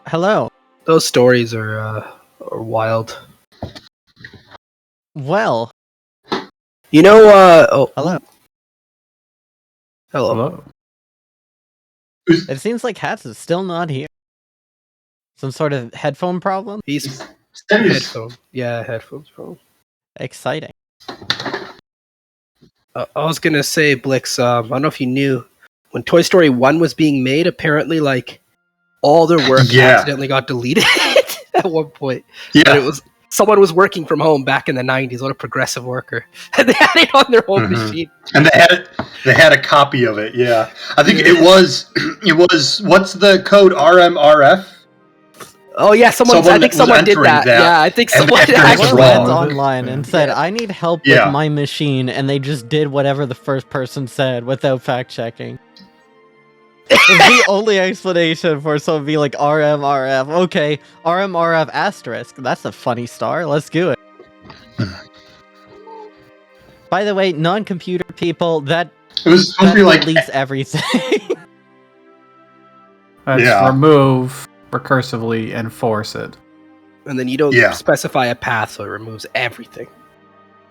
Hello. Those stories are wild. Well, You know, hello. Hello. It seems like Hats is still not here. Some sort of headphone problem? He's headphones. Yeah, headphones problem. Exciting. I was gonna say, Blix, I don't know if you knew, when Toy Story 1 was being made, apparently, like, all their work accidentally got deleted at one point. Yeah. But it was someone was working from home back in the 90s. What a progressive worker. And they had it on their own machine. And they had a copy of it, yeah. I think it was what's the code RMRF? Oh yeah, I think someone did that. Yeah, I think someone actually went online and said, "I need help with my machine," and they just did whatever the first person said without fact checking. It's the only explanation for someone being like RMRF. Okay, RMRF asterisk. That's a funny star. Let's do it. By the way, non-computer people, it was supposed to be like release everything. Let's remove recursively and force it. And then you don't specify a path, so it removes everything.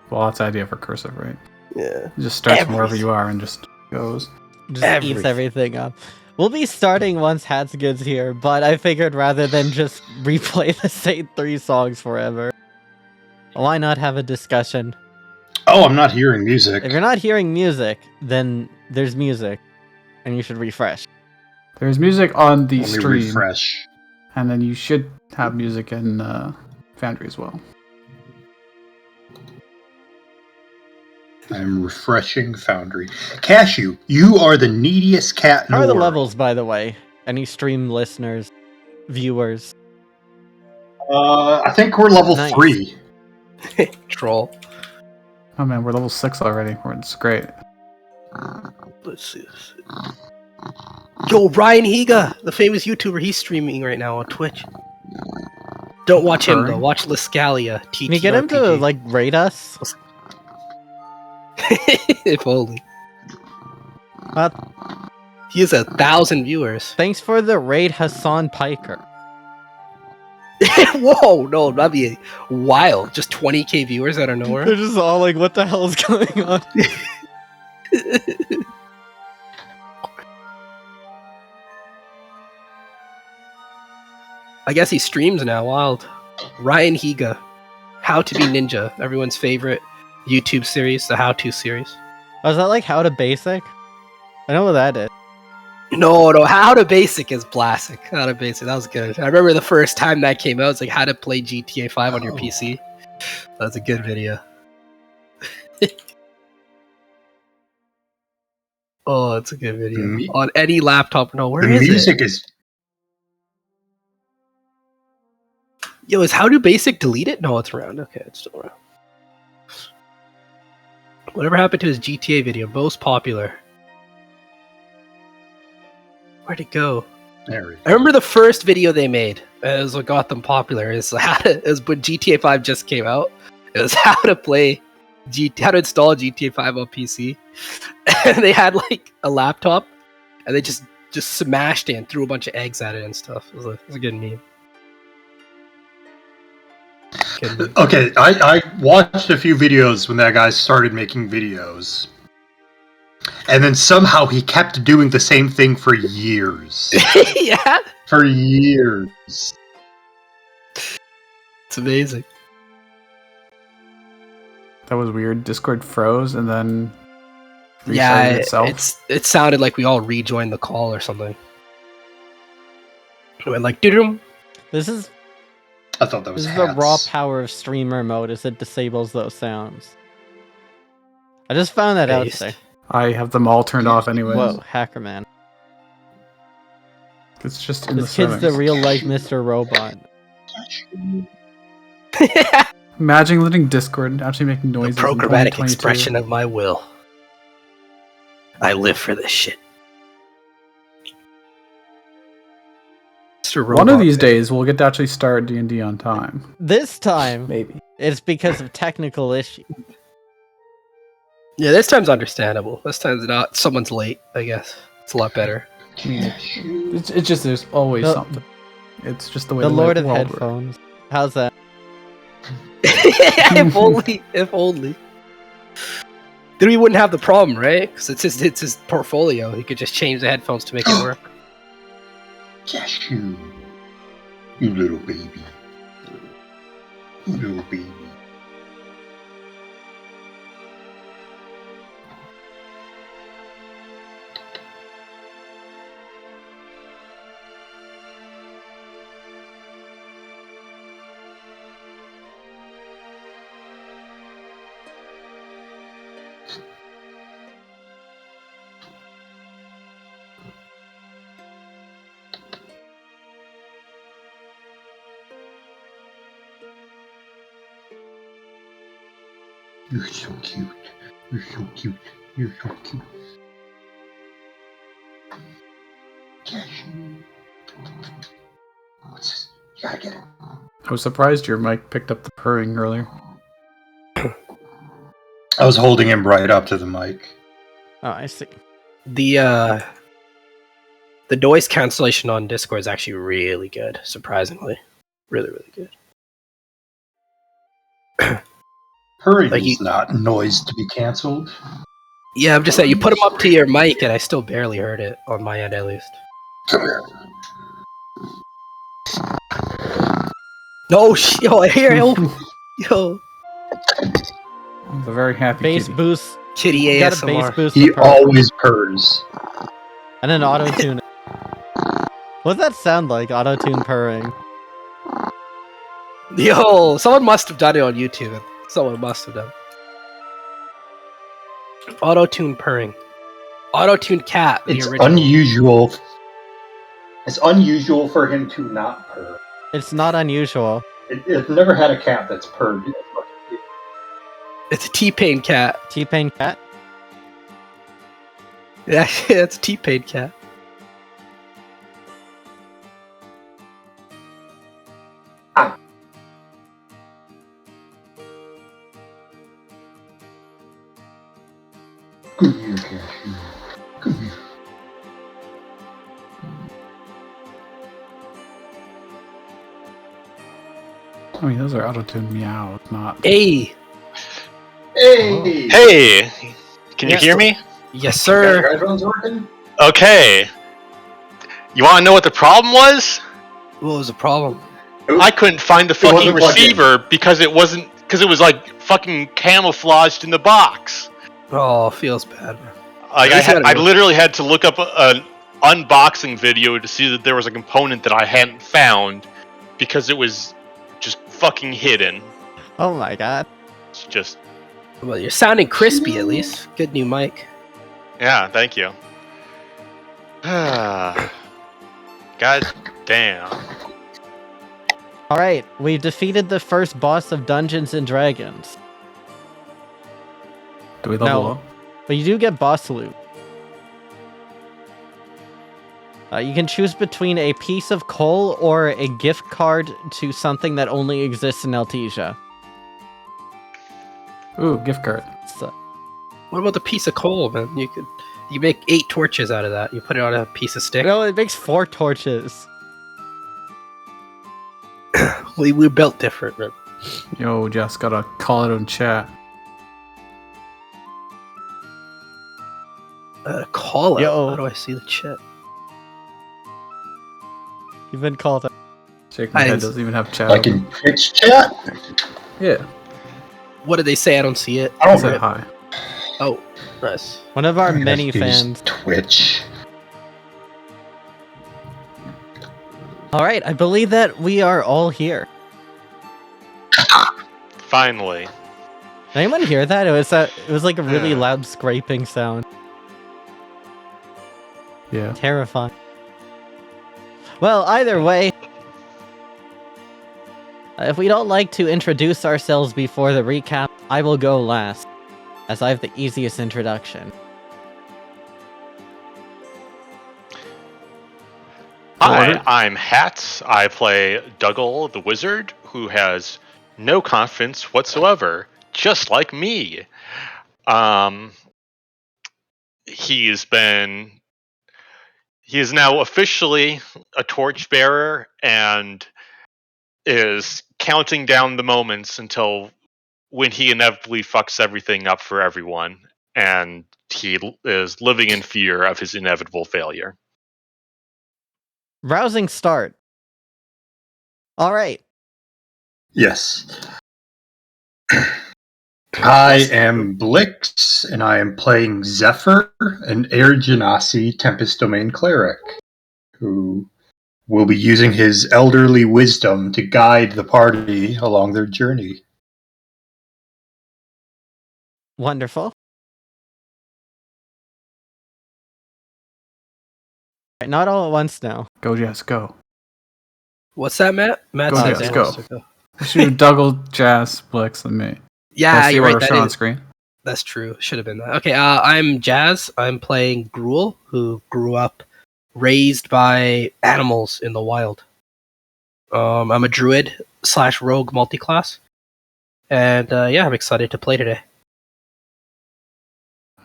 Well, that's the idea of recursive, right? Yeah. It just starts from wherever you are and just goes. Just eats everything up. We'll be starting once Hats gets here, but I figured rather than just replay the same 3 songs forever, why not have a discussion? Oh, I'm not hearing music. If you're not hearing music, then there's music, and you should refresh. There's music on the stream. Refresh. And then you should have music in Foundry as well. I'm refreshing Foundry. Cashew, you are the neediest cat in the world. How are the levels, by the way? Any stream listeners, viewers? I think we're level 3. Troll. Oh man, we're level 6 already. It's great. Let's see. Yo, Ryan Higa, the famous YouTuber, he's streaming right now on Twitch. Don't watch him though. Watch Luskalia. Can you get him to like rate us? If only. What? He has 1,000 viewers. Thanks for the raid, Hassan Piker. Whoa, no, that'd be wild. Just 20k viewers out of nowhere. They're just all like, what the hell is going on? I guess he streams now, wild. Ryan Higa. How to be Ninja, everyone's favorite YouTube series, the how-to series. Oh, is that like How to Basic? I know what that is. No, How to Basic is classic. How to Basic, that was good. I remember the first time that came out, it's like how to play GTA 5 on your PC. That's a good video. Oh, it's a good video. On any laptop. No, where is it? The music is... Yo, is How to Basic deleted? No, it's around. Okay, it's still around. Whatever happened to his GTA video? Most popular. Where'd it go? There we go. I remember the first video they made. It was what got them popular. It was when GTA 5 just came out. It was how to install GTA 5 on PC. And they had like a laptop, and they just smashed it and threw a bunch of eggs at it and stuff. It was a good meme. Okay, I watched a few videos when that guy started making videos. And then somehow he kept doing the same thing for years. Yeah? For years. It's amazing. That was weird. Discord froze and then restarted itself. It sounded like we all rejoined the call or something. It went like, doo-doo. I thought that was This is the raw power of streamer mode, is it disables those sounds. I just found that out today. I have them all turned off anyway. Whoa, hacker man. It's just in this kid's the real life Mr. Robot. Imagine letting Discord actually making noises. The programmatic expression of my will. I live for this shit. One of these days, we'll get to actually start D&D on time. This time, maybe. It's because of technical issues. Yeah, this time's understandable. This time's not. Someone's late, I guess. It's a lot better. It's just there's always something. It's just the way The Lord of world works. Headphones. How's that? If only. Then we wouldn't have the problem, right? Because it's his portfolio. He could just change the headphones to make it work. Cashew. You little baby. You little baby. You're so cute. You're so cute. You're so cute. Cashew. What's this? You gotta get it. I was surprised your mic picked up the purring earlier. I was holding him right up to the mic. Oh, I see. The noise cancellation on Discord is actually really good, surprisingly. Really, really good. Hurry Like is not noise to be cancelled. Yeah, I'm just saying, you put them up to your mic and I still barely heard it, on my end at least. Come here. No, yo, I hear it. Yo. He's a very happy Bass kitty. boost. Kitty You got a ASMR. bass boost. He to purr. always purrs. And an auto tune. What's that sound like? Auto tune purring. Yo, someone must have done it on YouTube. Someone must have done it. Auto-tune purring. Auto-tune cat. The It's original. unusual. It's unusual for him to not purr. It's not unusual. I've never had a cat that's purred as much as he. It's a T-Pain cat. T-Pain cat? Yeah, it's a T-Pain cat. Come here, Cashew. Come here. I mean, those are auto-tuned meows, not... Hey! Hey! Hey! Can you Yes. hear me? Yes, Got sir. your headphones working? Okay. You want to know what the problem was? What was the problem? I couldn't find the It wasn't fucking plugged in. receiver because it was like fucking camouflaged in the box. Oh, feels bad. Like At least you got it I working. literally had to look up an unboxing video to see that there was a component that I hadn't found because it was just fucking hidden. Oh my god. It's just, Well, you're sounding crispy at least. Good new mic. yeah, thank you. God damn. Alright, we defeated the first boss of Dungeons and Dragons. Do we level No. up? But you do get boss loot. You can choose between a piece of coal or a gift card to something that only exists in Altesia. Ooh, gift card. So, What about the piece of coal, man? You make 8 torches out of that. You put it on a piece of stick. no, it makes 4 torches. We're built different, man. Yo, just gotta call it on chat. Call out. Yo. How do I see the chat? You've been called out. Shaking my I head didn't- doesn't even have chat. Like in Twitch chat? Yeah, What did they say? I don't see it. I I don't said know. hi. Oh, nice. One of our many Use fans. Twitch. Alright, I believe that we are all here. Finally. Did anyone hear that? It was like a really Yeah. loud scraping sound. Yeah. Terrifying. Well, either way, if we don't like to introduce ourselves before the recap, I will go last, as I have the easiest introduction. Hi, I'm Hats. I play Dougal the Wizard, who has no confidence whatsoever, just like me. He's been He is now officially a torchbearer and is counting down the moments until when he inevitably fucks everything up for everyone, and he is living in fear of his inevitable failure. Rousing start. All right. Yes. I am Blix, and I am playing Zephyr, an Air Genasi Tempest Domain cleric, who will be using his elderly wisdom to guide the party along their journey. Wonderful. Right, not all at once now. Go, Jazz, go. What's that, Matt? Matt Go, said Jazz, he go. wants to go. Shoot, Dougal, Jazz, Blix, and me. Yeah, Let's see you're what right. we're That showing on is, screen. that's true. Should have been that. Okay, I'm Jazz. I'm playing Gruel, who grew up raised by animals in the wild. I'm a druid / rogue multi-class. And yeah, I'm excited to play today.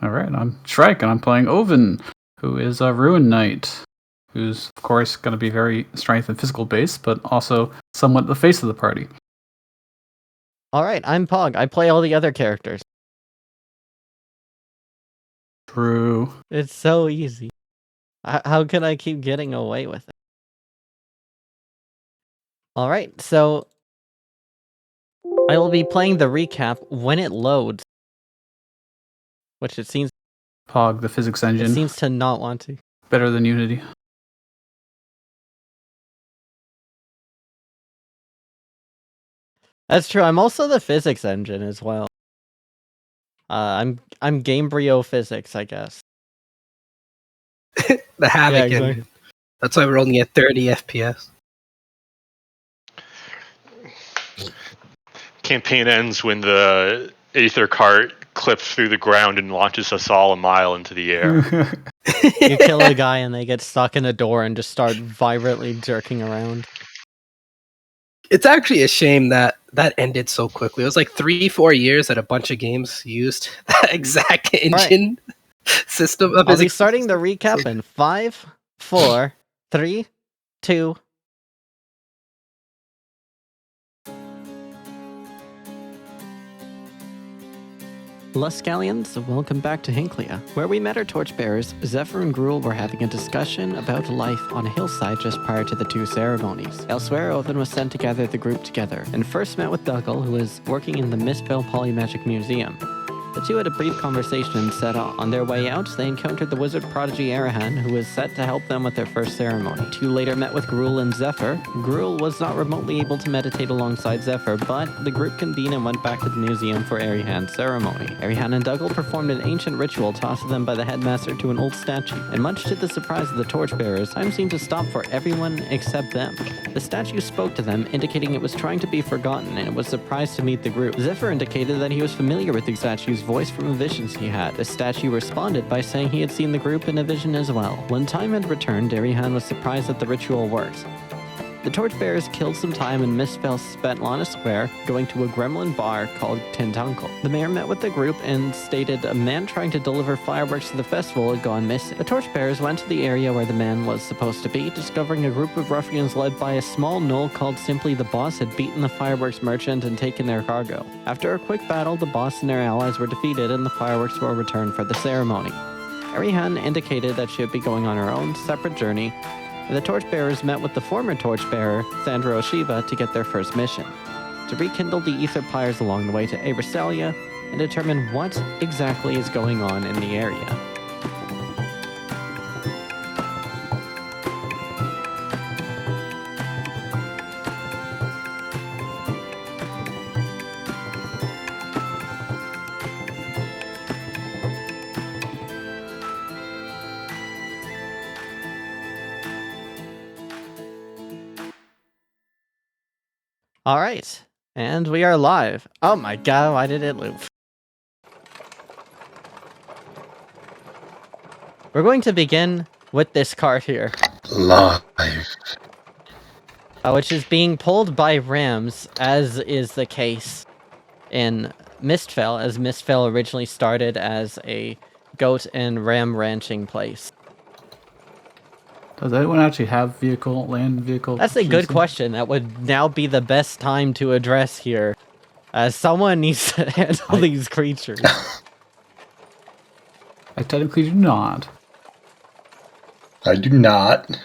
All right, I'm Shrike, and I'm playing Oven, who is a Ruin Knight, who's, of course, going to be very strength and physical based, but also somewhat the face of the party. All right, I'm Pog. I play all the other characters. True. It's so easy. How can I keep getting away with it? All right, so I will be playing the recap when it loads, which it seems Pog, the physics engine. it seems to not want to. Better than Unity. That's true. I'm also the physics engine as well. I'm Gamebryo physics, I guess. The Havoc Yeah, exactly. engine. That's why we're only at 30 FPS. Campaign ends when the Aether cart clips through the ground and launches us all a mile into the air. You kill a guy and they get stuck in a door and just start violently jerking around. It's actually a shame that that ended so quickly. It was like 3-4 years that a bunch of games used that exact engine system. I'll be starting the recap in 5, 4, 3, 2. Luskalians, welcome back to Hinklia. Where we met our torchbearers, Zephyr and Gruel were having a discussion about life on a hillside just prior to the 2 ceremonies. Elsewhere, Oven was sent to gather the group together, and first met with Dougal, who was working in the Mistfell Polymagic Museum. The two had a brief conversation and set off. On their way out, they encountered the wizard prodigy Arahan, who was set to help them with their first ceremony. Two later met with Gruel and Zephyr. Gruel was not remotely able to meditate alongside Zephyr, but the group convened and went back to the museum for Arahan's ceremony. Arahan and Dougal performed an ancient ritual tossed to them by the headmaster to an old statue, and much to the surprise of the torchbearers, time seemed to stop for everyone except them. The statue spoke to them, indicating it was trying to be forgotten, and it was surprised to meet the group. Zephyr indicated that he was familiar with the statue's voice from visions he had. The statue responded by saying he had seen the group in a vision as well. When time had returned, Arihan was surprised that the ritual worked. The torchbearers killed some time in Mistfell Svetlana Square, going to a gremlin bar called Tintunkle. The mayor met with the group and stated a man trying to deliver fireworks to the festival had gone missing. The torchbearers went to the area where the man was supposed to be, discovering a group of ruffians led by a small gnoll called simply the Boss had beaten the fireworks merchant and taken their cargo. After a quick battle, the Boss and their allies were defeated and the fireworks were returned for the ceremony. Arihan indicated that she would be going on her own separate journey, and the torchbearers met with the former torchbearer, Sandra Oshiva, to get their first mission: to rekindle the ether pyres along the way to Luskalia and determine what exactly is going on in the area. All right, and we are live. Oh my god, why did it loop? We're going to begin with this cart here. Live. Which is being pulled by rams, as is the case in Mistfell, as Mistfell originally started as a goat and ram ranching place. Does anyone actually have land vehicle? That's a good question. That would now be the best time to address here. Someone needs to handle these creatures. I technically do not. I do not. Oh,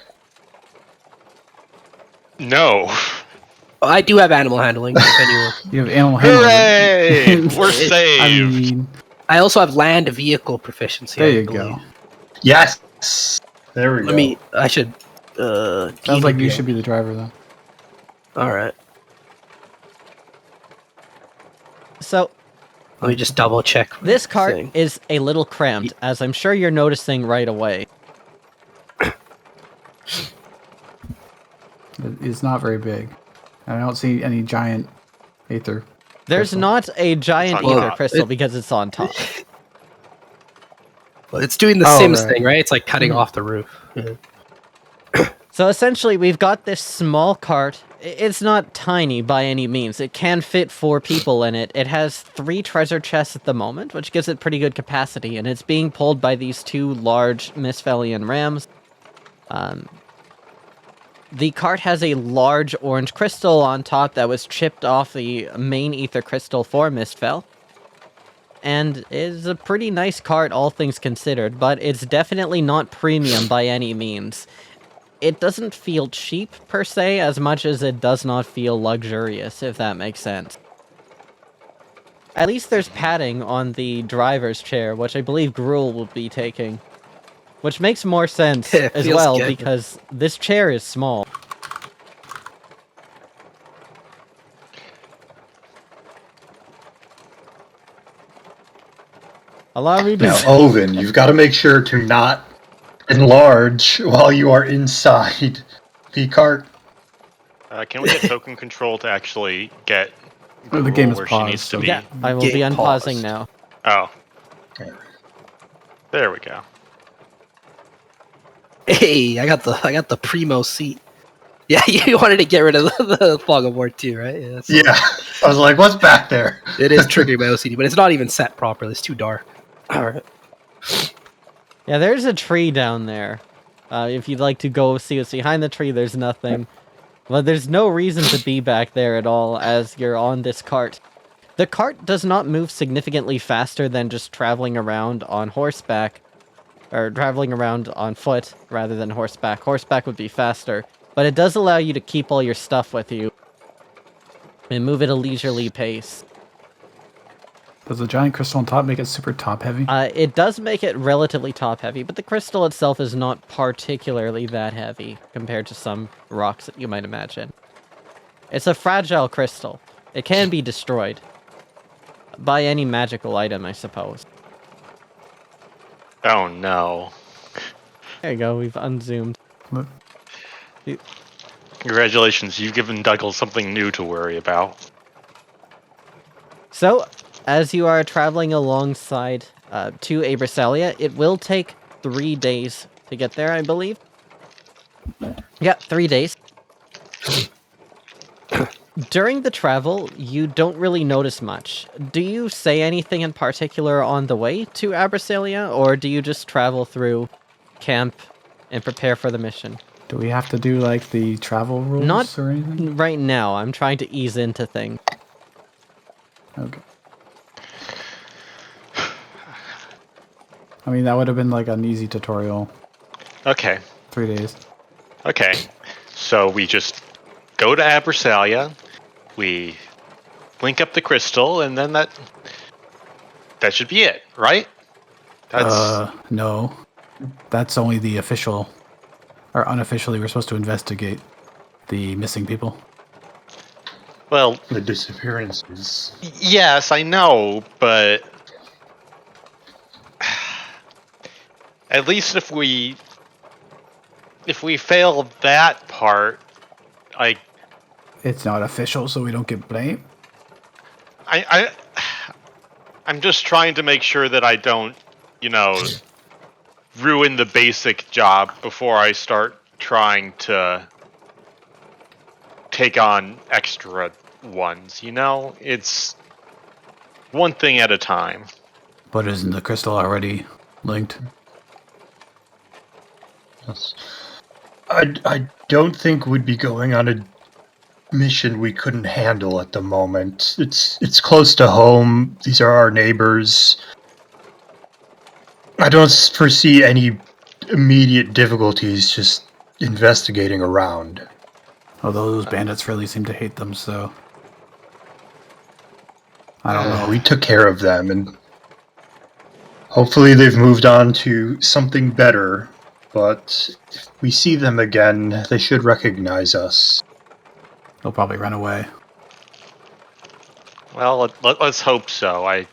No. I do have animal handling. If anyone. You have animal handling. Hooray! We're It- saved. I mean, I also have land vehicle proficiency. there I you believe. go. Yes! There we go. I should. Sounds like you should be the driver then. All right. So, Let me just double check. this cart thing. is a little cramped, as I'm sure you're noticing right away. It's not very big. I don't see any giant Aether. There's crystal. not a giant It's on ether top. crystal because it's on top. Well, it's doing the Oh, Sims right. thing, right? It's like cutting off the roof. So essentially, we've got this small cart. It's not tiny by any means. It can fit 4 people in it. It has 3 treasure chests at the moment, which gives it pretty good capacity, and it's being pulled by these 2 large Misfelian rams. The cart has a large orange crystal on top that was chipped off the main ether crystal for Mistfell. And is a pretty nice cart, all things considered, but it's definitely not premium by any means. It doesn't feel cheap, per se, as much as it does not feel luxurious, if that makes sense. At least there's padding on the driver's chair, which I believe Gruel will be taking. Which makes more sense It as feels well, good. because this chair is small. Allow me to... Now, Oven, you've got to make sure to not enlarge while you are inside the cart. Can we get token control to actually get Oh, the game is where paused, she needs to so- be? Yeah, I will be Get unpausing paused. now. Oh. There we go. Hey, I got the primo seat. Yeah, you wanted to get rid of the fog of war too, right? Yeah, that's- Yeah. I was like, what's back there? It is triggering my OCD, but it's not even set properly. It's too dark. All right. Yeah, there's a tree down there. If you'd like to go see what's behind the tree, there's nothing. But there's no reason to be back there at all, as you're on this cart. The cart does not move significantly faster than just traveling around on horseback. Or traveling around on foot, rather than horseback. Horseback would be faster. But it does allow you to keep all your stuff with you. And move at a leisurely pace. Does the giant crystal on top make it super top heavy? It does make it relatively top heavy, but the crystal itself is not particularly that heavy compared to some rocks that you might imagine. It's a fragile crystal. It can be destroyed by any magical item, I suppose. Oh no. There you go, we've unzoomed. Look. Congratulations, you've given Douglas something new to worry about. So, as you are traveling alongside to Abrasalia, it will take 3 days to get there, I believe. Yeah, 3 days. During the travel, you don't really notice much. Do you say anything in particular on the way to Abrasalia, or do you just travel through camp and prepare for the mission? Do we have to do like the travel rules Not or anything? right now. I'm trying to ease into things. Okay. I mean, that would have been like an easy tutorial. Okay. 3 days. Okay. So we just go to Abrasalia, we link up the crystal, and then that should be it, right? No. That's only the official. Or unofficially, we're supposed to investigate the missing people. Well, The disappearances. yes, I know, but at least if we fail that part, It's not official, so we don't get blamed. I'm just trying to make sure that I don't, ruin the basic job before I start trying to take on extra ones, It's one thing at a time. But isn't the crystal already linked? Yes. I don't think we'd be going on a mission we couldn't handle at the moment. It's close to home. These are our neighbors. I don't foresee any immediate difficulties just investigating around. Although those bandits really seem to hate them, so I don't know. We took care of them, and hopefully they've moved on to something better. But if we see them again, they should recognize us. They'll probably run away. Well, let's hope so.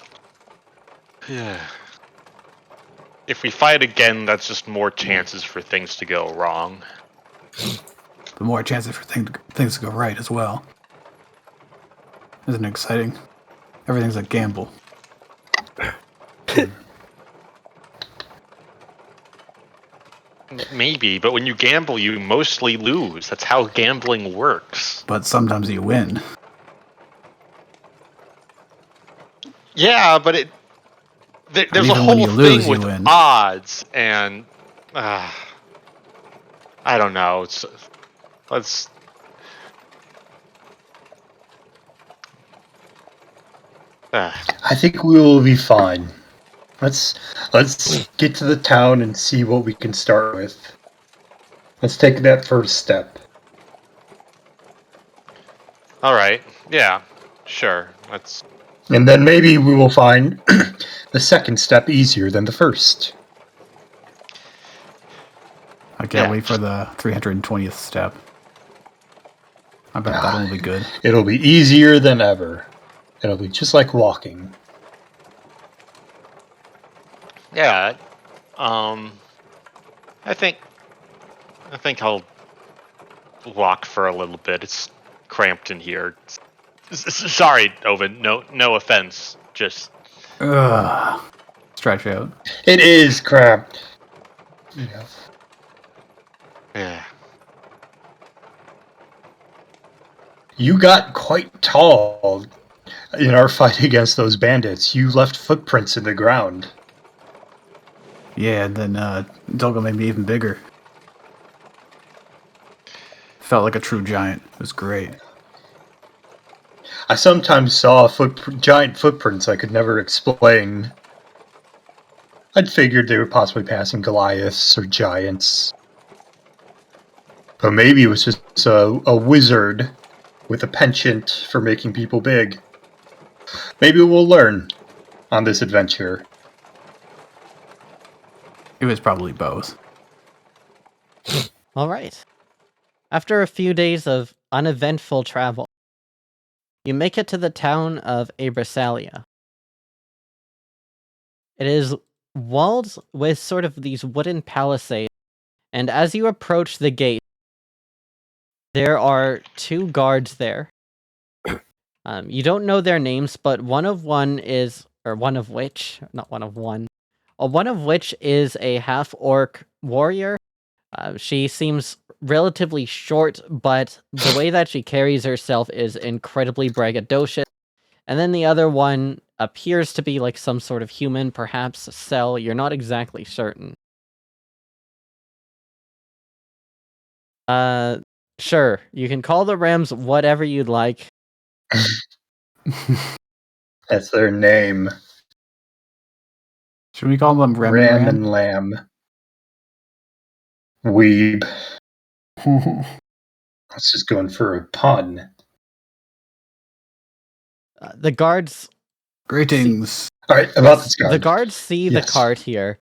If we fight again, that's just more chances for things to go wrong. But more chances for things to go right as well. Isn't it exciting? Everything's a gamble. Maybe, but when you gamble, you mostly lose. That's how gambling works. But sometimes you win. Yeah, but there's a even when whole you lose, thing with you win. odds, and I don't know. Let's. I think we will be fine. Let's get to the town and see what we can start with. Let's take that first step. All right. Yeah. Sure. Let's. And then maybe we will find the second step easier than the first. I can't wait for the 320th step. I bet that'll be good. It'll be easier than ever. It'll be just like walking. Yeah. I think I'll walk for a little bit. It's cramped in here. Sorry, Owen. No offense. Just. Stretch out. It is cramped. Yeah. Yeah. You got quite tall in our fight against those bandits. You left footprints in the ground. Yeah, and then Dolgo made me even bigger. Felt like a true giant. It was great. I sometimes saw giant footprints I could never explain. I'd figured they were possibly passing Goliaths or giants. But maybe it was just a wizard with a penchant for making people big. Maybe we'll learn on this adventure. It was probably both. All right. After a few days of uneventful travel, you make it to the town of Abrasalia. It is walled with sort of these wooden palisades, and as you approach the gate, there are two guards there. You don't know their names, but one of which is a half-orc warrior. She seems relatively short, but the way that she carries herself is incredibly braggadocious. And then the other one appears to be like some sort of human, perhaps a cell. You're not exactly certain. Sure. You can call the Rams whatever you'd like. That's their name. Should we call them Ram Ram and Lamb. Weeb. I was just going for a pun. The guards... Greetings. Alright, about this guard. The guards see the cart here,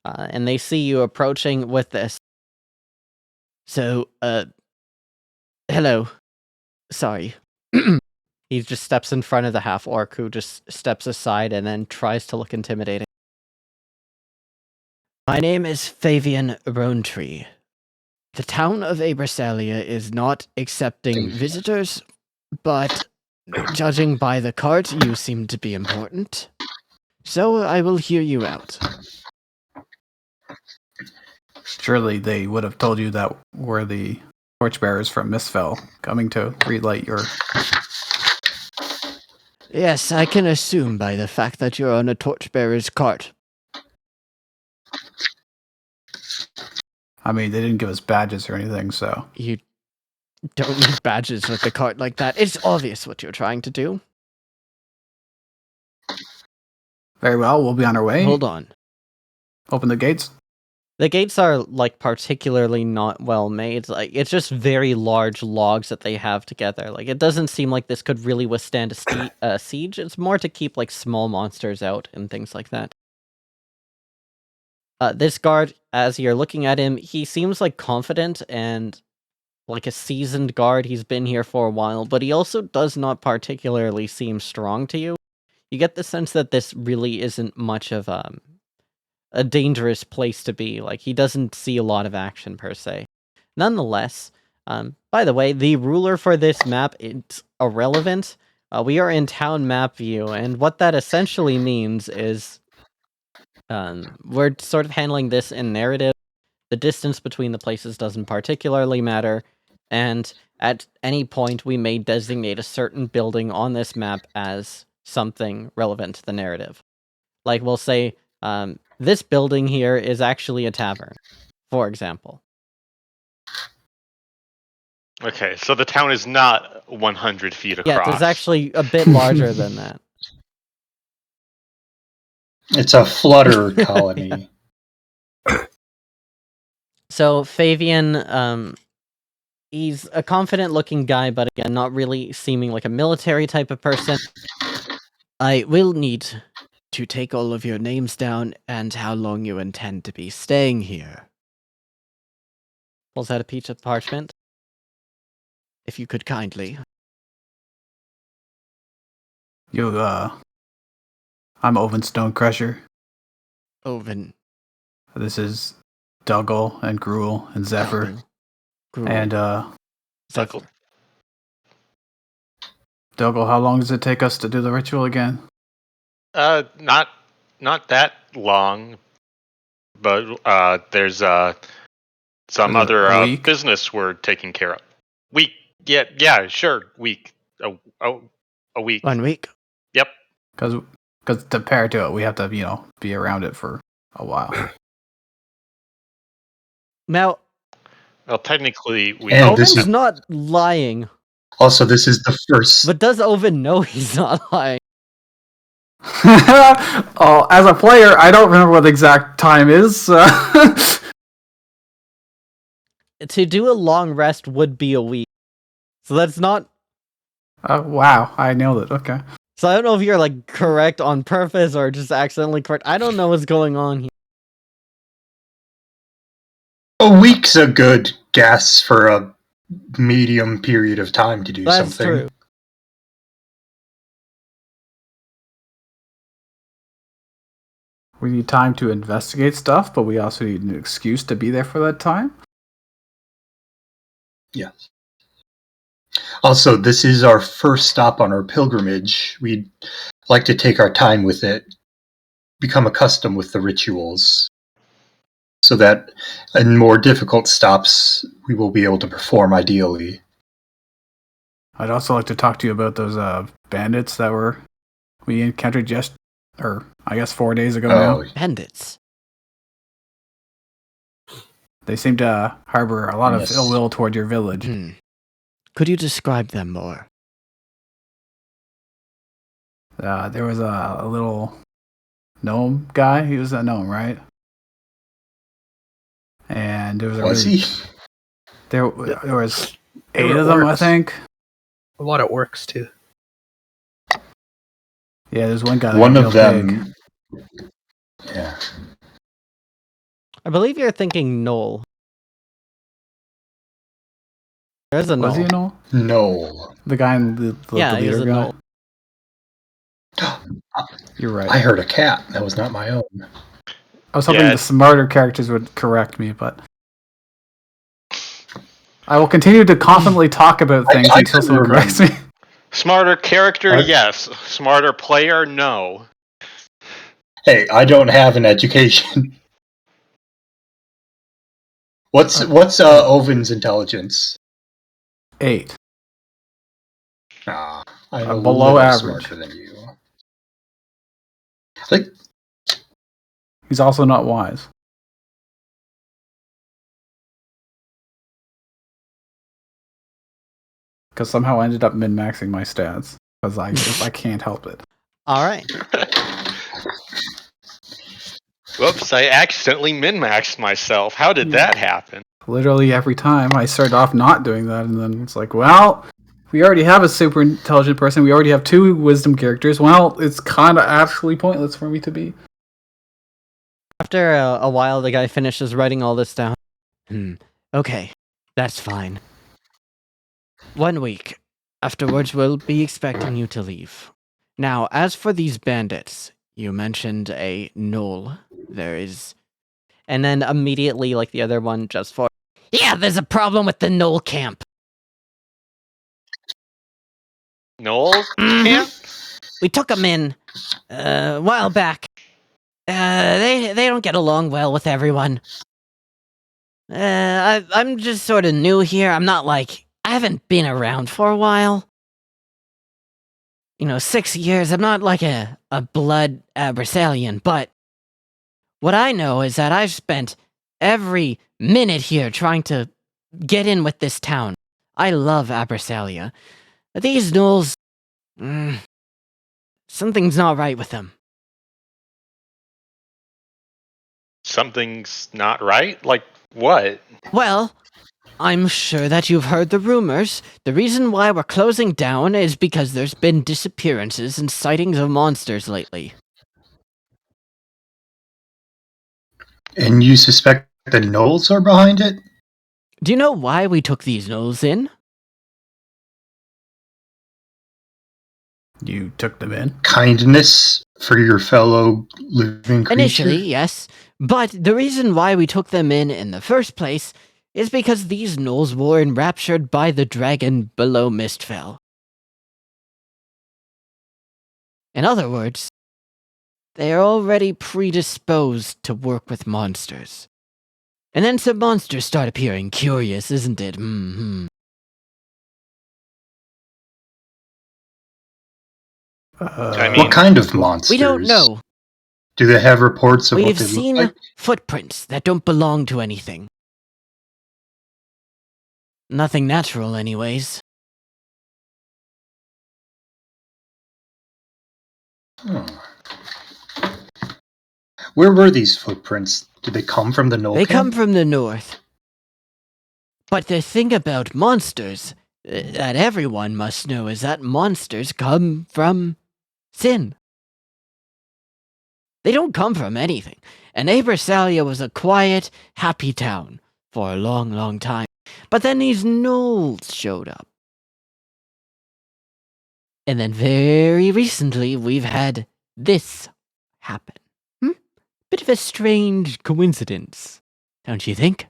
and they see you approaching with this. So, hello. Sorry. He just steps in front of the half-orc, who just steps aside and then tries to look intimidating. My name is Fabian Ronetree. The town of Abrasalia is not accepting visitors, but judging by the cart, you seem to be important. So I will hear you out. Surely they would have told you that we're the torchbearers from Mistfell coming to relight your... Yes, I can assume by the fact that you're on a torchbearer's cart. I mean, they didn't give us badges or anything, so... You don't need badges with the cart like that. It's obvious what you're trying to do. Very well, we'll be on our way. Hold on. Open the gates. The gates are, like, particularly not well made. Like, it's just very large logs that they have together. Like, it doesn't seem like this could really withstand a siege. It's more to keep, like, small monsters out and things like that. This guard, as you're looking at him, he seems, like, confident and like a seasoned guard. He's been here for a while, but he also does not particularly seem strong to you. You get the sense that this really isn't much of a dangerous place to be. Like, he doesn't see a lot of action per se. Nonetheless, by the way, the ruler for this map is irrelevant. We are in town map view, and what that essentially means is we're sort of handling this in narrative. The distance between the places doesn't particularly matter, and at any point we may designate a certain building on this map as something relevant to the narrative. Like, we'll say, this building here is actually a tavern, for example. Okay, so the town is not 100 feet across. Yeah, it's actually a bit larger than that. It's a flutter colony. So Fabian, he's a confident-looking guy, but again, not really seeming like a military type of person. I will need to take all of your names down and how long you intend to be staying here. Pulls out a piece of parchment. If you could kindly. I'm Oven Stonecrusher. Oven. This is Dougal and Gruel and Zephyr. Gruel. And, Zephyr. Dougal, how long does it take us to do the ritual again? Not that long, but there's some other business we're taking care of. Week, yeah, sure, week. A week. 1 week. Yep. Because to pair to it, we have to, be around it for a while. Now, well, technically, Oven's not lying. Also, this is the first. But does Oven know he's not lying? Oh, as a player, I don't remember what the exact time is. To do a long rest would be a week. So that's not... Oh, wow. I nailed it. Okay. So I don't know if you're, like, correct on purpose or just accidentally correct. I don't know what's going on here. A week's a good guess for a medium period of time to do That's something. True. We need time to investigate stuff, but we also need an excuse to be there for that time. Yes. Also, this is our first stop on our pilgrimage. We'd like to take our time with it, become accustomed with the rituals, so that in more difficult stops, we will be able to perform ideally. I'd also like to talk to you about those bandits that we encountered I guess 4 days ago now. Bandits? They seem to harbor a lot of ill will toward your village. Could you describe them more? There was a little gnome guy. He was a gnome, right? And there was he? There was 8 of them, I think. A lot of orcs too. Yeah, there's one guy. One of them. Big. Yeah. I believe you're thinking Noel. There's a Noel. Was he a Noel? Noel. The guy in the yeah, leader he's a guy? Noel. You're right. I heard a cat. That was not my own. I was hoping the smarter characters would correct me, but I will continue to confidently talk about things until someone corrects me. Smarter character, yes. Smarter player, no. Hey, I don't have an education. What's Oven's intelligence? 8. I'm below average. Smarter than you. He's also not wise. because somehow I ended up min-maxing my stats because I can't help it. All right. Whoops! I accidentally min-maxed myself. How did that happen? Literally every time I started off not doing that, and then it's like, well, we already have a super intelligent person. We already have 2 wisdom characters. Well, it's kind of absolutely pointless for me to be. After a while, the guy finishes writing all this down. Okay, that's fine. 1 week. Afterwards, we'll be expecting you to leave. Now, as for these bandits, you mentioned a gnoll. There is... And then immediately, like the other one, just for... Yeah, there's a problem with the gnoll camp. Noel camp? We took them in a while back. They don't get along well with everyone. I'm just sort of new here. I'm not like... I haven't been around for a while. 6 years. I'm not like a blood Abrasalian, but what I know is that I've spent every minute here trying to get in with this town. I love Abrasalia. These gnolls... something's not right with them. Something's not right? Like what? Well, I'm sure that you've heard the rumors. The reason why we're closing down is because there's been disappearances and sightings of monsters lately. And you suspect the gnolls are behind it? Do you know why we took these gnolls in? You took them in? Kindness for your fellow living creature? Initially, yes. But the reason why we took them in the first place is because these gnolls were enraptured by the dragon below Mistfell. In other words, they are already predisposed to work with monsters. And then some monsters start appearing. Curious, isn't it? I mean, What kind of monsters? We don't know. Do they have reports of what We've they seen look like? footprints that don't belong to anything. Nothing natural, anyways. Where were these footprints? Did they come from the Gnoll They come camp? from the north. But the thing about monsters that everyone must know is that monsters come from sin. They don't come from anything. And Abrasalia was a quiet, happy town for a long, long time. But then these gnolls showed up. And then very recently, we've had this happen. Bit of a strange coincidence, don't you think?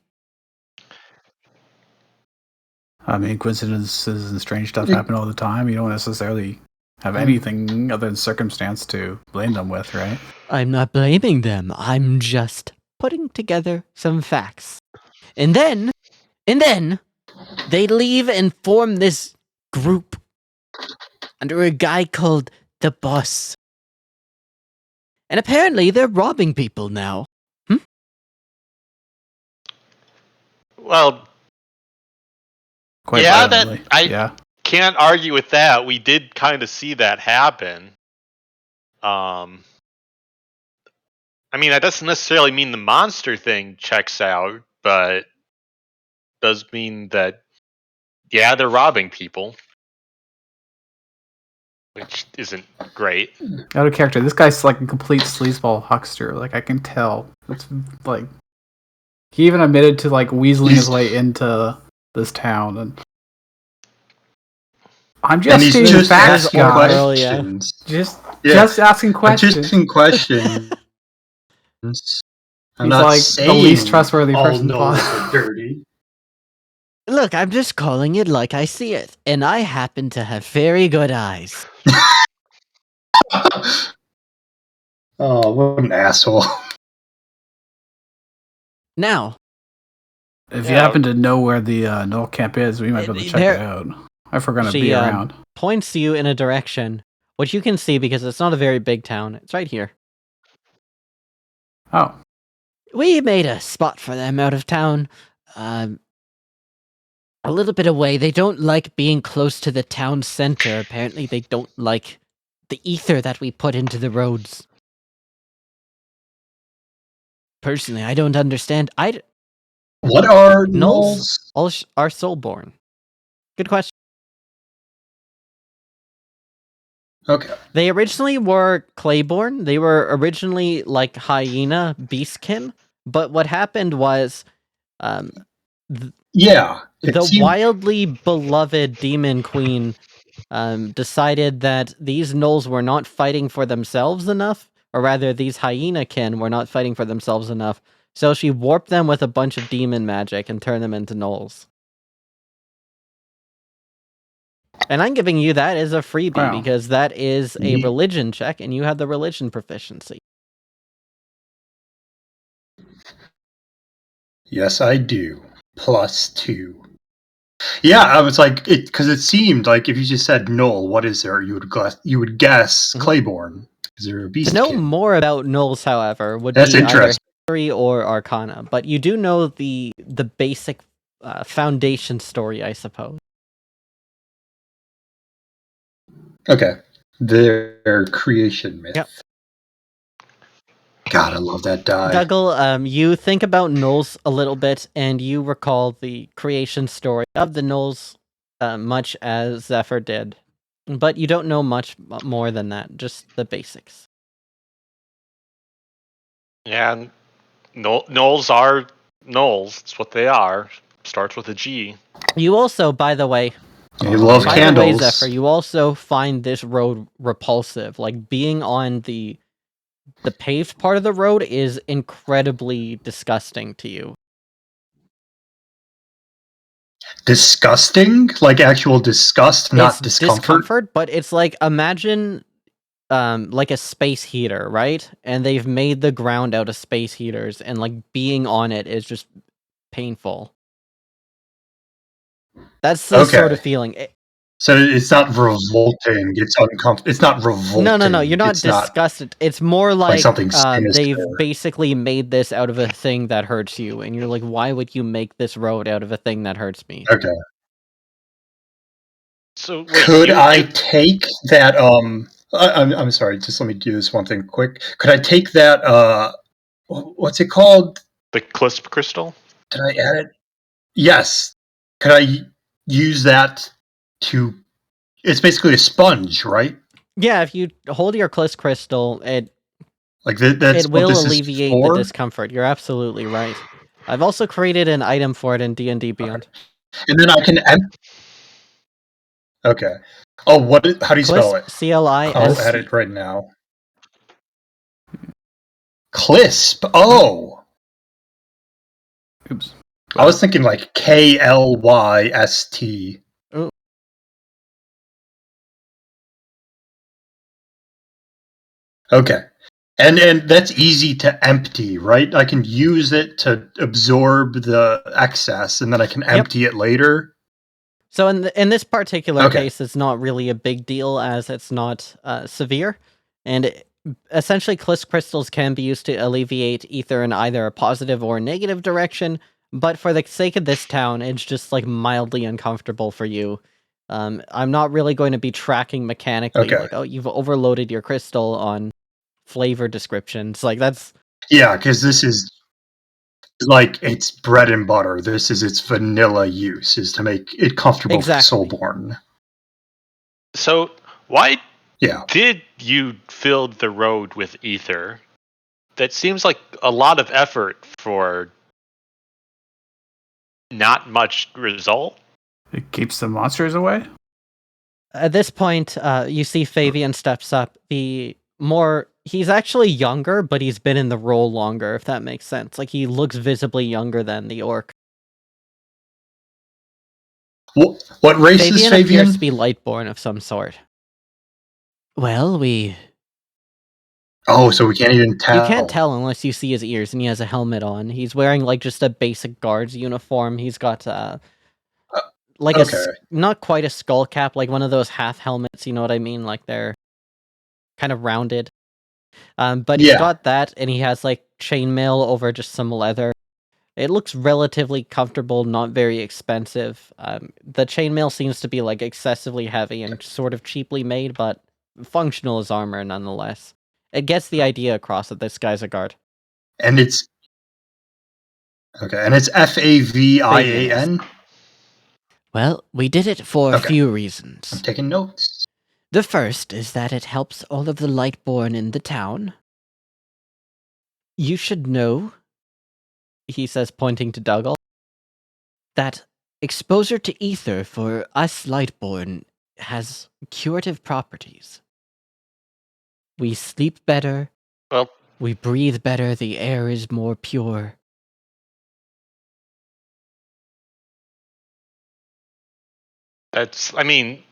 I mean, coincidences and strange stuff happen all the time. You don't necessarily have anything other than circumstance to blame them with, right? I'm not blaming them. I'm just putting together some facts. And then, they leave and form this group under a guy called the Boss. And apparently they're robbing people now. well, Quite yeah, violently. I can't argue with that. We did kind of see that happen. I mean, that doesn't necessarily mean the monster thing checks out, but does mean that, yeah, they're robbing people, which isn't great. Out of character. This guy's like a complete sleazeball huckster. Like, I can tell. It's like... He even admitted to like weaseling his way into this town, and I'm just he's being just facts, asking guys. questions. Just asking I'm questions. just asking questions. I'm He's not like saying the least trustworthy all person gnolls possible. are dirty. Look, I'm just calling it like I see it. And I happen to have very good eyes. Oh, what an asshole. Now, If you happen to know where the Knoll camp is, we might be able to check it out. If we're going to be around. Points you in a direction, which you can see because it's not a very big town. It's right here. Oh. We made a spot for them out of town. A little bit away. They don't like being close to the town center. Apparently, they don't like the ether that we put into the roads. Personally, I don't understand. What are Gnolls gnolls? are soulborn. Good question. Okay. They originally were Clayborn. They were originally like hyena beastkin, but what happened was, the wildly beloved demon queen decided that these gnolls were not fighting for themselves enough, or rather, these hyena-kin were not fighting for themselves enough. So she warped them with a bunch of demon magic and turned them into gnolls. And I'm giving you that as a freebie because that is a religion check, and you have the religion proficiency. Yes, I do. +2. Yeah, I was like, because it seemed like if you just said Null, what is there? You would guess Clayborn because they're a beast. To know more about gnolls, however, would That's be either interesting. history or arcana, but you do know the basic foundation story, I suppose. Okay, their creation myth. Yep. God, I love that die. Dougal, you think about gnolls a little bit, and you recall the creation story of the gnolls, much as Zephyr did, but you don't know much more than that. Just the basics. Yeah, gnolls are gnolls. That's what they are. Starts with a G. You also, by the way, You love by candles. the way, Zephyr, you also find this road repulsive. Like, being on the paved part of the road is incredibly disgusting to you. Disgusting? Like actual disgust, not discomfort? But it's like, imagine like a space heater, right? And they've made the ground out of space heaters, and like being on it is just painful. That's the sort of feeling. So it's not revolting. It's uncomfortable. It's not revolting. No. You're not disgusted. It's more like something they've basically made this out of a thing that hurts you, and you're like, why would you make this road out of a thing that hurts me? Okay. So wait, could I take that? I'm sorry. Just let me do this one thing quick. Could I take that? What's it called? The Clisp crystal. Did I add it? Yes. Could I use that to? It's basically a sponge, right? Yeah. If you hold your Clisp crystal, it that's it will alleviate the discomfort. You're absolutely right. I've also created an item for it in D&D Beyond. And then I can. Okay. Oh, how do you spell it? CLISP. I'll add it right now. Clisp. Oh. Oops. I was thinking like KLYST. Oh. Okay. And that's easy to empty, right? I can use it to absorb the excess, and then I can empty it later. So in this particular case, it's not really a big deal as it's not severe, and essentially, Clisp crystals can be used to alleviate ether in either a positive or negative direction. But for the sake of this town, it's just like mildly uncomfortable for you. I'm not really going to be tracking mechanically, like, oh, you've overloaded your crystal on flavor descriptions. Like, that's... Yeah, because this is like its bread and butter. This is its vanilla use, is to make it comfortable for Soulborn. So, why did you fill the road with ether? That seems like a lot of effort for not much result. It keeps the monsters away? At this point, you see Fabian steps up. He's actually younger, but he's been in the role longer, if that makes sense. Like, he looks visibly younger than the orc. What race is Fabian? Appears to be Lightborn of some sort. Well, Oh, so we can't even tell. You can't tell unless you see his ears, and he has a helmet on. He's wearing, like, just a basic guard's uniform. He's got, like, not quite a skull cap, like one of those half helmets, you know what I mean? Like, they're kind of rounded. But he's got that, and he has, like, chainmail over just some leather. It looks relatively comfortable, not very expensive. The chainmail seems to be like excessively heavy and sort of cheaply made, but functional as armor nonetheless. It gets the idea across that this guy's a guard. And it's okay, and it's Favian. Well, we did it for a few reasons. I'm taking notes. The first is that it helps all of the Lightborn in the town. You should know, he says, pointing to Dougal, that exposure to ether for us Lightborn has curative properties. We sleep better, Well, we breathe better, the air is more pure. I mean,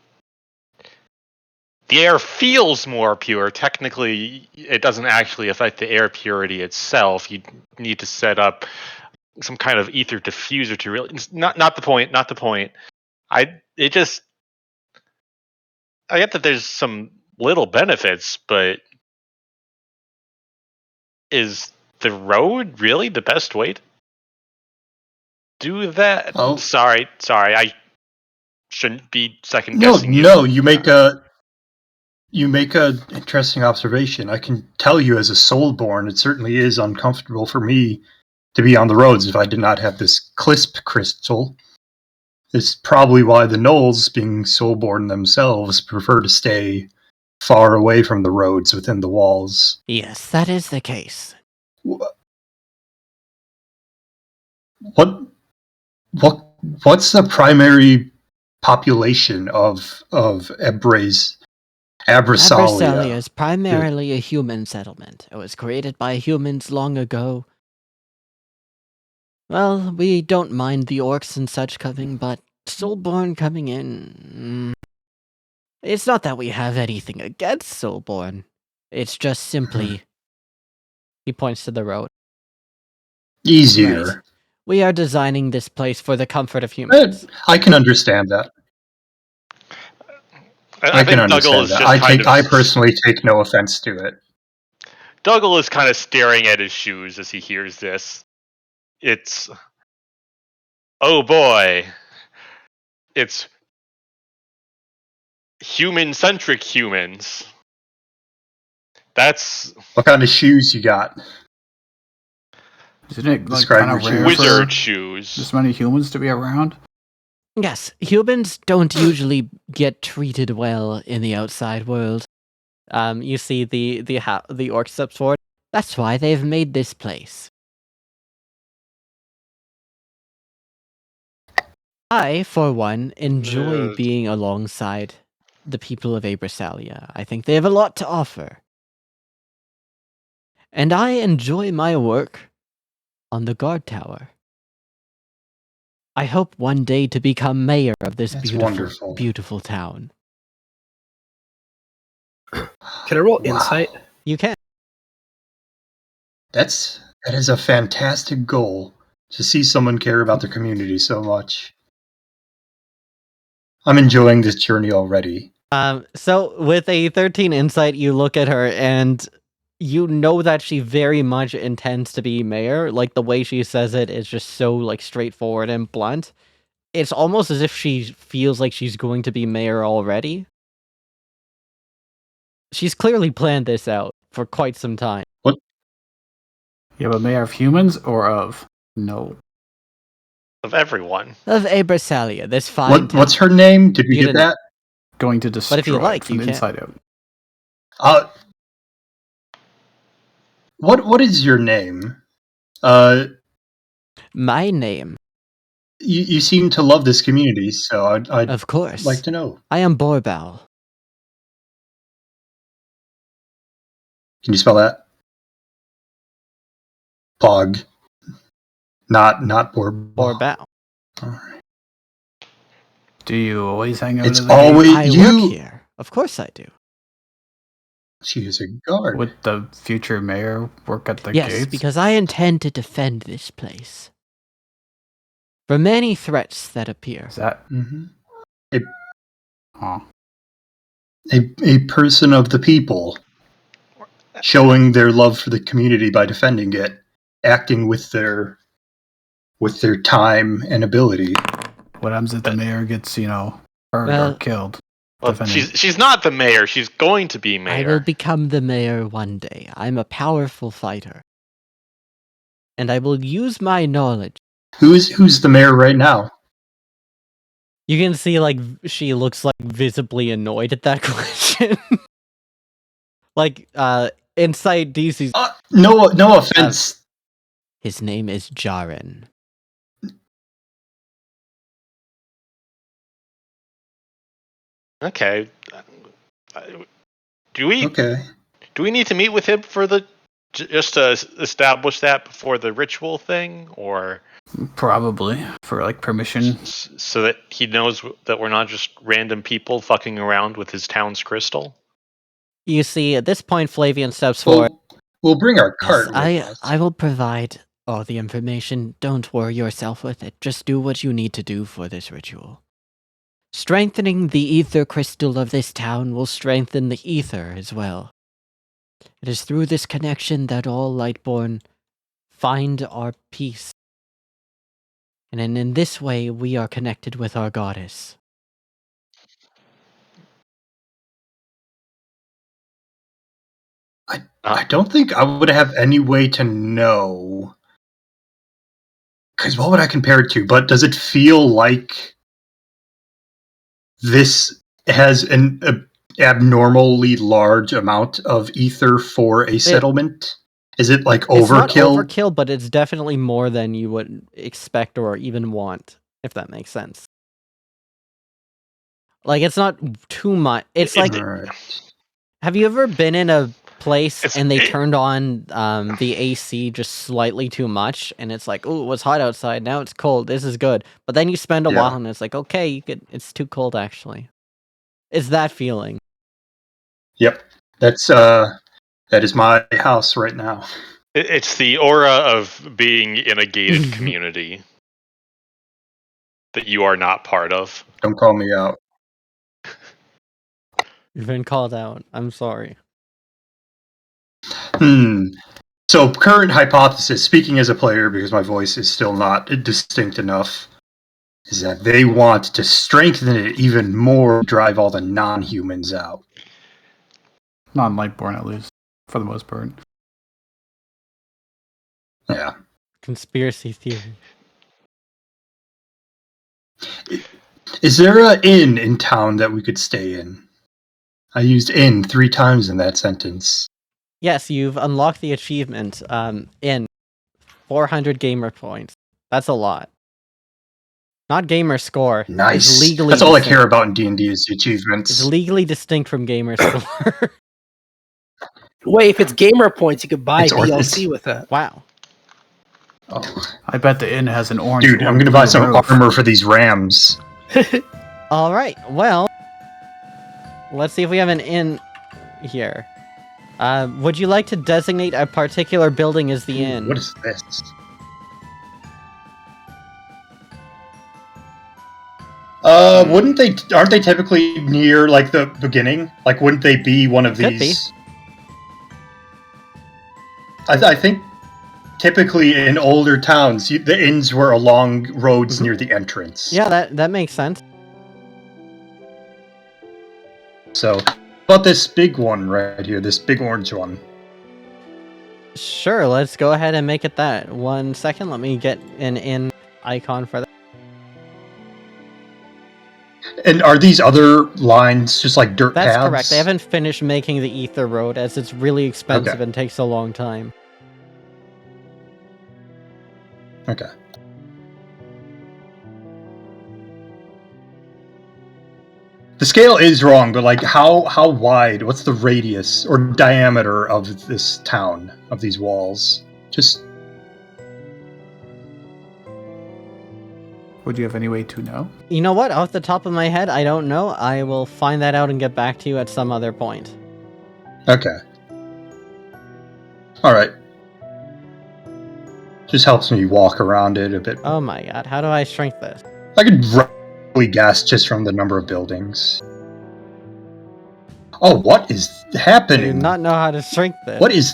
the air feels more pure. Technically, it doesn't actually affect the air purity itself. You need to set up some kind of ether diffuser to really. Not the point. Not the point. I get that there's some little benefits, but is the road really the best way to do that? Oh. Sorry. I shouldn't be second guessing you. No, you make a interesting observation. I can tell you as a soulborn, it certainly is uncomfortable for me to be on the roads if I did not have this clisp crystal. It's probably why the gnolls, being soulborn themselves, prefer to stay far away from the roads within the walls. Yes, that is the case. What's the primary population of Abrasalia? Abrasalia is primarily a human settlement. It was created by humans long ago. Well, we don't mind the orcs and such coming, but Soulborn coming in... It's not that we have anything against Soulborn. It's just simply... He points to the road. Easier. Right. We are designing this place for the comfort of humans. I can understand that. I can understand that. I personally take no offense to it. Dougal is kind of staring at his shoes as he hears this. It's... Oh boy. It's... human-centric humans. That's... What kind of shoes you got? Isn't it like kind of rare wizard shoes? This many humans to be around? Yes, humans don't usually get treated well in the outside world. You see the orc steps forward. That's why they've made this place. I, for one, enjoy being alongside the people of Abrasalia. I think they have a lot to offer. And I enjoy my work on the guard tower. I hope one day to become mayor of this beautiful town. Can I roll insight? You can. That is a fantastic goal, to see someone care about their community so much. I'm enjoying this journey already. So with a 13 insight, you look at her and you know that she very much intends to be mayor. Like, the way she says it is just so, like, straightforward and blunt. It's almost as if she feels like she's going to be mayor already. She's clearly planned this out for quite some time. What? Yeah, but mayor of humans or of... No. Of everyone. Of Abrasalia, this fine town. What's her name? Did we get that? Going to destroy but if you like, from you the can. inside out. What is your name? My name. You seem to love this community, so I'd of course like to know. I am Borbal. Can you spell that? Pog. Not Borbal. Borbal. All right. Do you always hang out? It's in the always I work here. Of course I do. She is a guard. Would the future mayor work at the gates? gates? Yes, because I intend to defend this place from many threats that appear. Is that... A person of the people, showing their love for the community by defending it, acting with their with their time and ability. What happens if the mayor gets, hurt or killed? Well, she's not the mayor. She's going to be mayor. I will become the mayor one day. I'm a powerful fighter. And I will use my knowledge. Who's the mayor right now? You can see, like, she looks, like, visibly annoyed at that question. Like, inside DC's... No offense. His name is Jaren. Okay. Do we need to meet with him for just to establish that before the ritual thing, or probably for like permission, so that he knows that we're not just random people fucking around with his town's crystal? You see, at this point, Flavian steps forward. We'll bring our cart. Yes, I will provide all the information. Don't worry yourself with it. Just do what you need to do for this ritual. Strengthening the ether crystal of this town will strengthen the ether as well. It is through this connection that all Lightborn find our peace. And in this way, we are connected with our goddess. I don't think I would have any way to know. Because what would I compare it to? But does it feel like this has an abnormally large amount of ether for a settlement? Is it like overkill? It's not overkill, but it's definitely more than you would expect or even want, if that makes sense. Like, it's not too much. It's like, have you ever been in a place and they turned on the AC just slightly too much, and it's like, oh, it was hot outside, now it's cold, this is good. But then you spend a while and it's like, okay, it's too cold actually. It's that feeling. Yep. That is my house right now. It's the aura of being in a gated community that you are not part of. Don't call me out. You've been called out. I'm sorry. So, current hypothesis, speaking as a player, because my voice is still not distinct enough, is that they want to strengthen it even more, drive all the non-humans out. Non-Lightborn, at least, for the most part. Yeah. Conspiracy theory. Is there an inn in town that we could stay in? I used inn 3 times in that sentence. Yes, you've unlocked the achievement in 400 gamer points. That's a lot. Not gamer score. Nice. Legally That's all distinct. I care about in D&D is the achievements. It's legally distinct from gamer score. Wait, if it's gamer points, you could buy DLC with that. Wow. Oh. I bet the inn has an orange. Dude, I'm gonna buy some armor for these rams. Alright, well, let's see if we have an inn here. Would you like to designate a particular building as the inn? What is this? Aren't they typically near, like, the beginning? Like, wouldn't they be one of these? I think typically in older towns, the inns were along roads near the entrance. Yeah, that makes sense. So, how about this big one right here, this big orange one? Sure, let's go ahead and make it that. 1 second, let me get an inn icon for that. And are these other lines just like dirt paths? That's correct. They haven't finished making the Aether Road as it's really expensive and takes a long time. Okay. The scale is wrong, but like how wide? What's the radius or diameter of this town, of these walls? Just. Would you have any way to know? You know what? Off the top of my head, I don't know. I will find that out and get back to you at some other point. Okay. Alright. Just helps me walk around it a bit. Oh my god, how do I shrink this? I could roughly guess just from the number of buildings. Oh, what is happening? I do not know how to shrink this. What is...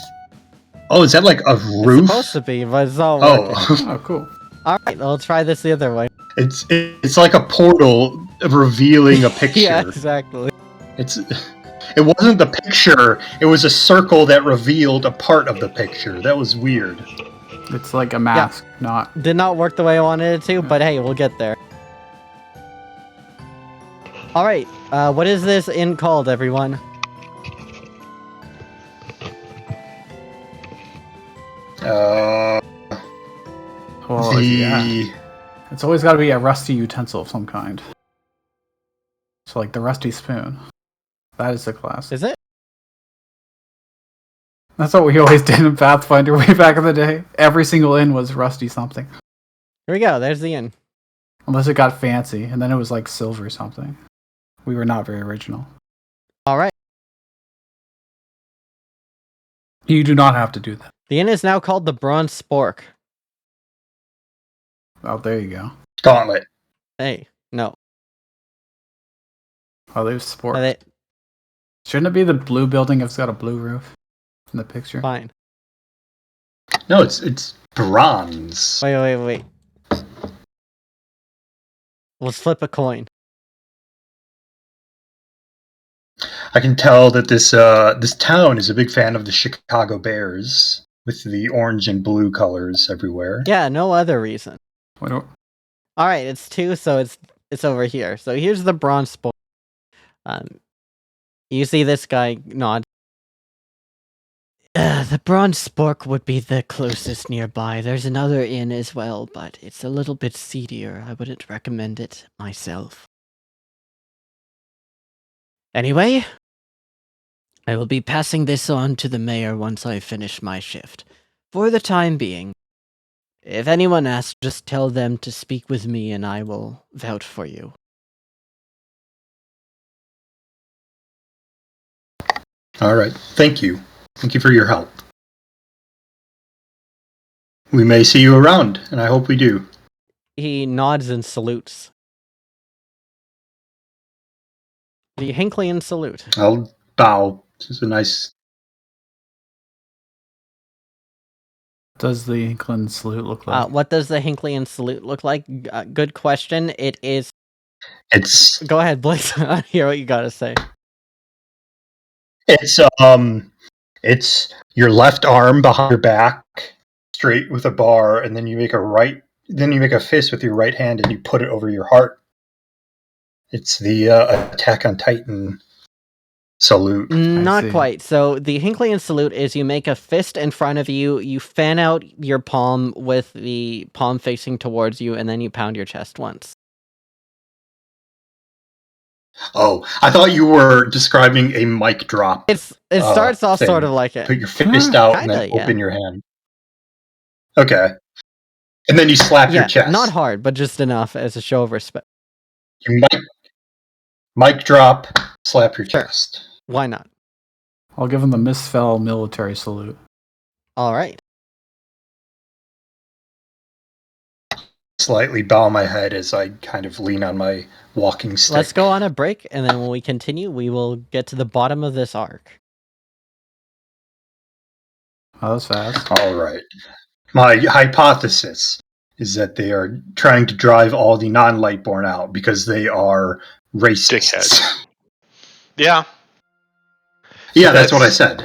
Oh, is that like a roof? It's supposed to be, but it's all working. Oh, cool. All right, let's try this the other way. It's like a portal revealing a picture. Yeah, exactly. It wasn't the picture. It was a circle that revealed a part of the picture. That was weird. It's like a mask, not. Did not work the way I wanted it to, but hey, we'll get there. All right, what is this inn called, everyone? Well, yeah. It's always got to be a rusty utensil of some kind. So, like the rusty spoon. That is the class. Is it? That's what we always did in Pathfinder way back in the day. Every single inn was rusty something. Here we go. There's the inn. Unless it got fancy, and then it was like silver something. We were not very original. All right. You do not have to do that. The inn is now called the Bronze Spork. Oh, there you go. Gauntlet. Hey, no. Oh, there's sport. Shouldn't it be the blue building if it's got a blue roof in the picture? Fine. No, it's bronze. Wait. Let's flip a coin. I can tell that this town is a big fan of the Chicago Bears with the orange and blue colors everywhere. Yeah, no other reason. All right, it's 2, so it's over here. So here's the Bronze Spork. You see this guy nod. The Bronze Spork would be the closest nearby. There's another inn as well, but it's a little bit seedier. I wouldn't recommend it myself. Anyway, I will be passing this on to the mayor once I finish my shift. For the time being, if anyone asks, just tell them to speak with me and I will vouch for you. All right. Thank you. Thank you for your help. We may see you around, and I hope we do. He nods and salutes. The Hinkleyan salute. I'll bow. This is a nice... Does the Hinkleyan salute look like? What does the Hinkleyan salute look like? Good question. It's... Go ahead, Blake. I hear what you gotta say. It's your left arm behind your back, straight with a bar, and then you make a fist with your right hand and you put it over your heart. It's the Attack on Titan salute. Not quite. So the Hinkleyan salute is you make a fist in front of you, you fan out your palm with the palm facing towards you, and then you pound your chest once. Oh, I thought you were describing a mic drop. It starts off sort of like it. Put your fist out and then open your hand. Okay. And then you slap your chest. Not hard, but just enough as a show of respect. You mic drop, slap your chest. Why not? I'll give him the Misfell military salute. All right. Slightly bow my head as I kind of lean on my walking stick. Let's go on a break, and then when we continue, we will get to the bottom of this arc. Oh, that's fast. All right. My hypothesis is that they are trying to drive all the non-Lightborn out because they are racists. Dickheads. Yeah. Yeah, that's what I said.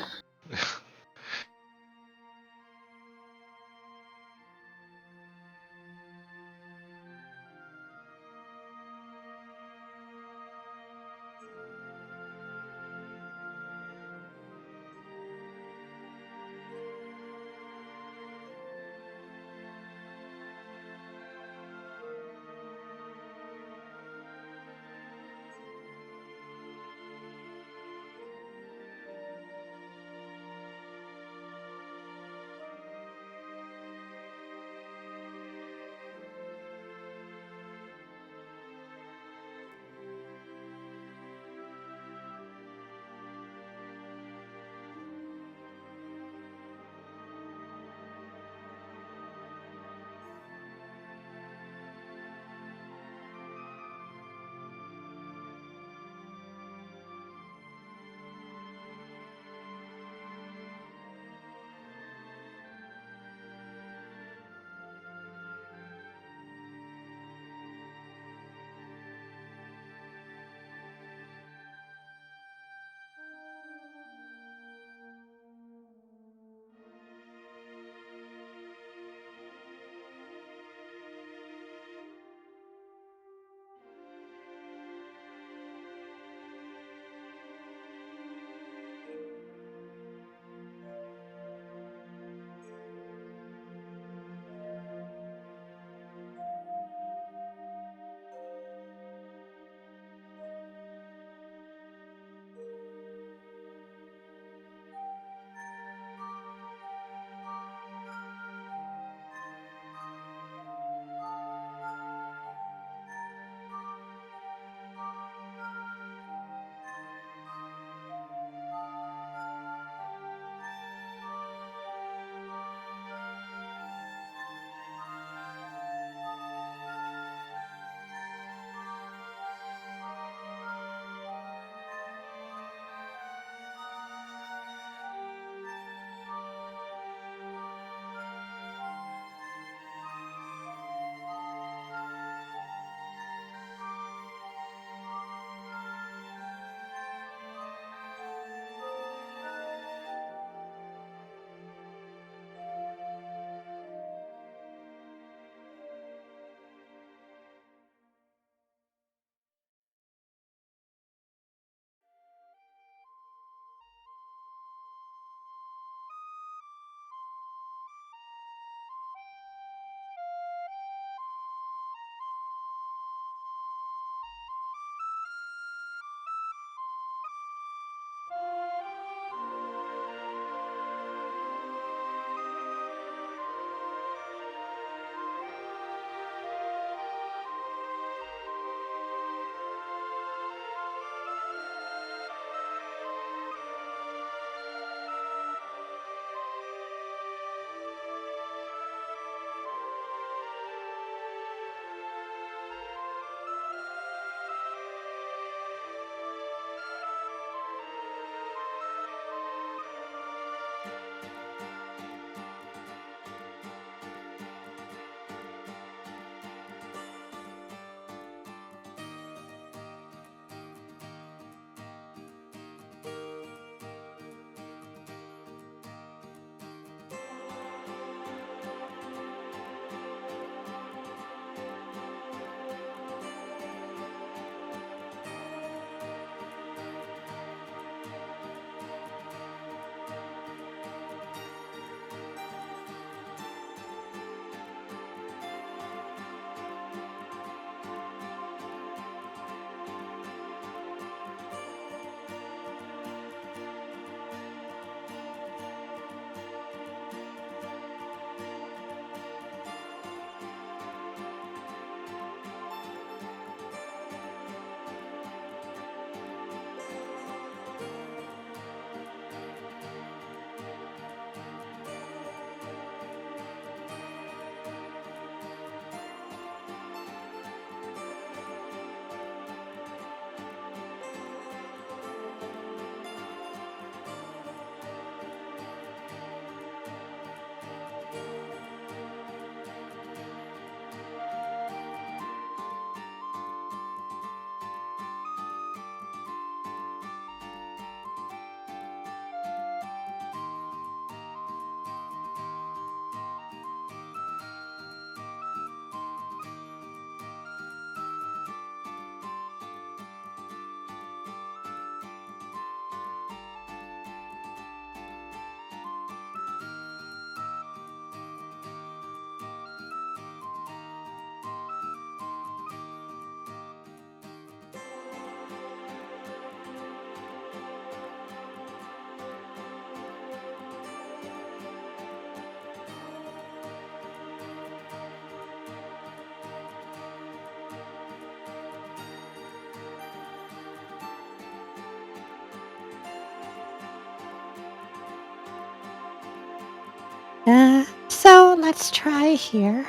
let's try here.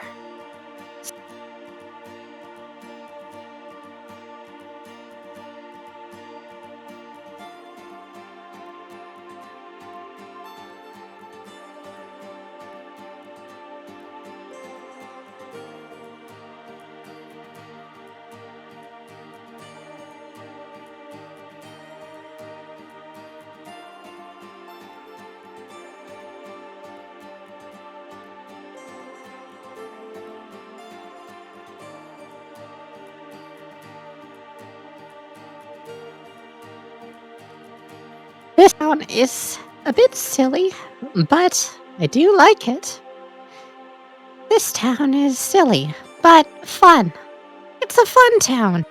This town is a bit silly, but I do like it. This town is silly, but fun. It's a fun town.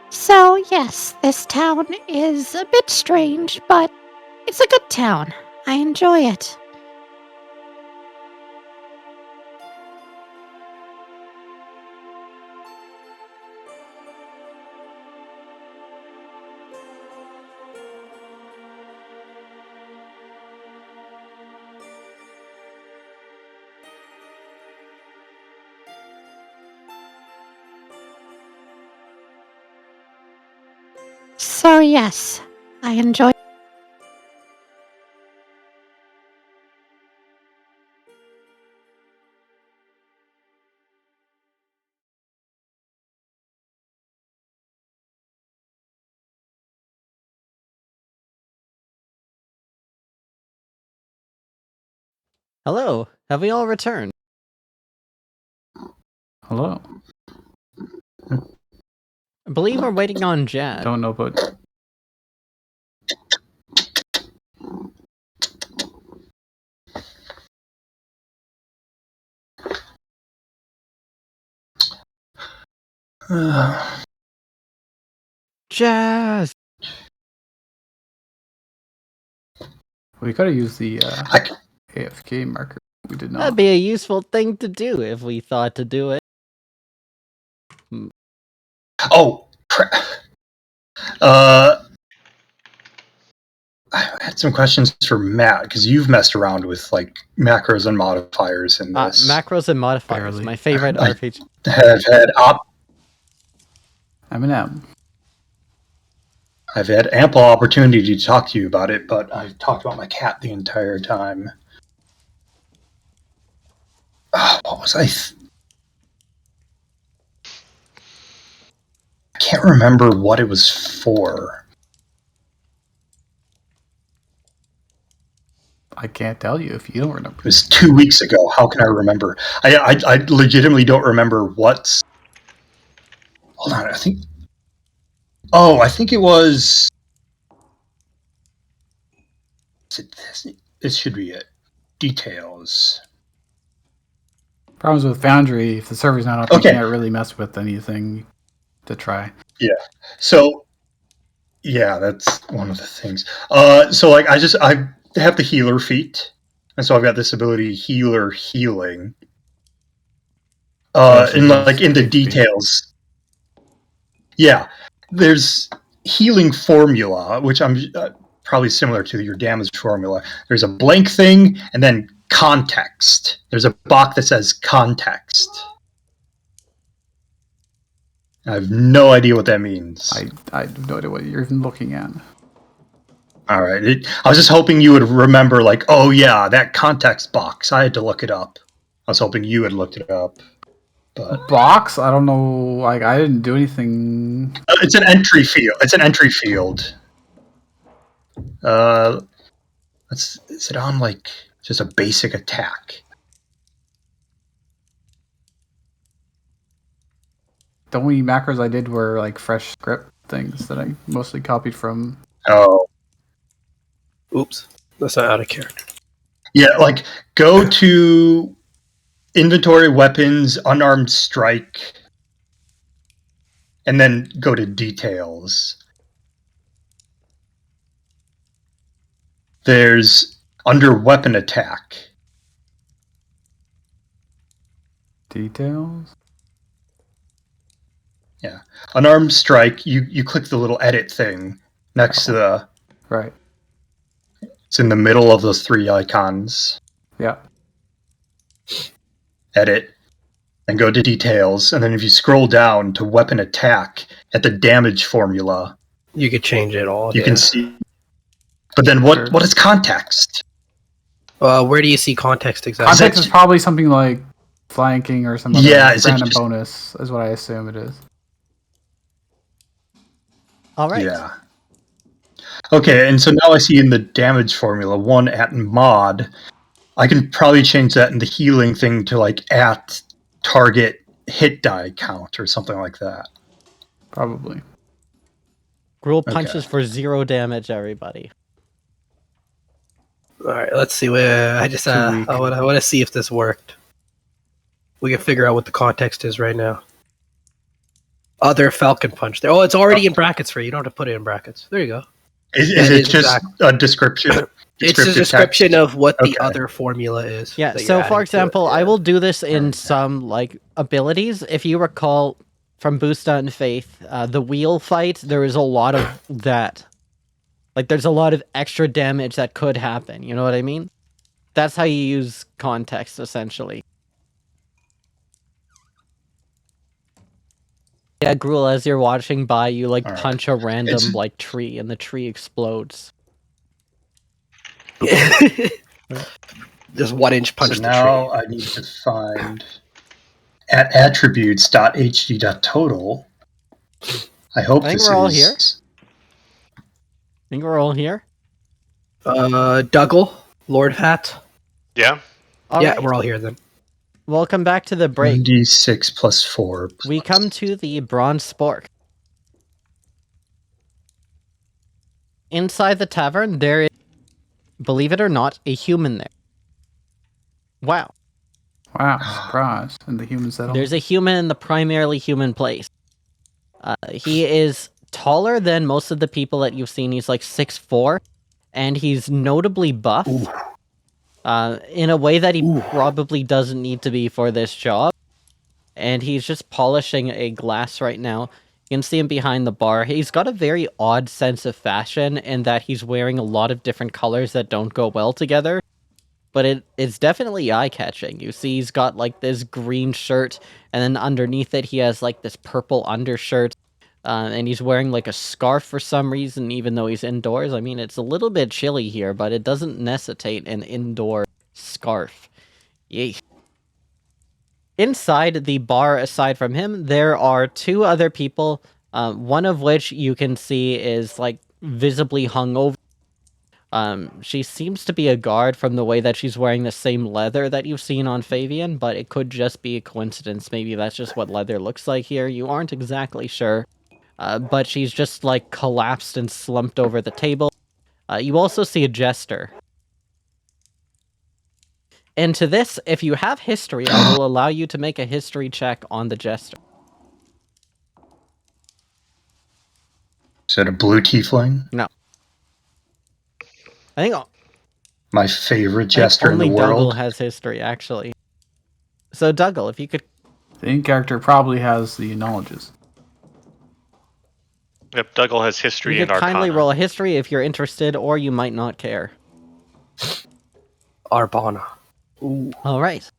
So, yes, this town is a bit strange, but it's a good town. I enjoy it. So, yes, I enjoy. Hello, have we all returned? Hello. I believe we're waiting on Jad. Don't know, but Jazz! we gotta use the AFK marker. We did not. That'd be a useful thing to do if we thought to do it. Oh, I had some questions for Matt, because you've messed around with like macros and modifiers in this. Macros and modifiers, Barely. my favorite RPG. I'm an M. I've had ample opportunity to talk to you about it, but I've talked about my cat the entire time. What was I? I can't remember what it was for. I can't tell you if you don't remember. It was 2 weeks ago. How can I remember? I legitimately don't remember what's. Hold on, I think. Oh, I think it was. This should be it. Details. Problems with Foundry, if the server's not up, Okay. you can't really mess with anything to try. Yeah. So, yeah, that's one of the things. So like I have the healer feat, and so I've got this ability, healer healing. And like in the details, yeah, there's healing formula, which I'm probably similar to your damage formula. There's a blank thing, and then context. There's a box that says context. I have no idea what that means. I have no idea what you're even looking at. All right. I was just hoping you would remember, like, oh yeah, that context box. I had to look it up. I was hoping you had looked it up. But box? I don't know. Like, I didn't do anything. It's an entry field. It's an entry field. Is it on like just a basic attack? The only macros I did were like fresh script things that I mostly copied from. Oh. Oops, that's not out of character. Yeah, like go to inventory, weapons, unarmed strike, and then go to details. There's under weapon attack. Details? Yeah. Unarmed strike, you click the little edit thing next to the... Right. It's in the middle of those three icons. Yeah. Edit. And go to details. And then if you scroll down to weapon attack at the damage formula... You could change it all. You can see... But then what is context? Where do you see context exactly? Context is probably something like flanking or some other random bonus, is what I assume it is. All right. Yeah. Okay, and so now I see in the damage formula 1 at mod. I can probably change that in the healing thing to like at target hit die count or something like that. Probably. Gruul punches for 0 damage, everybody. Alright, let's see where I just I want to see if this worked. We can figure out what the context is right now. Other Falcon Punch there. Oh, it's already in brackets for you. You don't have to put it in brackets. There you go. Is it just a description? It's a description of what the other formula is. Yeah, so for example, I will do this in some like abilities. If you recall from Busta and Faith, the wheel fight, there is a lot of that. Like, there's a lot of extra damage that could happen, you know what I mean? That's how you use context, essentially. Yeah, Gruul, as you're watching by, you, like, punch a random, like, tree, and the tree explodes. Just 1-inch punch so now I need to find at attributes.hd.total. I hope I think this we're all is... here. I think we're all here. Dougal, Lord Hat. Yeah. Right. We're all here then. Welcome back to the break. 1d6 plus 4. We come to the Bronze Spork. Inside the tavern, there is, believe it or not, a human there. Wow. Wow, surprise. In the human settlement. There's a human in the primarily human place. He is taller than most of the people that you've seen. He's like 6'4", and he's notably buff in a way that he probably doesn't need to be for this job. And he's just polishing a glass right now. You can see him behind the bar. He's got a very odd sense of fashion in that he's wearing a lot of different colors that don't go well together. But it's definitely eye-catching. You see he's got like this green shirt, and then underneath it he has like this purple undershirt. And he's wearing like a scarf for some reason, even though he's indoors. I mean, it's a little bit chilly here, but it doesn't necessitate an indoor scarf. Yay. Inside the bar, aside from him, there are 2 other people, one of which you can see is like visibly hungover. She seems to be a guard from the way that she's wearing the same leather that you've seen on Fabian, but it could just be a coincidence. Maybe that's just what leather looks like here. You aren't exactly sure. But she's just, like, collapsed and slumped over the table. You also see a jester. And to this, if you have history, I will allow you to make a history check on the jester. Is that a blue tiefling? No. I think my favorite jester in the world. Only Dougal has history, actually. So, Dougal, if you could... The in-character probably has the knowledges. Yep, Dougal has history and Arcana. You could kindly roll a history history if you're interested, or you might not care. Arbana. All right.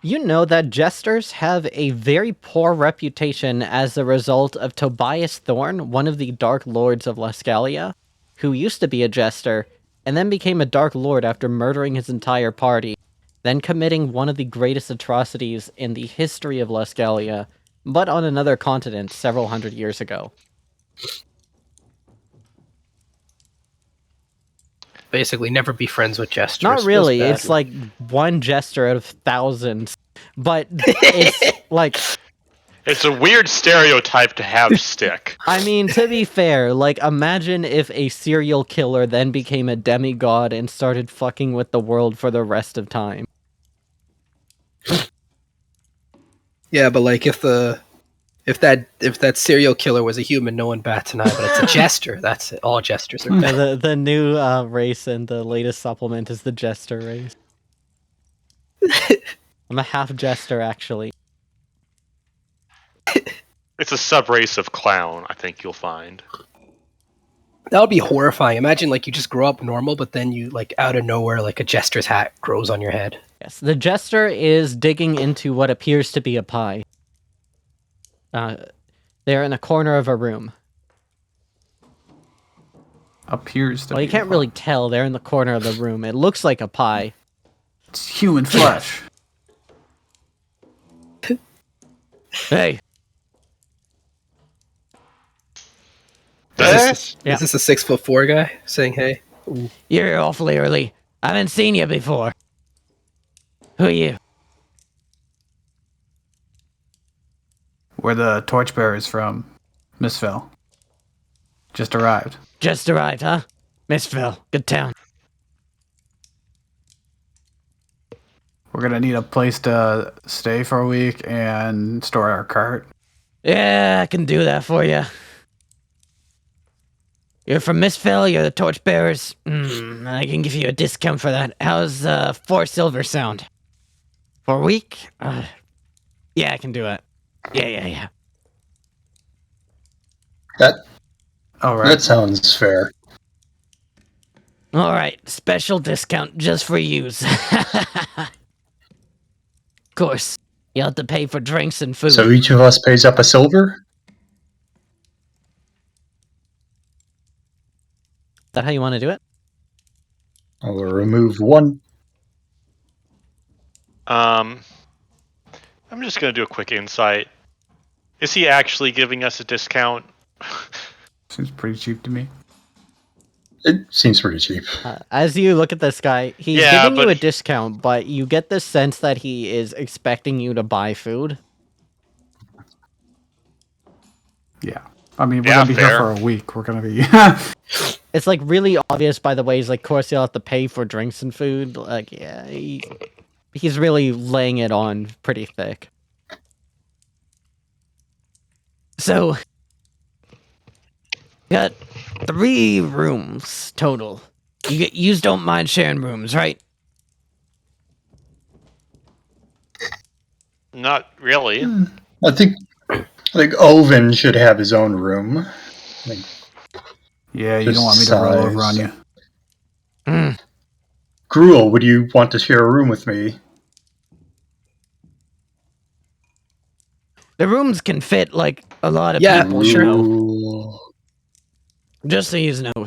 You know that jesters have a very poor reputation as a result of Tobias Thorn, one of the Dark Lords of Luskalia, who used to be a jester, and then became a Dark Lord after murdering his entire party, then committing one of the greatest atrocities in the history of Luskalia, but on another continent several hundred years ago. Basically, never be friends with jesters. Not really. It's like one jester out of thousands. But it's like... It's a weird stereotype to have stick. I mean, to be fair, like, imagine if a serial killer then became a demigod and started fucking with the world for the rest of time. Yeah, but like, if that serial killer was a human, no one bats an eye, but it's a jester. That's it. All jesters are bad. The new race in the latest supplement is the jester race. I'm a half jester, actually. It's a sub-race of clown, I think you'll find. That would be horrifying. Imagine like you just grow up normal, but then you like out of nowhere, like a jester's hat grows on your head. Yes, the jester is digging into what appears to be a pie. They're in a corner of a room. Appears to Well, be you can't really tell. They're in the corner of the room. It looks like a pie. It's human flesh. Hey! Is Yeah. this a 6'4" guy saying hey? You're awfully early. I haven't seen you before. Who are you? We're the torchbearers from Mistville. Just arrived. Just arrived, huh? Mistville. Good town. We're gonna need a place to stay for a week and store our cart. Yeah, I can do that for you. You're from Mistville, you're the torchbearers. I can give you a discount for that. How's 4 silver sound? For a week? Yeah, I can do it. Yeah. All right. That sounds fair. Alright, special discount just for yous. Of course, you'll have to pay for drinks and food. So each of us pays up a silver? Is that how you want to do it? I will remove one. I'm just gonna do a quick insight. Is he actually giving us a discount? Seems pretty cheap to me. It seems pretty cheap. As you look at this guy, he's Yeah, giving you but- a discount, but you get the sense that he is expecting you to buy food. Yeah. I mean, we're Yeah, gonna be here fair. for a week. We're gonna be. It's like really obvious by the way he's like, of course you'll have to pay for drinks and food. Like, yeah, he's really laying it on pretty thick. So, got 3 rooms total. You don't mind sharing rooms, right? Not really. I think Oven should have his own room. Yeah, you Just don't want me to roll over on size. you. Gruel, would you want to share a room with me? The rooms can fit like a lot of Yeah, people. sure. You know, Gruel. just so you know.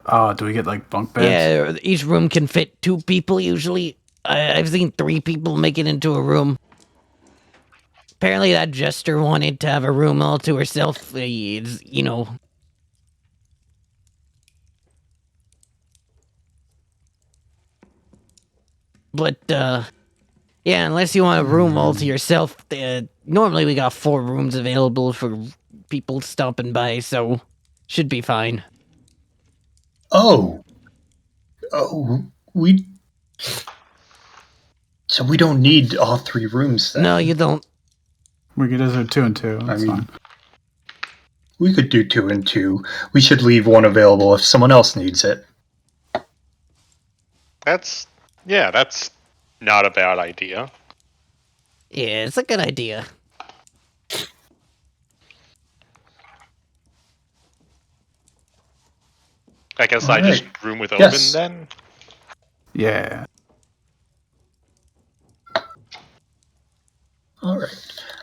Oh, do we get like bunk beds? Yeah, each room can fit 2 people usually. I've seen 3 people make it into a room. Apparently that jester wanted to have a room all to herself. It's, you know. But, yeah, unless you want a room all to yourself, normally we got 4 rooms available for people stopping by, so should be fine. Oh, we. So we don't need all 3 rooms then. No, you don't. We could do 2 and 2. That's mean, fine. We could do 2 and 2. We should leave one available if someone else needs it. That's not a bad idea. Yeah, it's a good idea. I guess All I just right. room with Oven Yes. then. Yeah. All right.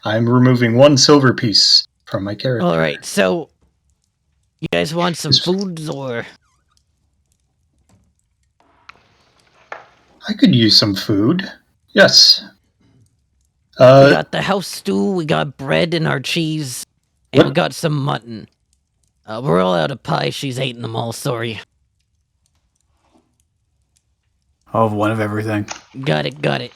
I'm removing 1 silver piece from my character. Alright, so you guys want some foods or I could use some food. Yes. we got the house stew, we got bread and our cheese, and we What? got some mutton. We're all out of pie, she's eating them all, sorry. I'll have one of everything. Got it.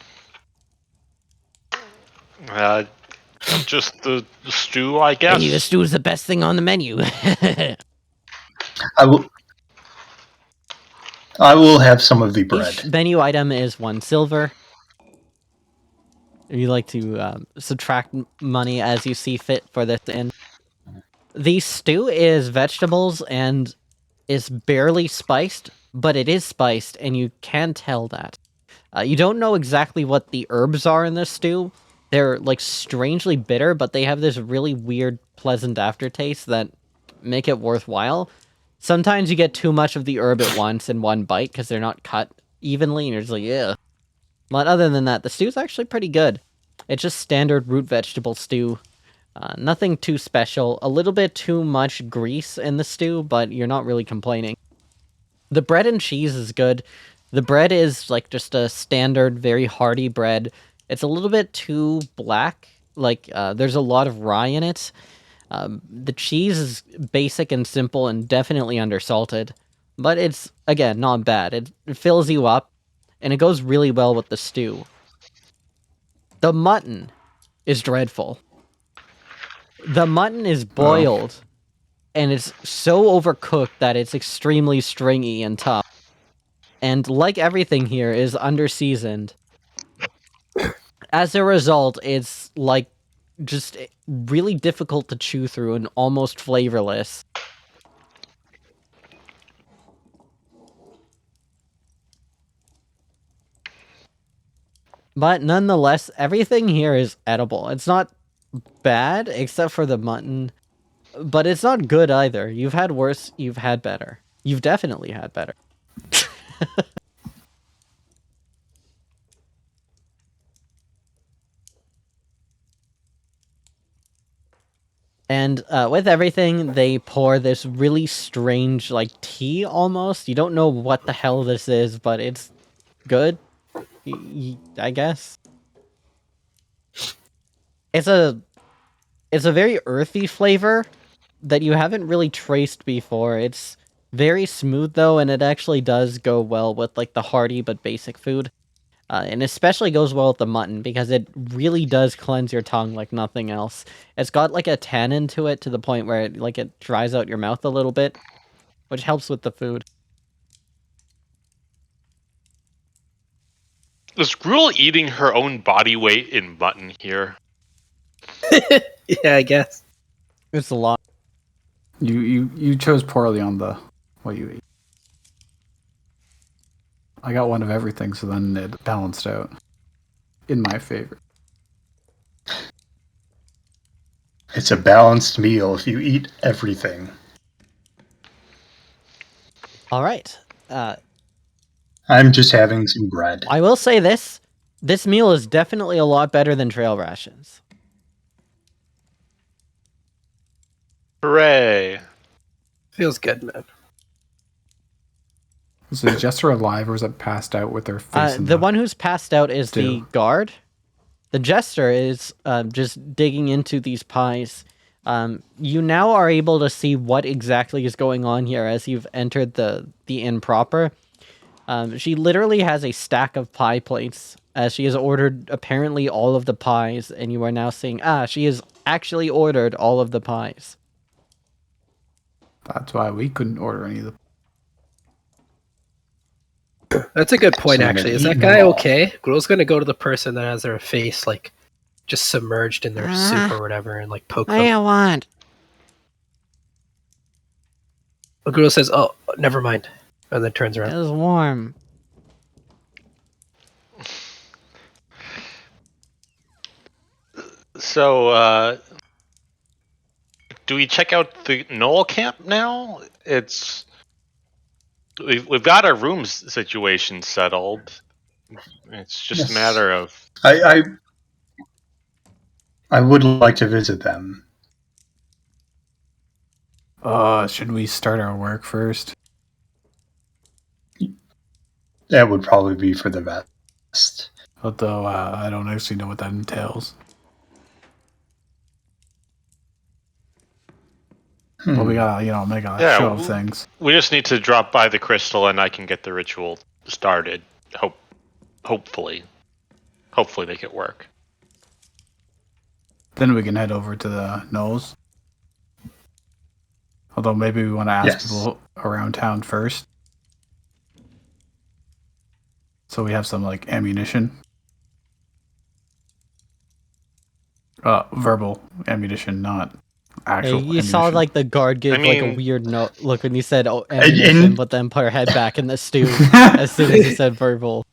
Just the stew, I guess. Hey, the stew's the best thing on the menu. I will have some of the bread. Each menu item is 1 silver. You like to subtract money as you see fit for this inn. The stew is vegetables and is barely spiced, but it is spiced, and you can tell that. You don't know exactly what the herbs are in this stew, They're like strangely bitter, but they have this really weird, pleasant aftertaste that make it worthwhile. Sometimes you get too much of the herb at once in one bite because they're not cut evenly, and you're just like, yeah. But other than that, the stew's actually pretty good. It's just standard root vegetable stew. Nothing too special. A little bit too much grease in the stew, but you're not really complaining. The bread and cheese is good. The bread is like just a standard, very hearty bread. It's a little bit too black. Like, there's a lot of rye in it. The cheese is basic and simple and definitely undersalted. But it's, again, not bad. It fills you up, and it goes really well with the stew. The mutton is dreadful. The mutton is boiled, and it's so overcooked that it's extremely stringy and tough. And like everything here, is under-seasoned. As a result, it's like just really difficult to chew through and almost flavorless. But nonetheless, everything here is edible. It's not bad, except for the mutton. But it's not good either. You've had worse, you've had better. You've definitely had better. And with everything, they pour this really strange, like, tea almost. You don't know what the hell this is, but it's good, I guess. It's a very earthy flavor that you haven't really traced before. It's very smooth, though, and it actually does go well with, like, the hearty but basic food. And especially goes well with the mutton, because it really does cleanse your tongue like nothing else. It's got, like, a tannin to it to the point where it dries out your mouth a little bit, which helps with the food. Is Gruel eating her own body weight in mutton here? Yeah, I guess. It's a lot. You chose poorly on the what you eat. I got one of everything, so then it balanced out in my favor. It's a balanced meal if you eat everything. All right. I'm just having some bread. I will say this. This meal is definitely a lot better than trail rations. Hooray. Feels good, man. Is the jester alive, or is it passed out with their face in The one who's passed out is the stew? guard. The jester is just digging into these pies. You now are able to see what exactly is going on here as you've entered the inn proper. She literally has a stack of pie plates, as she has ordered apparently all of the pies, and you are now seeing, she has actually ordered all of the pies. That's why we couldn't order any of the. That's a good point, So actually. Is eat that them guy all. okay? Gruel's gonna go to the person that has their face, like, just submerged in their soup or whatever and, like, poke What do them. you want? Gruel says, oh, never mind. And then turns It around. is warm. So, do we check out the Knoll camp now? We've got our rooms situation settled. It's just Yes. a matter of... I would like to visit them. Should we start our work first? That would probably be for the best. Although I don't actually know what that entails. Well, we gotta, make a Yeah, show of things. We just need to drop by the crystal and I can get the ritual started. Hopefully make it work. Then we can head over to the nose. Although maybe we want to ask Yes. people around town first. So we have some, ammunition. Verbal ammunition, not actual You ammunition. saw the guard give a mean- weird look when he said ammunition, but then put her head back in the stew as soon as he said verbal.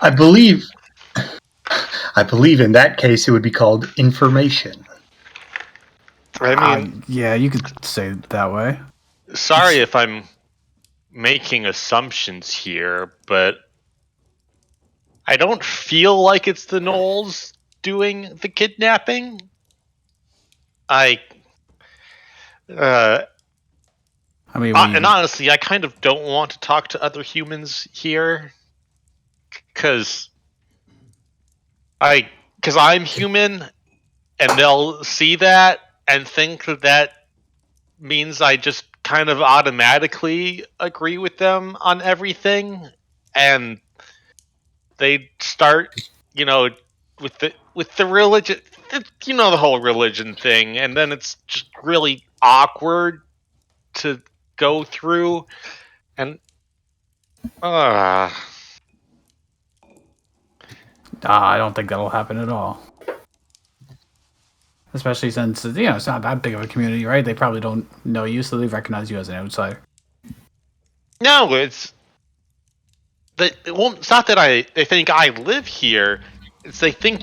I believe I believe in that case it would be called information. I mean, yeah, you could say it that way. sorry if I'm making assumptions here, but I don't feel like it's the Knolls doing the kidnapping. I mean, and honestly, I kind of don't want to talk to other humans here, because I'm human, and they'll see that and think that means I just kind of automatically agree with them on everything, and they start, with the religion, the whole religion thing, and then it's just really awkward to go through, and I don't think that'll happen at all. Especially since, it's not that big of a community, right? They probably don't know you, so they recognize you as an outsider. no, it's not that they think I live here. It's they think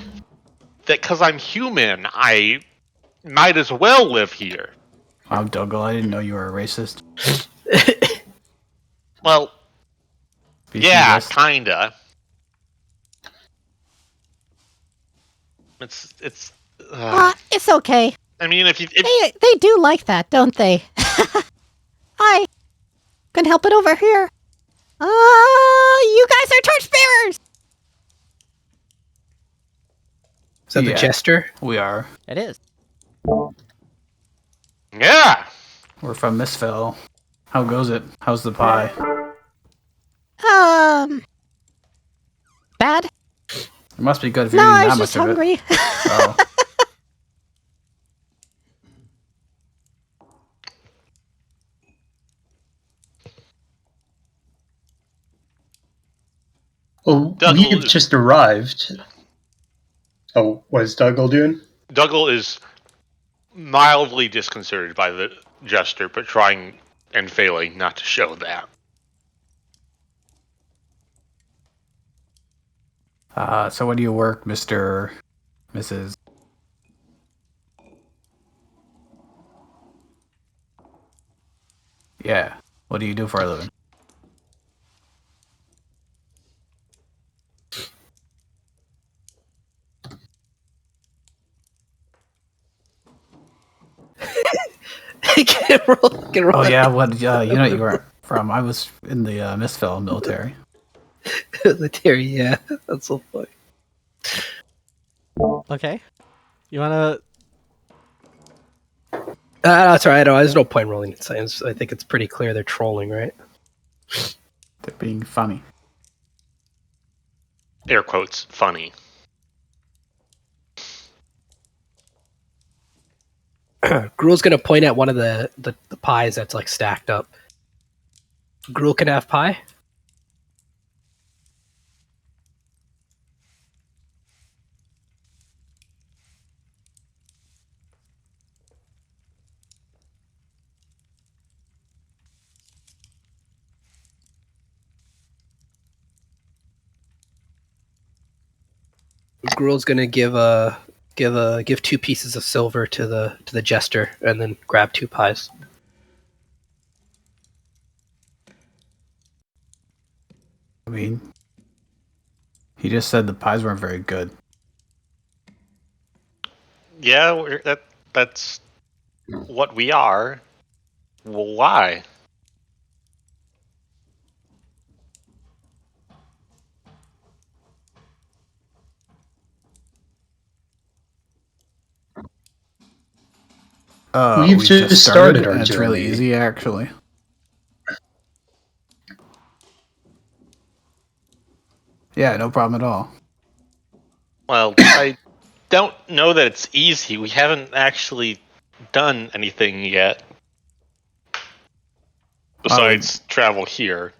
that because I'm human, I might as well live here. Wow, Dougal, I didn't know you were a racist. Well, yeah, Speciesist. kinda. It's It's okay. I mean, if They do like that, don't they? Hi. Couldn't help it over here. You guys are torchbearers! Is that the jester? We are. It is. Yeah. We're from Mistville. How goes it? How's the pie? Bad? It must be good if you're No, eating I that was just much hungry. of it. Oh. Well, Dougal we've just arrived. Oh, what's Dougal doing? Dougal is mildly disconcerted by the jester, but trying and failing not to show that. So where do you work, Mr. Mrs.? Yeah. What do you do for a living? Get roll. Oh yeah, what you weren't from. I was in the Mistville military. Military, yeah. That's so funny. Okay. You wanna... That's alright, there's no point rolling it. I think it's pretty clear they're trolling, right? They're being funny. Air quotes, funny. Gruel's gonna point at one of the pies that's like stacked up. Gruel can have pie? Gruel's gonna give 2 pieces of silver to the jester and then grab 2 pies. I mean, he just said the pies weren't very good. Yeah, that's what we are. Well, why? We've just started our and it's really journey. easy, actually. Yeah, no problem at all. Well, I don't know that it's easy. We haven't actually done anything yet. Besides travel here.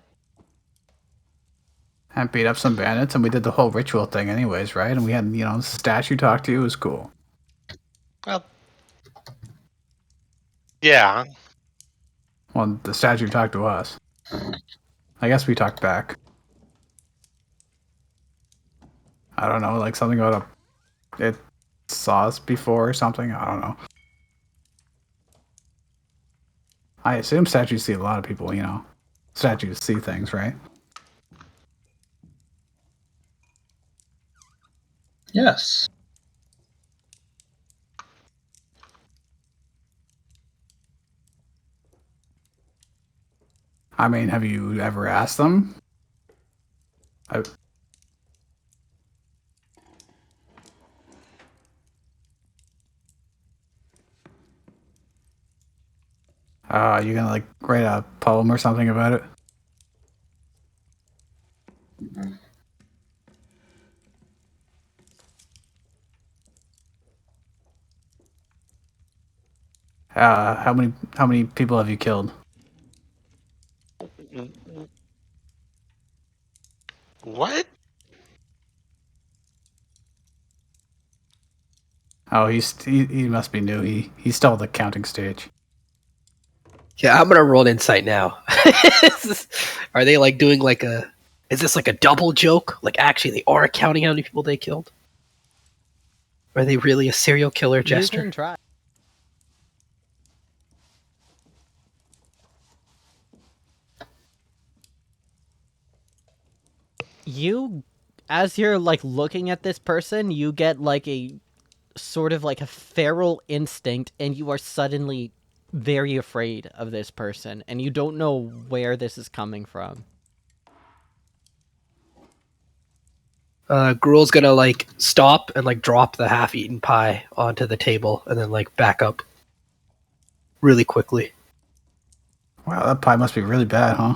And beat up some bandits, and we did the whole ritual thing anyways, right? And we had, the statue talk to you. It was cool. Well, yeah. Well, the statue talked to us. I guess we talked back. I don't know, like something about it saw us before or something. I don't know. I assume statues see a lot of people, you know. Statues see things, right? Yes. I mean, have you ever asked them? You gonna like write a poem or something about it? How many people have you killed? What? Oh, he must be new. He's still at the counting stage. Yeah, I'm gonna roll an insight now. Are they like doing like a? Is this like a double joke? Like actually, they are counting how many people they killed. Are they really a serial killer You jester? can try. You, as you're like looking at this person, you get like a sort of like a feral instinct, and you are suddenly very afraid of this person, and you don't know where this is coming from. Gruel's gonna like stop and like drop the half-eaten pie onto the table and then like back up really quickly. Wow, that pie must be really bad, huh?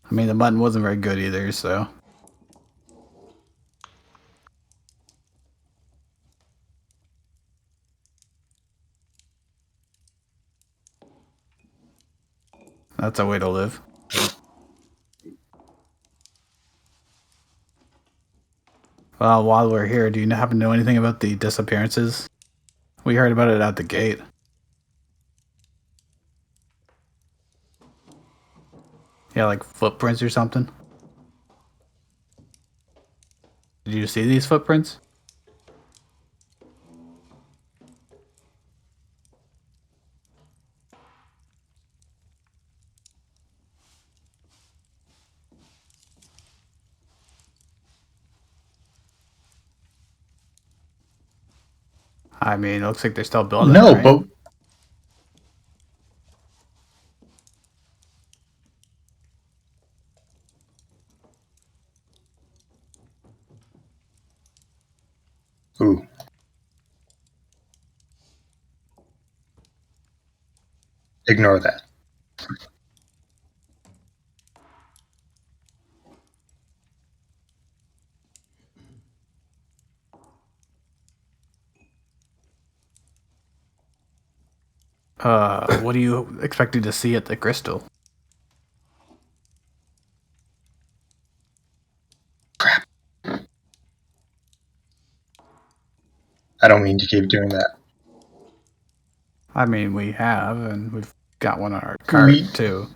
I mean, the mutton wasn't very good either, so. That's a way to live. Well, while we're here, do you happen to know anything about the disappearances? We heard about it at the gate. Yeah, like footprints or something. Did you see these footprints? I mean, it looks like they're still building. No, right? but ooh, ignore that. What do you expected to see at the crystal? I don't mean to keep doing that. I mean, we have, and we've got one on our cart too.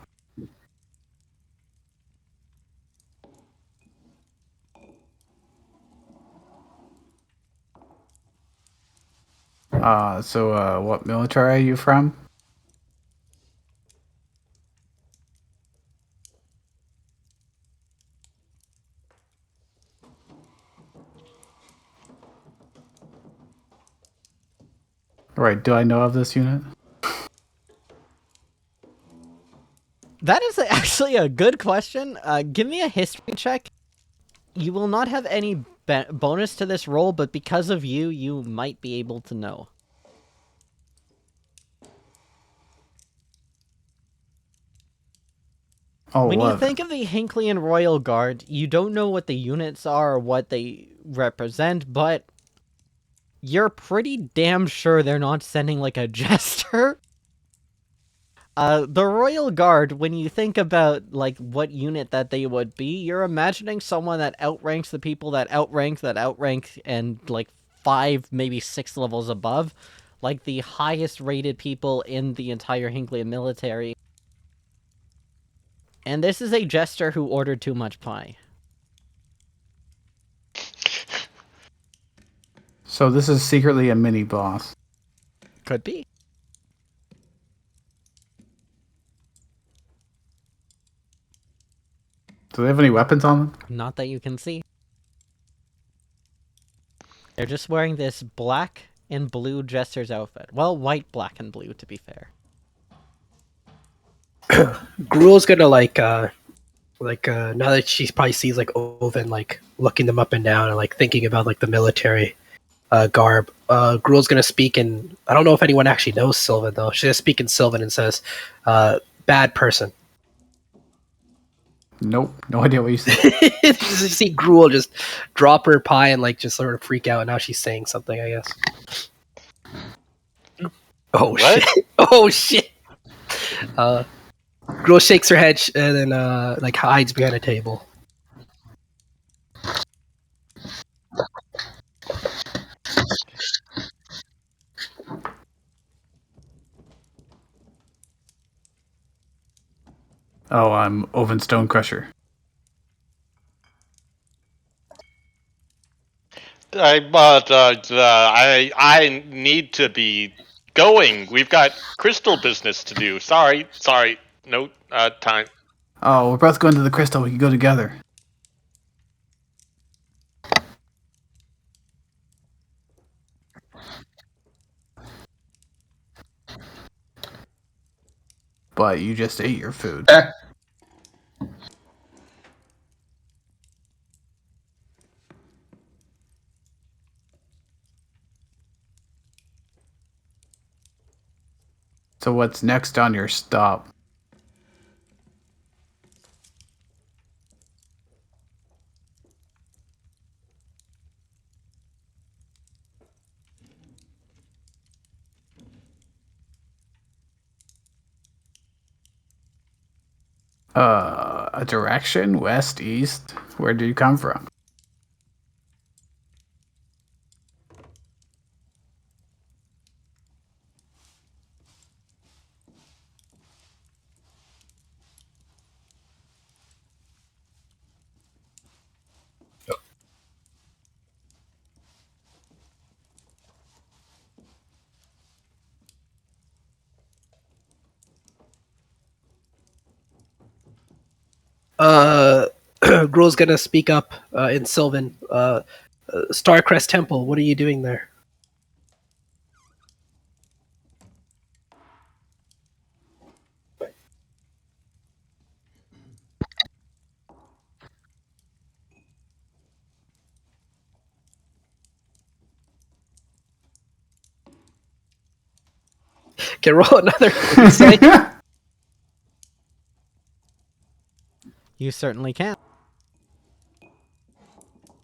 What military are you from? Right, do I know of this unit? That is actually a good question. Give me a history check. You will not have any bonus to this roll, but because of you, you might be able to know. Oh, when 11. you think of the Hinkleyan Royal Guard, you don't know what the units are or what they represent, but you're pretty damn sure they're not sending like a jester. The Royal Guard, when you think about like what unit that they would be, you're imagining someone that outranks the people that outrank, and like 5, maybe 6 levels above, like the highest rated people in the entire Hinkleyan military. And this is a jester who ordered too much pie. So this is secretly a mini boss. Could be. Do they have any weapons on them? Not that you can see. They're just wearing this black and blue jester's outfit. Well, white, black, and blue, to be fair. Gruel's gonna now that she probably sees like Oven like looking them up and down and like thinking about like the military garb. Gruel's gonna speak in, I don't know if anyone actually knows Sylvan though. She's gonna speak in Sylvan and says, "Bad person." Nope, no idea what you said. You see Gruel just drop her pie and like just sort of freak out. And now she's saying something, I guess. Oh What? shit! Oh shit! Gruel shakes her head and then like hides behind a table. Oh, I'm Oven Stonecrusher. I need to be going. We've got crystal business to do. Sorry. No time. Oh, we're both going to the crystal. We can go together. But you just ate your food. So what's next on your stop? A direction? West, east? Where do you come from? Gruel's gonna speak up in Sylvan. Starcrest Temple, what are you doing there? Can roll another insight. You certainly can.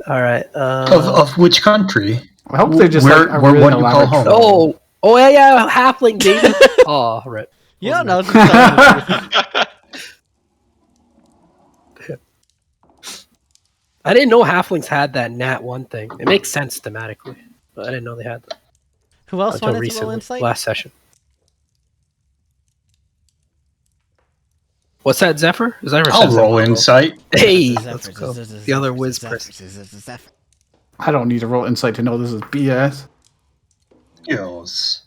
All right. Of which country? I hope they're just Where- like a where really what you call elaborate home? troll. Oh yeah, halfling baby. Oh right. You don't Wasn't know. it? Just I didn't know halflings had that nat one thing. It makes sense thematically, but I didn't know they had that Who else until wanted to roll recently, insight? last session. What's that, Zephyr? Zephyr I'll says roll insight. Hey, Zephyr, let's go. Zephyr, The other Zephyr, whiz Zephyr, person. Zephyr. I don't need to roll insight to know this is BS. Skills.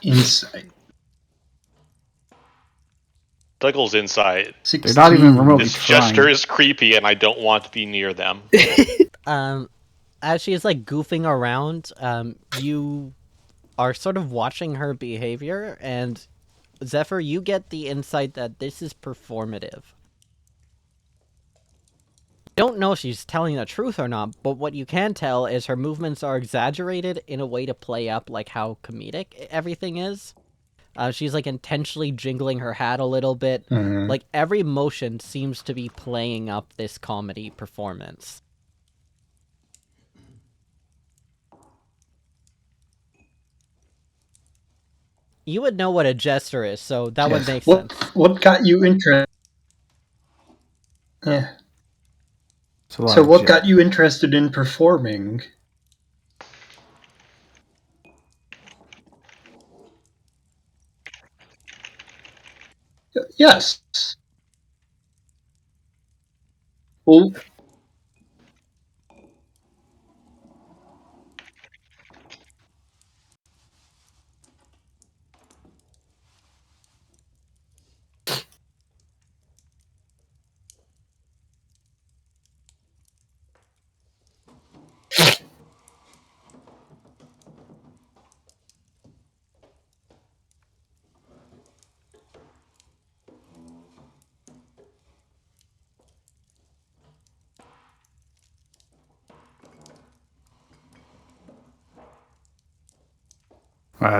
Insight. Douglas inside. They're not even remotely This trying. jester is creepy, and I don't want to be near them. As she is like goofing around, you are sort of watching her behavior, and Zephyr, you get the insight that this is performative. Don't know if she's telling the truth or not, but what you can tell is her movements are exaggerated in a way to play up like how comedic everything is. She's like intentionally jingling her hat a little bit. Mhm. Like every motion seems to be playing up this comedy performance. You would know what a jester is, so that would make sense. What got you interested? Yeah. It's a lot So of what shit. got you interested in performing? Yes. Well,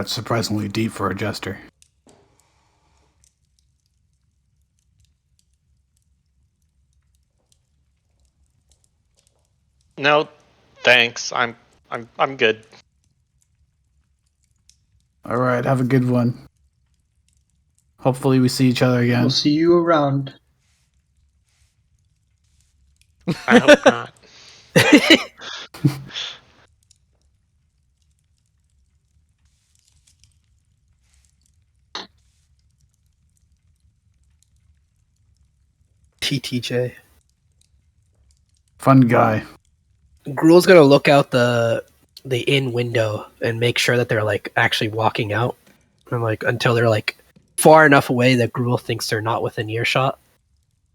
That's surprisingly deep for a jester. No, thanks. I'm good. All right, have a good one. Hopefully we see each other again. we'll see you around. I hope not. TTJ. Fun guy. Gruel's gonna look out the inn window and make sure that they're like actually walking out, and like until they're like far enough away that Gruel thinks they're not within earshot.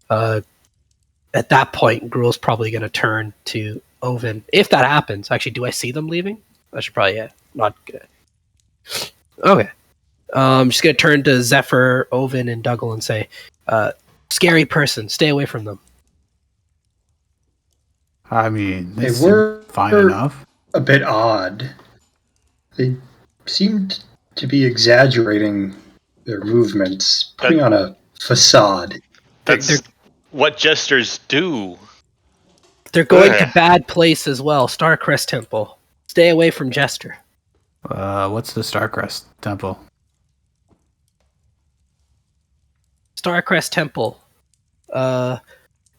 At that point, Gruel's probably gonna turn to Oven. If that happens, actually, do I see them leaving? I should probably not good. Okay. I'm just gonna turn to Zephyr, Oven, and Dougal and say, "Scary person, stay away from them." I mean, They this were fine enough. a bit odd. They seemed to be exaggerating their movements, putting on a facade. That's what jesters do. They're going to Ugh. bad place as well. Starcrest Temple. Stay away from Jester. What's the Starcrest Temple? Starcrest Temple.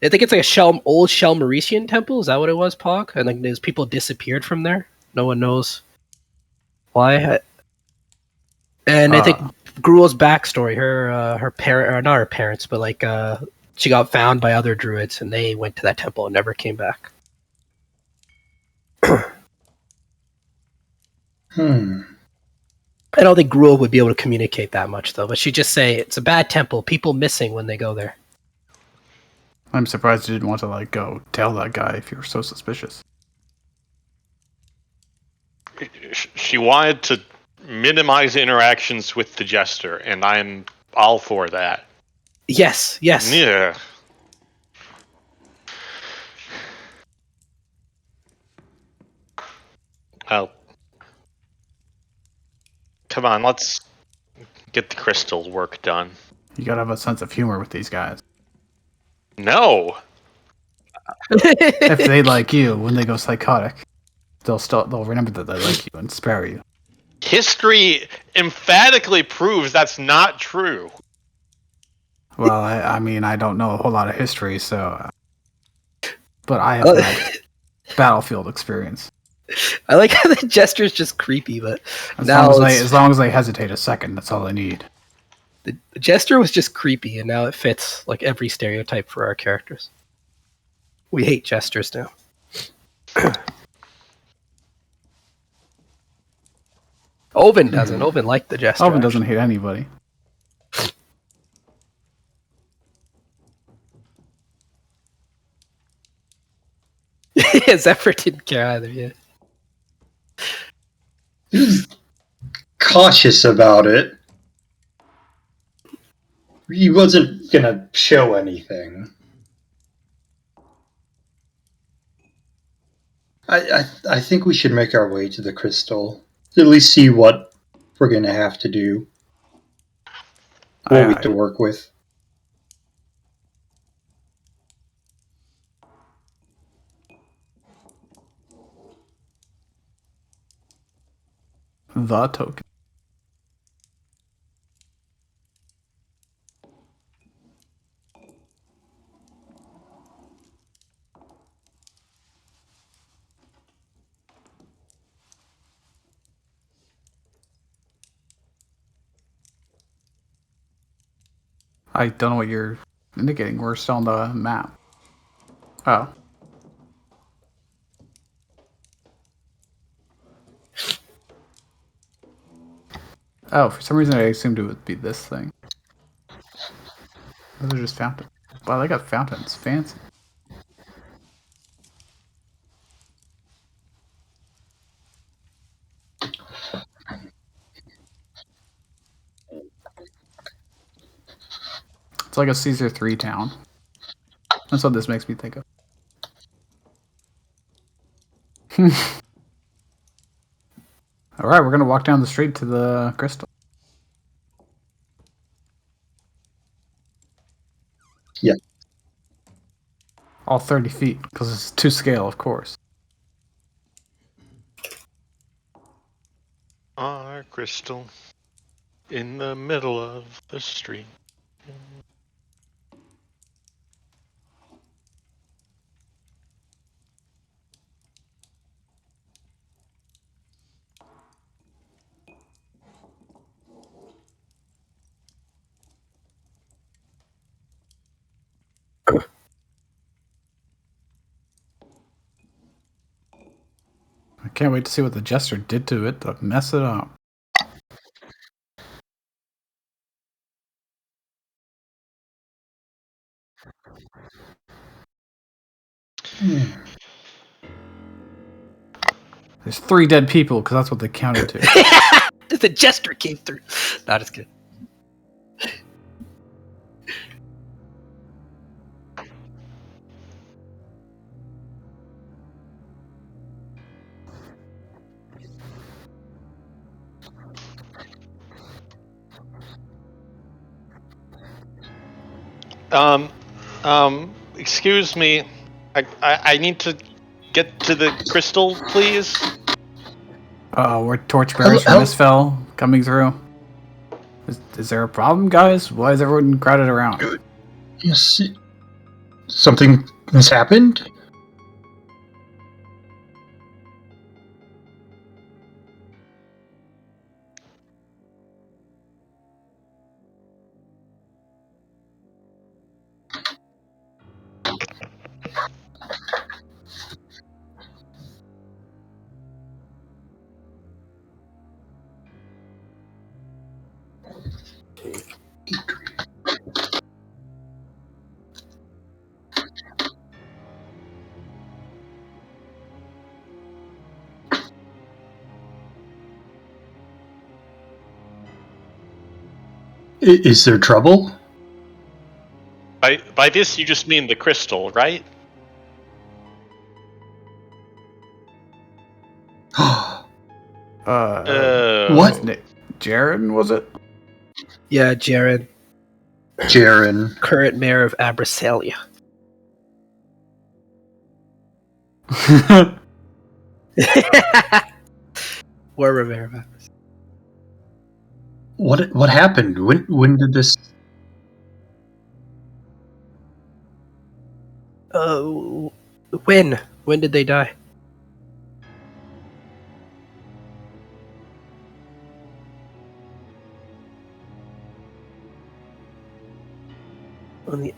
I think it's like a old Shell Mauritian temple. Is that what it was, Pog? And like, there's people disappeared from there. No one knows why. And I think Gruel's backstory, her parent, or not her parents, but like she got found by other druids, and they went to that temple and never came back. I don't think Gruel would be able to communicate that much, though. But she'd just say it's a bad temple. People missing when they go there. I'm surprised you didn't want to like go tell that guy if you're so suspicious. She wanted to minimize interactions with the jester, and I'm all for that. Yes. Yeah. Well, come on, let's get the crystal work done. You gotta have a sense of humor with these guys. No. If they like you, when they go psychotic, they'll remember that they like you and spare you. History emphatically proves that's not true. Well, I mean, I don't know a whole lot of history, so, but I have had battlefield experience. I like how the gesture's just creepy, but as long as they hesitate a second, that's all I need. The jester was just creepy, and now it fits like every stereotype for our characters. We hate jesters now. Oven doesn't. Oven liked the jester. Oven doesn't hate anybody. Yeah, Zephyr didn't care either, yeah. He was cautious about it. He wasn't gonna show anything. I think we should make our way to the crystal. At least see what we're gonna have to do. What we have to work with. The token. I don't know what you're indicating. We're still on the map. Oh. Oh, for some reason I assumed it would be this thing. Those are just fountains. Wow, they got fountains. Fancy. It's like a Caesar 3 town. That's what this makes me think of. Alright, we're gonna walk down the street to the crystal. Yeah. All 30 feet, because it's to scale, of course. Our crystal in the middle of the street. I can't wait to see what the jester did to it to mess it up. There's 3 dead people, because that's what they counted to. The jester came through. Not as good. Excuse me. I need to get to the crystal, please. We're torchbearers from Hello. Misfell coming through. Is there a problem, guys? Why is everyone crowded around? Yes. Something has happened? Is there trouble? By this you just mean the crystal, right? What? Jaren, was it? Yeah, Jaren, Jaren. current mayor of Abrasalia. Former mayor of Abrasalia. What happened? When did this? When? When did they die? On the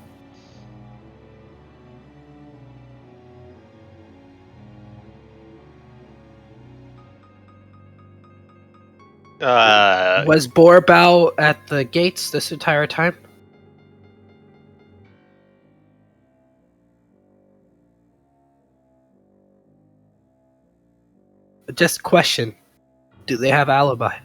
Was Borbao at the gates this entire time? Just question. Do they have alibi?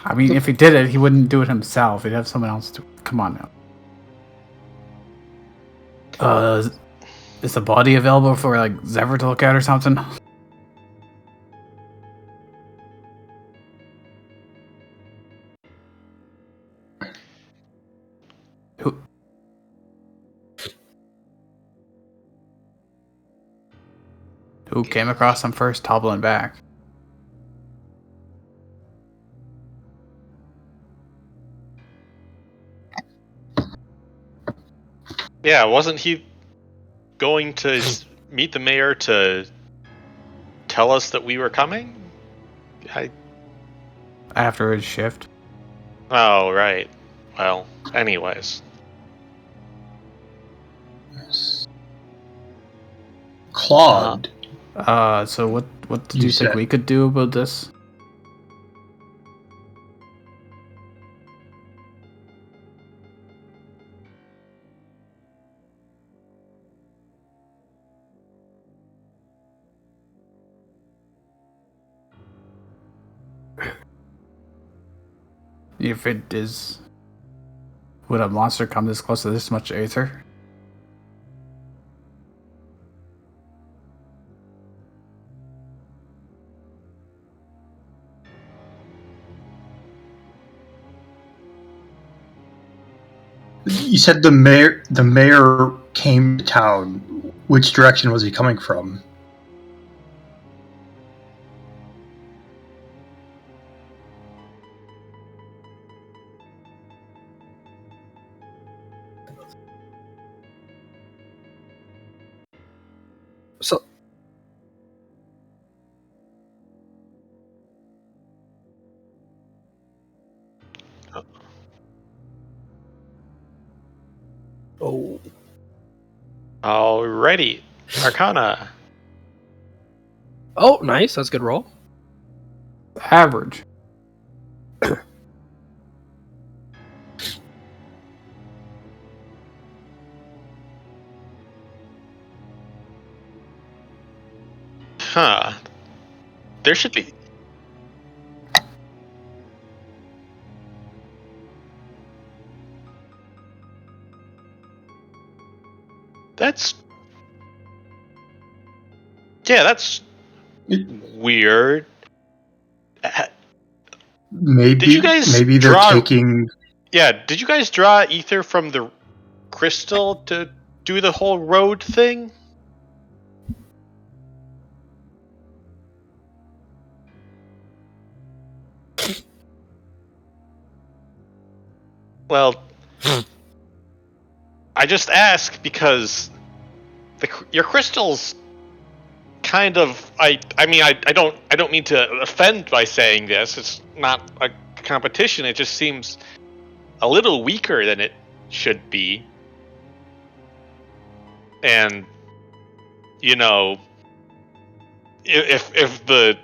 I mean, if he did it, he wouldn't do it himself. He'd have someone else do it. Come on now. Is the body available for, like, Zephyr to look at or something? Who came across him first, hobbling back? Yeah, wasn't he going to meet the mayor to tell us that we were coming? After his shift. Oh, right. Well, anyways. Claude. So what did You you think said- we could do about this? If it is, would a monster come this close to this much aether? You said the mayor came to town. Which direction was he coming from? So, oh, Alrighty. Arcana. oh, nice. That's a good roll. Average. Huh. There should be... That's... Yeah, that's weird. Maybe Did you guys maybe they're draw... taking. Yeah, did you guys draw ether from the crystal to do the whole road thing? Well, I just ask because your crystals kind of I don't mean to offend by saying this. It's not a competition. It just seems a little weaker than it should be. And you know, if the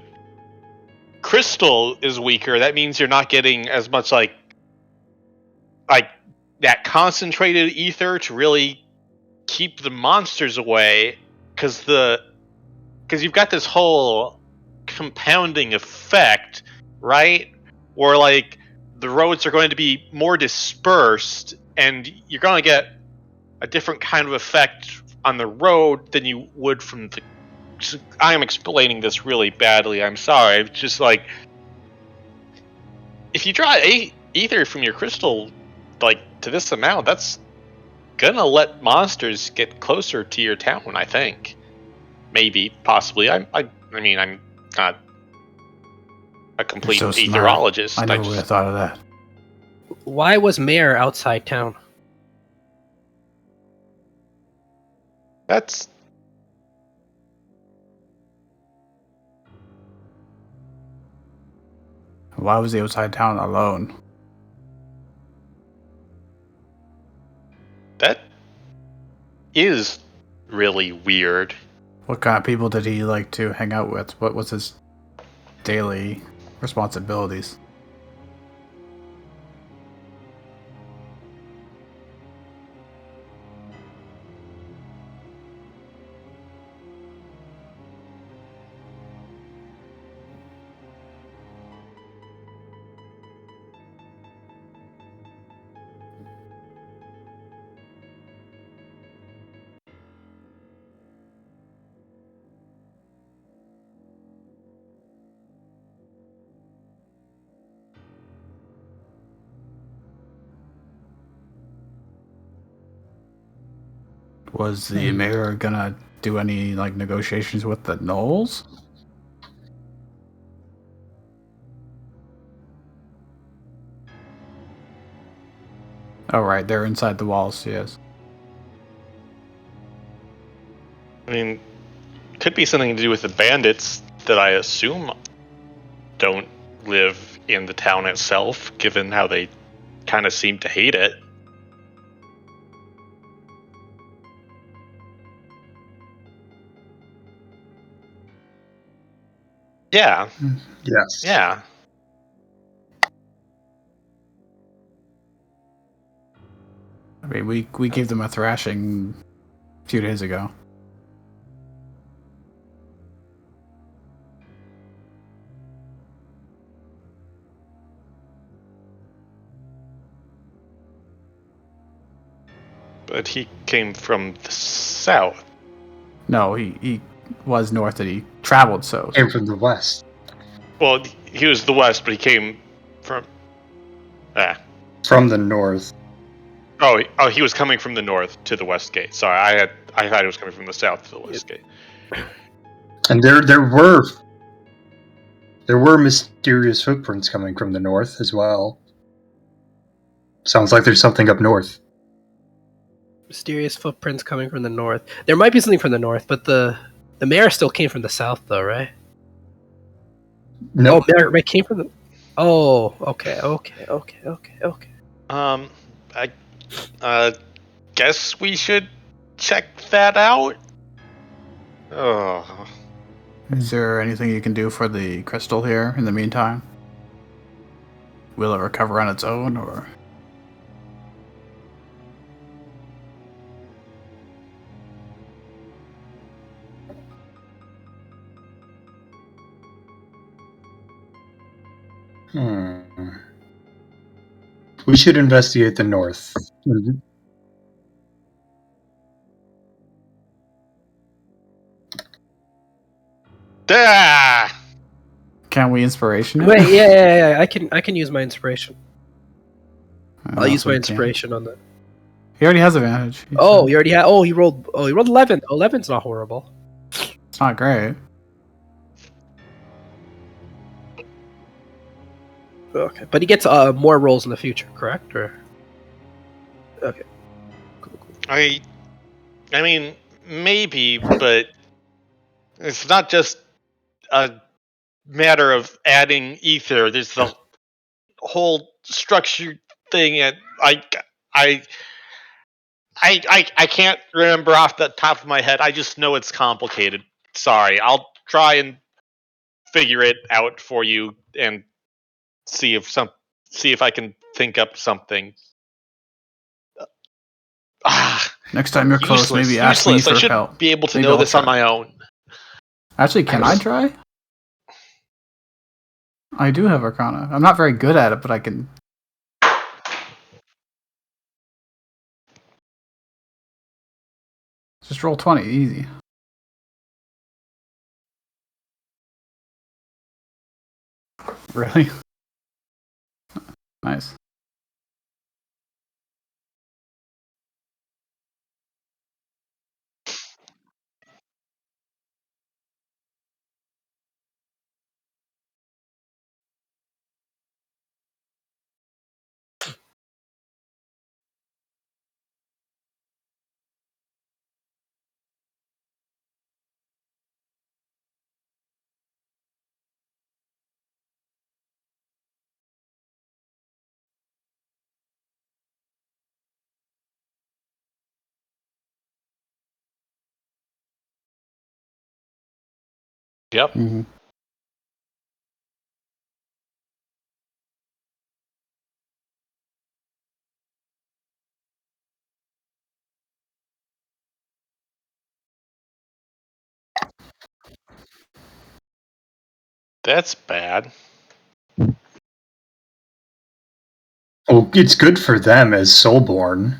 crystal is weaker, that means you're not getting as much like that concentrated ether to really keep the monsters away, because you've got this whole compounding effect, right? Where like the roads are going to be more dispersed, and you're going to get a different kind of effect on the road than you would from the. I am explaining this really badly. I'm sorry. It's just like if you draw ether from your crystal, like to this amount, that's gonna let monsters get closer to your town. I think, maybe, possibly. I mean, I'm not a complete so smart. etherologist. I never would have thought of that. Why was Mayor outside town? That's Why was he outside town alone? that is really weird. What kind of people did he like to hang out with? What was his daily responsibilities? Was the mayor gonna do any like negotiations with the gnolls? Oh right, they're inside the walls, yes. I mean, could be something to do with the bandits that I assume don't live in the town itself, given how they kind of seem to hate it. Yeah. Yes. Yeah. I mean, we gave them a thrashing a few days ago. But he came from the south. No, he was north and he traveled south. Came from the west. Well, he was the west, but he came from... From the north. Oh, he was coming from the north to the west gate. Sorry, I thought he was coming from the south to the west gate. And there were mysterious footprints coming from the north as well. Sounds like there's something up north. Mysterious footprints coming from the north. There might be something from the north, but the mayor still came from the south, though, right? No, Mayor came from the. Oh, okay. I guess we should check that out. Oh. Is there anything you can do for the crystal here in the meantime? Will it recover on its own, or? We should investigate the north. Ah! Can we inspiration it? Wait, yeah. I can use my inspiration. I I'll use also my can. inspiration on that. He already has advantage. Oh, you already had. Oh, he rolled 11. 11's not horrible. It's not great. Okay, but he gets more rolls in the future, correct? Or okay. Cool. I mean, maybe, but it's not just a matter of adding ether. There's the whole structure thing, and I can't remember off the top of my head. I just know it's complicated. Sorry, I'll try and figure it out for you and see if I can think up something. Next time you're close, maybe ask me useless. I for should help. be able to Maybe know I'll this on try. my own. Actually, can I try? I do have Arcana. I'm not very good at it, but I can. Just roll 20, easy. Really? Nice. Yep. Mm-hmm. That's bad. Oh, it's good for them as Soulborn.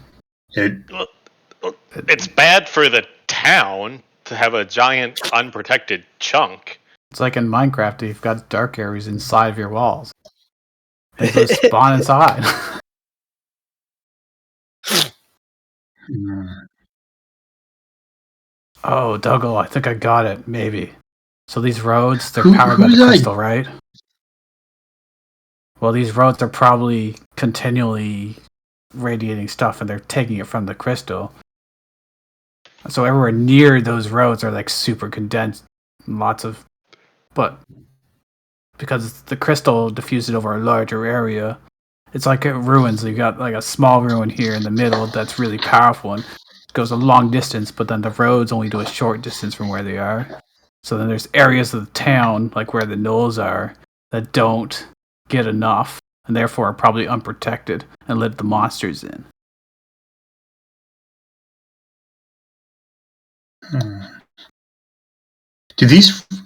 It's bad for the town to have a giant unprotected chunk. It's like in Minecraft, you've got dark areas inside of your walls. They just spawn inside. Oh, Dougal, I think I got it. Maybe. So these roads, they're powered by the crystal, right? Well, these roads are probably continually radiating stuff, and they're taking it from the crystal. So everywhere near those roads are like super condensed, but because the crystal diffused it over a larger area, it's like it ruins. You got like a small ruin here in the middle that's really powerful and goes a long distance, but then the roads only do a short distance from where they are. So then there's areas of the town, like where the knolls are, that don't get enough and therefore are probably unprotected and let the monsters in.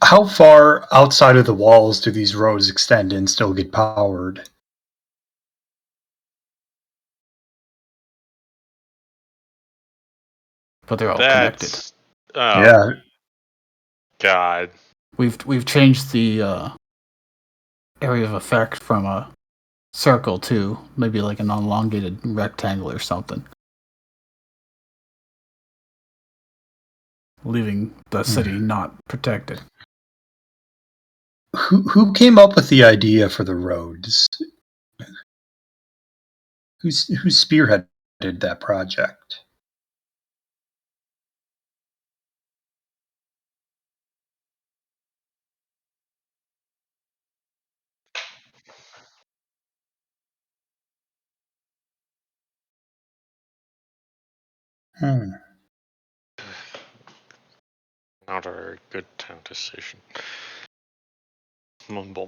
How far outside of the walls do these roads extend and still get powered? But they're all connected. Oh, Yeah. God. We've changed the area of effect from a circle to maybe like an elongated rectangle or something, leaving the city not protected. Who came up with the idea for the roads? Who spearheaded that project? Not a very good town decision. Mumble.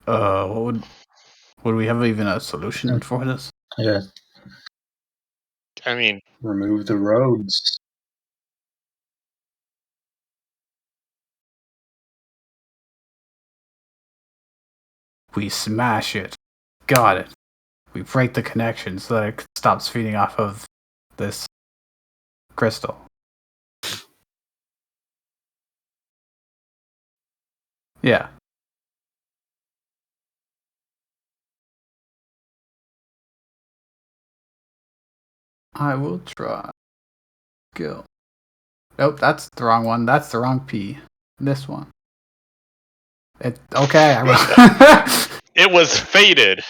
Would we have even a solution for this? Yeah. I mean, Remove the roads. We smash it. Got it. We break the connection so that it stops feeding off of this crystal. Yeah. I will try. Go. Nope, that's the wrong one. That's the wrong P. This one. Okay, I will. it was fated.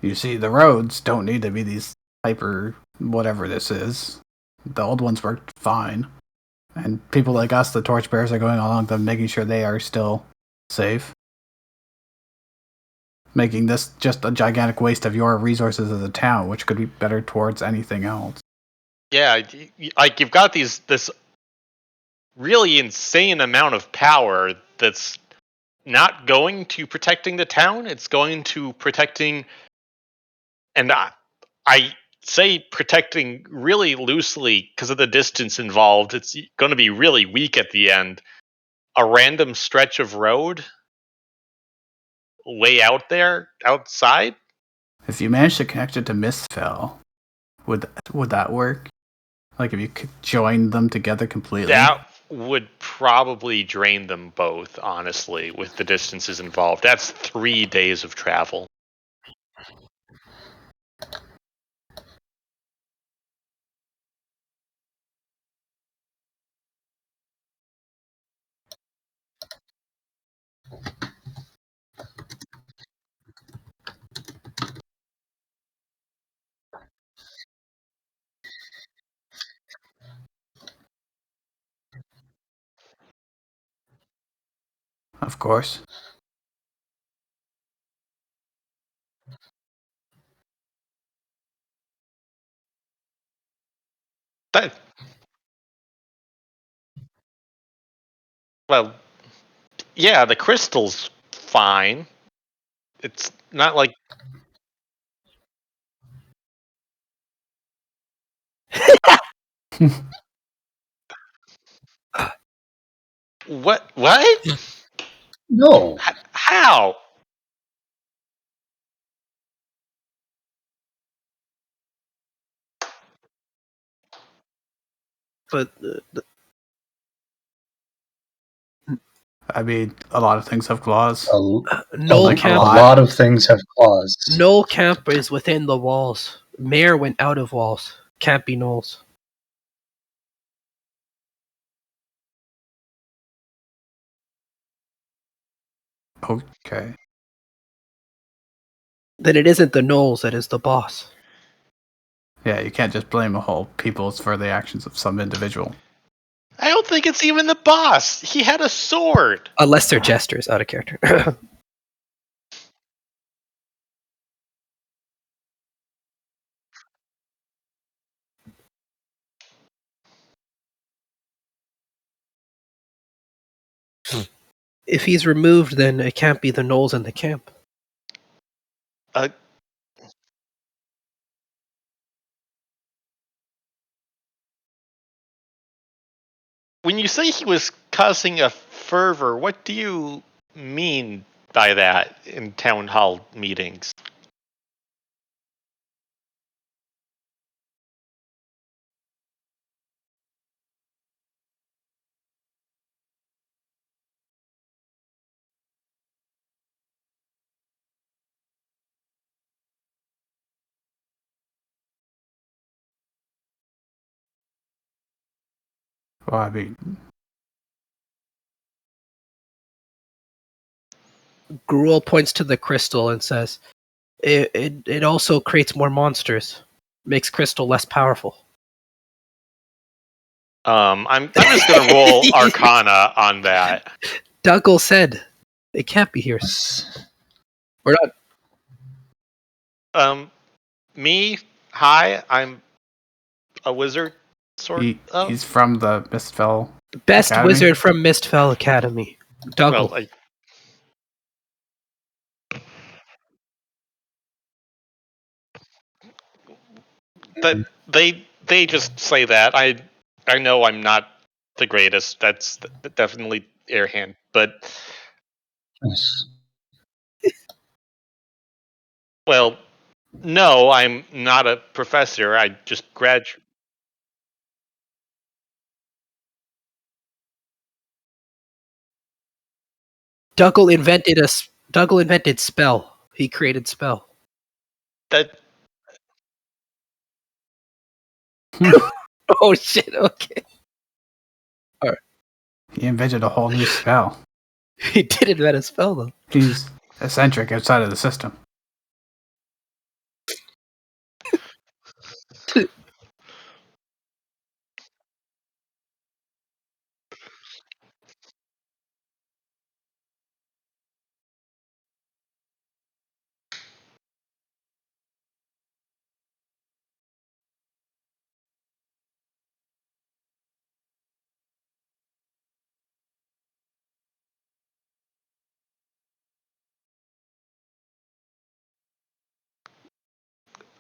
You see, the roads don't need to be these hyper whatever this is. The old ones worked fine. And people like us, the torchbearers, are going along them, making sure they are still safe. Making this just a gigantic waste of your resources as a town, which could be better towards anything else. Yeah, like you've got this really insane amount of power that's not going to protecting the town. It's going to protecting, and I say protecting really loosely because of the distance involved. It's going to be really weak at the end. A random stretch of road way out there outside. If you manage to connect it to Mistfell, would that work? Like if you could join them together completely? That would probably drain them both, honestly, with the distances involved. That's 3 days of travel. Of course. Well, yeah, the crystal's fine. It's not like what? No. How? But I mean, a lot of things have claws. No like, camp. a A lot of things have claws. No camp is within the walls. Mayor went out of walls. Can't be gnolls. Okay. Then it isn't the gnolls that is the boss. Yeah, you can't just blame a whole peoples for the actions of some individual. I don't think it's even the boss. He had a sword. Unless they're jesters, out of character. If he's removed, then it can't be the gnolls in the camp. Uh, when you say he was causing a fervor, what do you mean by that in town hall meetings? Well, I mean, Gruel points to the crystal and says, it also creates more monsters. Makes crystal less powerful. I'm just gonna roll Arcana on that. Dougal said, it can't be here. We're not. Me, hi, I'm a wizard, sort of. he's from the Mistfell Best Academy? wizard from Mistfell Academy. Dougal. Well, that they just say that. I know I'm not the greatest. That's definitely Airhand, but well, no, I'm not a professor. I just graduated. Dougal invented spell. He created spell. That Oh shit, okay. He invented a whole new spell. He did invent a spell though. He's eccentric outside of the system.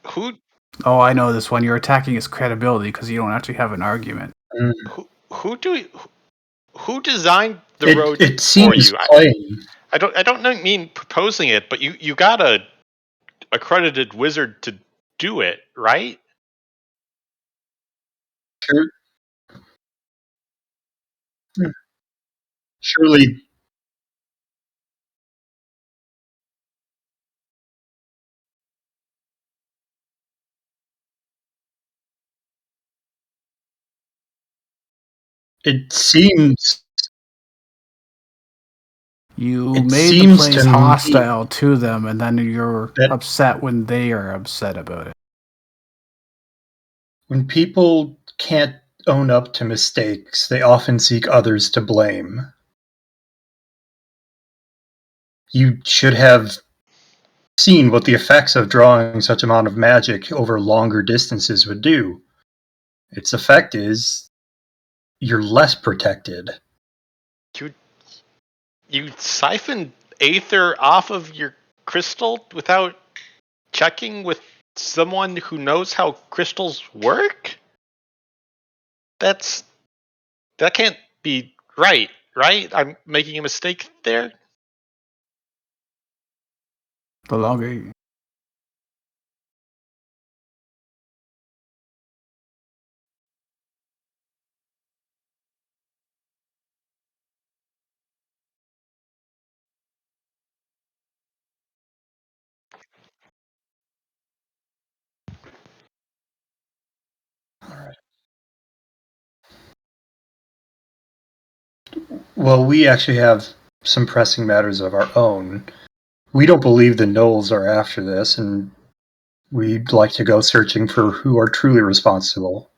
who Oh, I know this one. You're attacking his credibility because you don't actually have an argument. who do who designed the road It for seems you? plain. I don't mean proposing it, but you got a accredited wizard to do it, right? Sure- Surely, it seems. You It made the seems place to me hostile to them, and then you're that upset when they are upset about it. when people can't own up to mistakes, they often seek others to blame. You should have seen what the effects of drawing such amount of magic over longer distances would do. Its effect is you're less protected. You siphon aether off of your crystal without checking with someone who knows how crystals work? That can't be right, right? I'm making a mistake there. The longer Well, we actually have some pressing matters of our own. We don't believe the Knolls are after this, and we'd like to go searching for who are truly responsible.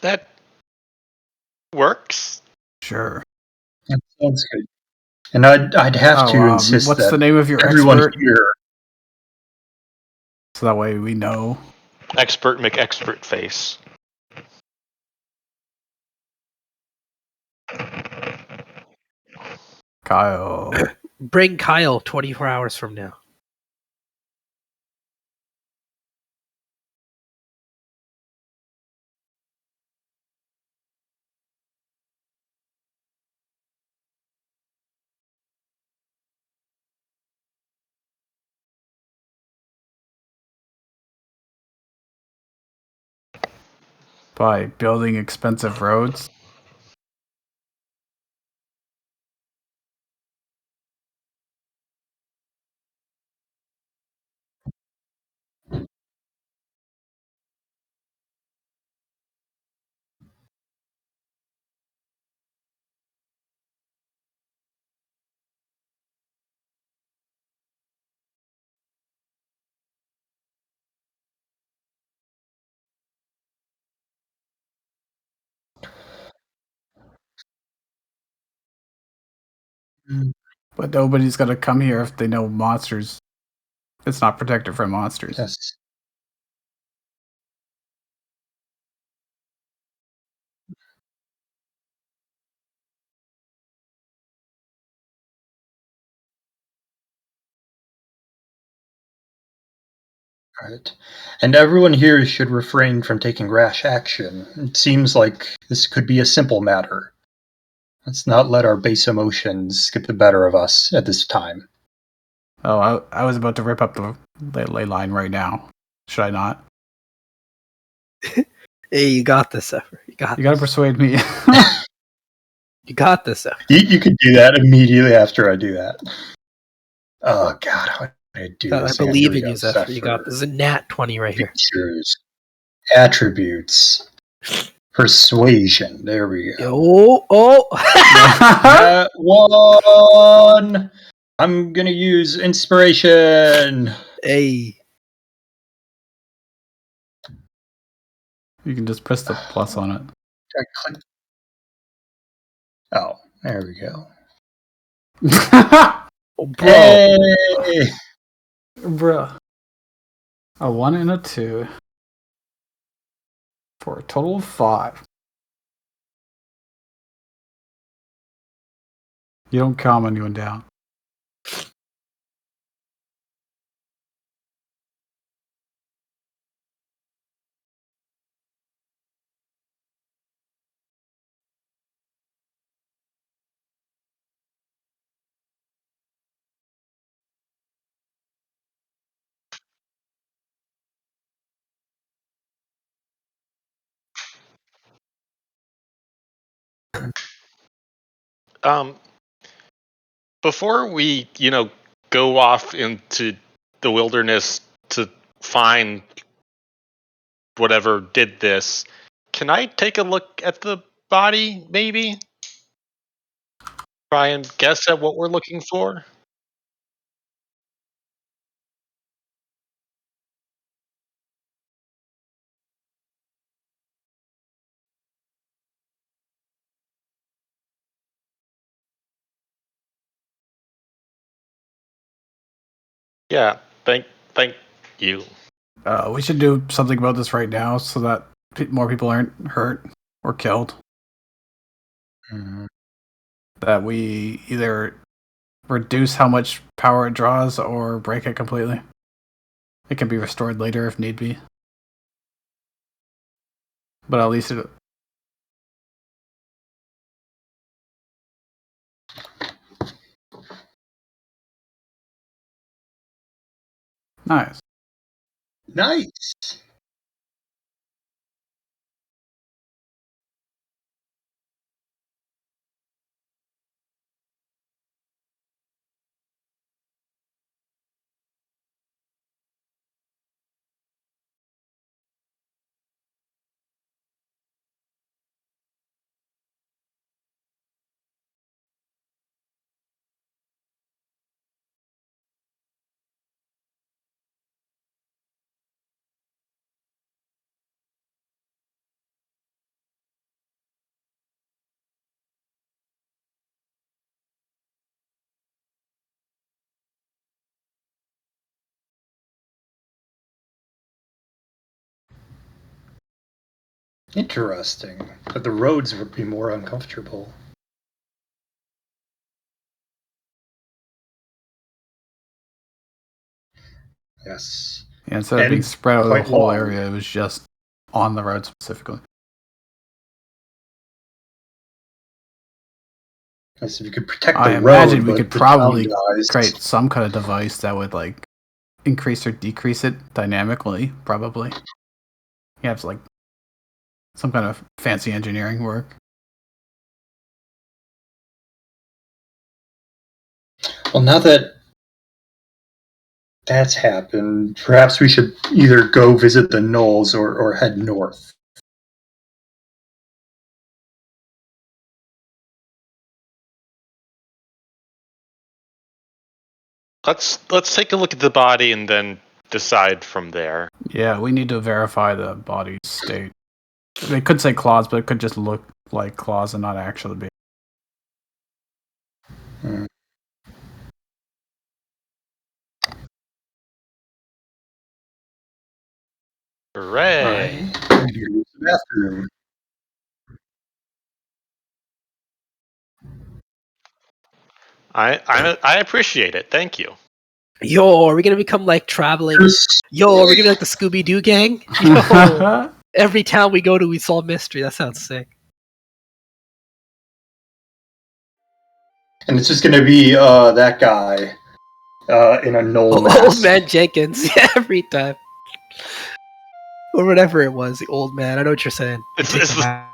That works. Sure. That sounds good. And I'd have to insist what's that the name of your everyone expert? here. So that way we know. Expert McExpert face. Kyle. Bring Kyle 24 hours from now. By building expensive roads. But nobody's gonna come here if they know monsters. It's not protected from monsters. Yes. Right. And everyone here should refrain from taking rash action. It seems like this could be a simple matter. Let's not let our base emotions get the better of us at this time. Oh, I was about to rip up the ley line right now. Should I not? Hey, you got this, Zephyr. You gotta persuade me. You got this, Zephyr. You could do that immediately after I do that. Oh God, how did I do this? I believe in you, Zephyr. You got this. This is a nat 20 right here. Features, attributes, persuasion. There we go. Oh! One. I'm gonna use inspiration. Hey. You can just press the plus on it. Oh, there we go. Oh, bro. Hey! Bruh. A 1 and a 2. For a total of 5. You don't calm anyone down. Before we, go off into the wilderness to find whatever did this, can I take a look at the body, maybe? Try and guess at what we're looking for? Yeah, thank you. We should do something about this right now so that more people aren't hurt or killed. Mm-hmm. That we either reduce how much power it draws or break it completely. It can be restored later if need be. But at least it... Nice. Nice. Interesting. But the roads would be more uncomfortable. Yes. Yeah, instead of being spread over the quite whole long. area, it was just on the road specifically. Yes, if you could protect I the imagine road, we but could the probably town dies. create some kind of device that would like increase or decrease it dynamically. Probably. You have like some kind of fancy engineering work. Well, now that that's happened, perhaps we should either go visit the Knolls or head north. Let's take a look at the body and then decide from there. Yeah, we need to verify the body's state. They could say claws, but it could just look like claws and not actually be. Hmm. Hooray! I need to use the bathroom. I appreciate it. Thank you. Yo, are we gonna become like traveling? Yo, are we gonna be like the Scooby Doo gang? Yo, every town we go to, we solve mystery. That sounds sick. And it's just going to be that guy in a Knoll mask. Old man Jenkins, every time, or whatever it was. The old man. I know what you're saying. You take It's the the-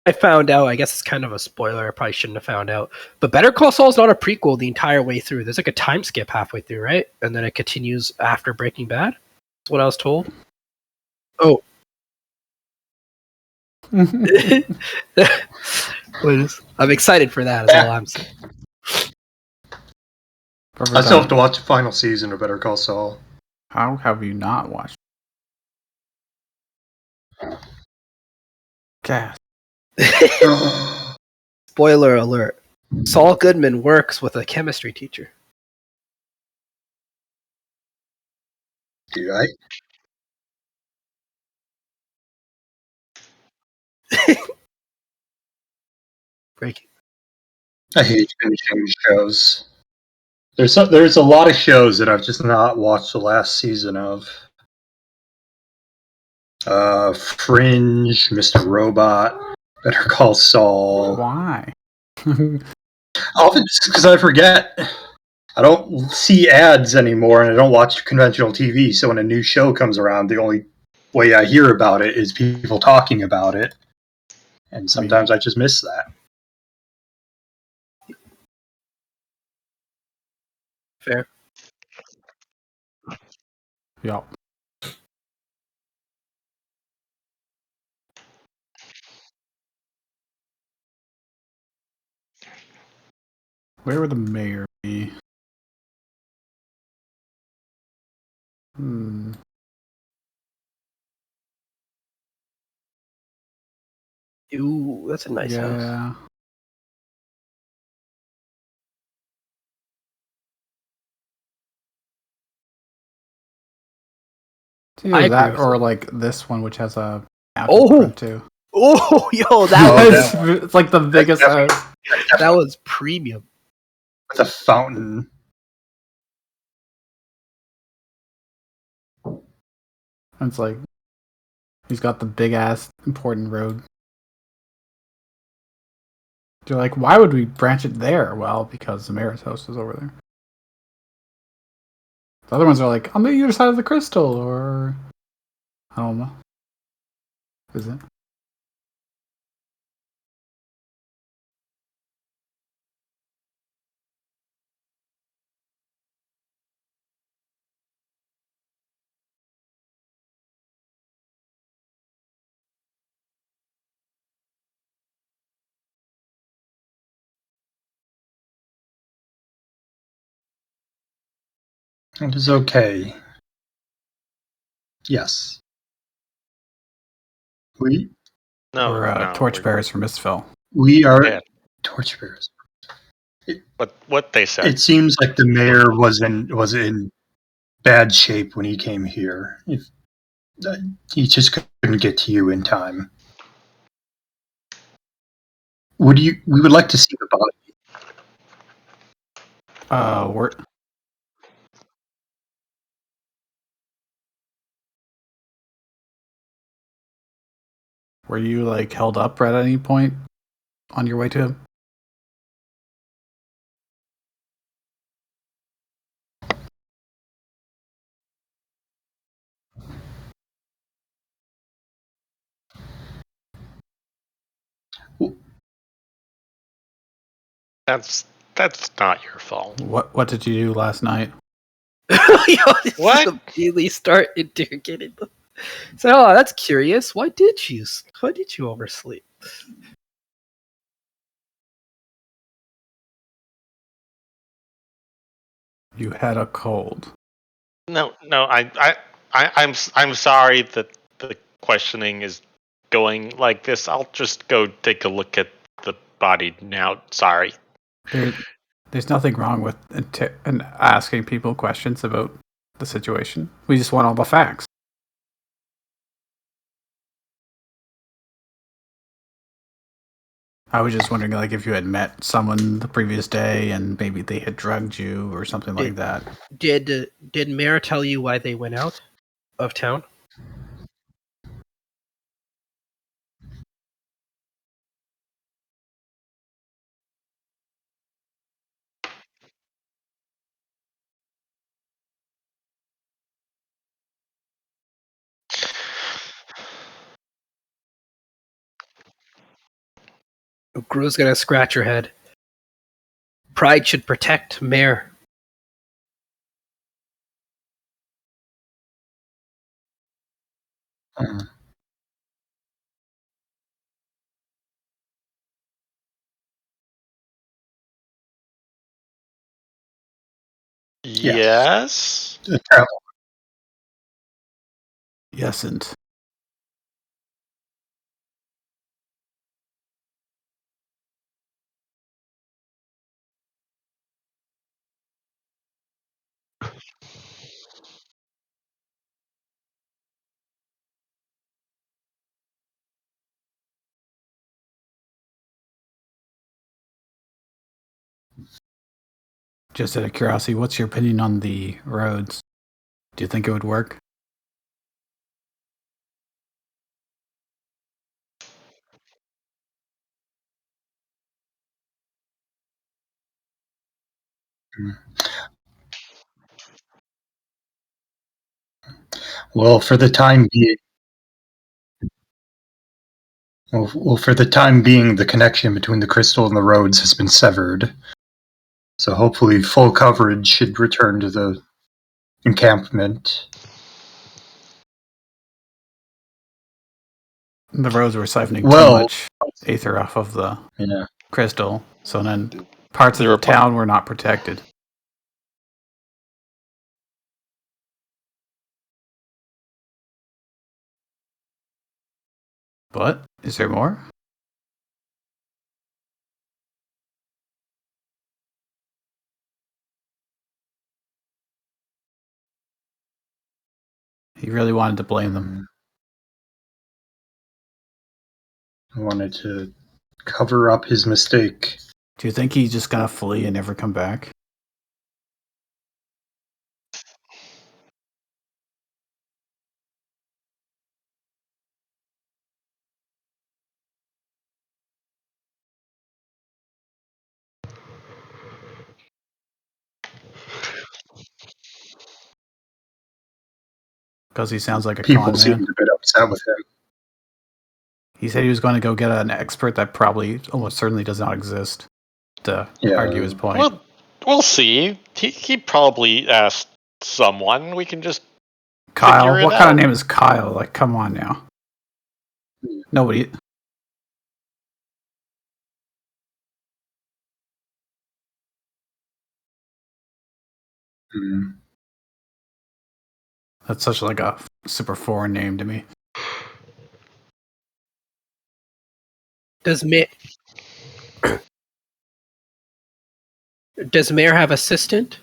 I found out, I guess it's kind of a spoiler, I probably shouldn't have found out. But Better Call Saul is not a prequel the entire way through. There's like a time skip halfway through, right? And then it continues after Breaking Bad. That's what I was told. Oh. I'm excited for that, is all I'm saying. I still have to watch the final season of Better Call Saul. How have you not watched? Gas. Spoiler alert. Saul Goodman works with a chemistry teacher. Dude, I Breaking. hate finishing shows. There's a lot of shows that I've just not watched the last season of. Fringe, Mr. Robot, Better Call Saul. Why? Often just because I forget. I don't see ads anymore, and I don't watch conventional TV. So when a new show comes around, the only way I hear about it is people talking about it, and sometimes I just miss that. Fair. Yup. Where would the mayor be? Ooh, that's a nice house. Yeah. I agree that with or that. like this one, which has a Oh! too. Oh, yo, that was It's like the biggest house. that was premium. With a fountain. It's like he's got the big ass important road. You're like, why would we branch it there? Well, because the mayor's house is over there. The other ones are like on the other side of the crystal, or I don't know. Is it? It is okay. Yes. We Torchbearers from Mistville. We are torchbearers. What they said. It seems like the mayor was in bad shape when he came here. He just couldn't get to you in time. We would like to see the body. Were you like held up at any point on your way to him? That's not your fault. What did you do last night? Yo, this What? immediately start interrogating them. So, oh, that's curious. Why did you oversleep? You had a cold. No, I'm sorry that the questioning is going like this. I'll just go take a look at the body now. Sorry. There's nothing wrong with asking people questions about the situation. We just want all the facts. I was just wondering, like, if you had met someone the previous day and maybe they had drugged you or something like that. Did Mayor tell you why they went out of town? Gru's gonna scratch her head. Pride should protect Mare. Yes. Yesn't. Just out of curiosity, what's your opinion on the roads? Do you think it would work? Well, for the time being, the connection between the crystal and the roads has been severed. So hopefully, full coverage should return to the encampment. The roads were siphoning too much aether off of the crystal, so then parts of the town were not protected. But is there more? He really wanted to blame them. I wanted to cover up his mistake. Do you think he's just gonna flee and never come back? Because he sounds like a People con seemed man. a bit upset with him. He said he was going to go get an expert that probably almost certainly does not exist to argue his point. Well, we'll see. He probably asked someone. We can just Kyle? figure it What out. kind of name is Kyle? Like, come on now. Nobody. That's such like a super foreign name to me. Does Mare have assistant?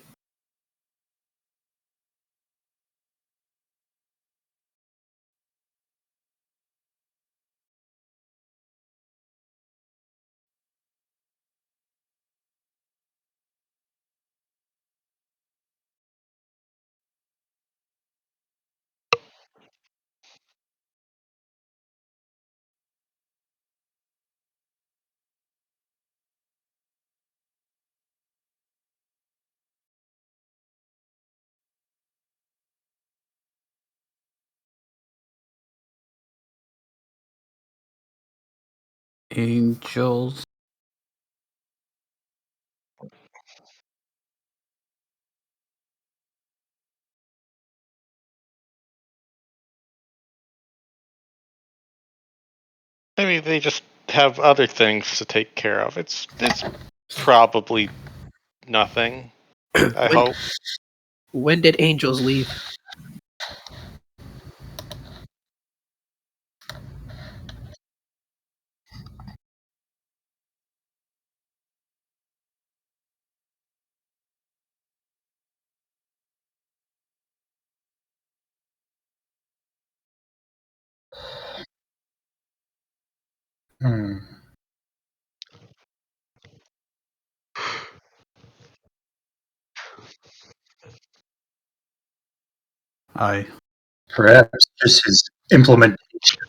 Angels. Maybe they just have other things to take care of. It's probably nothing. I hope. When did Angels leave? Perhaps just his implementation.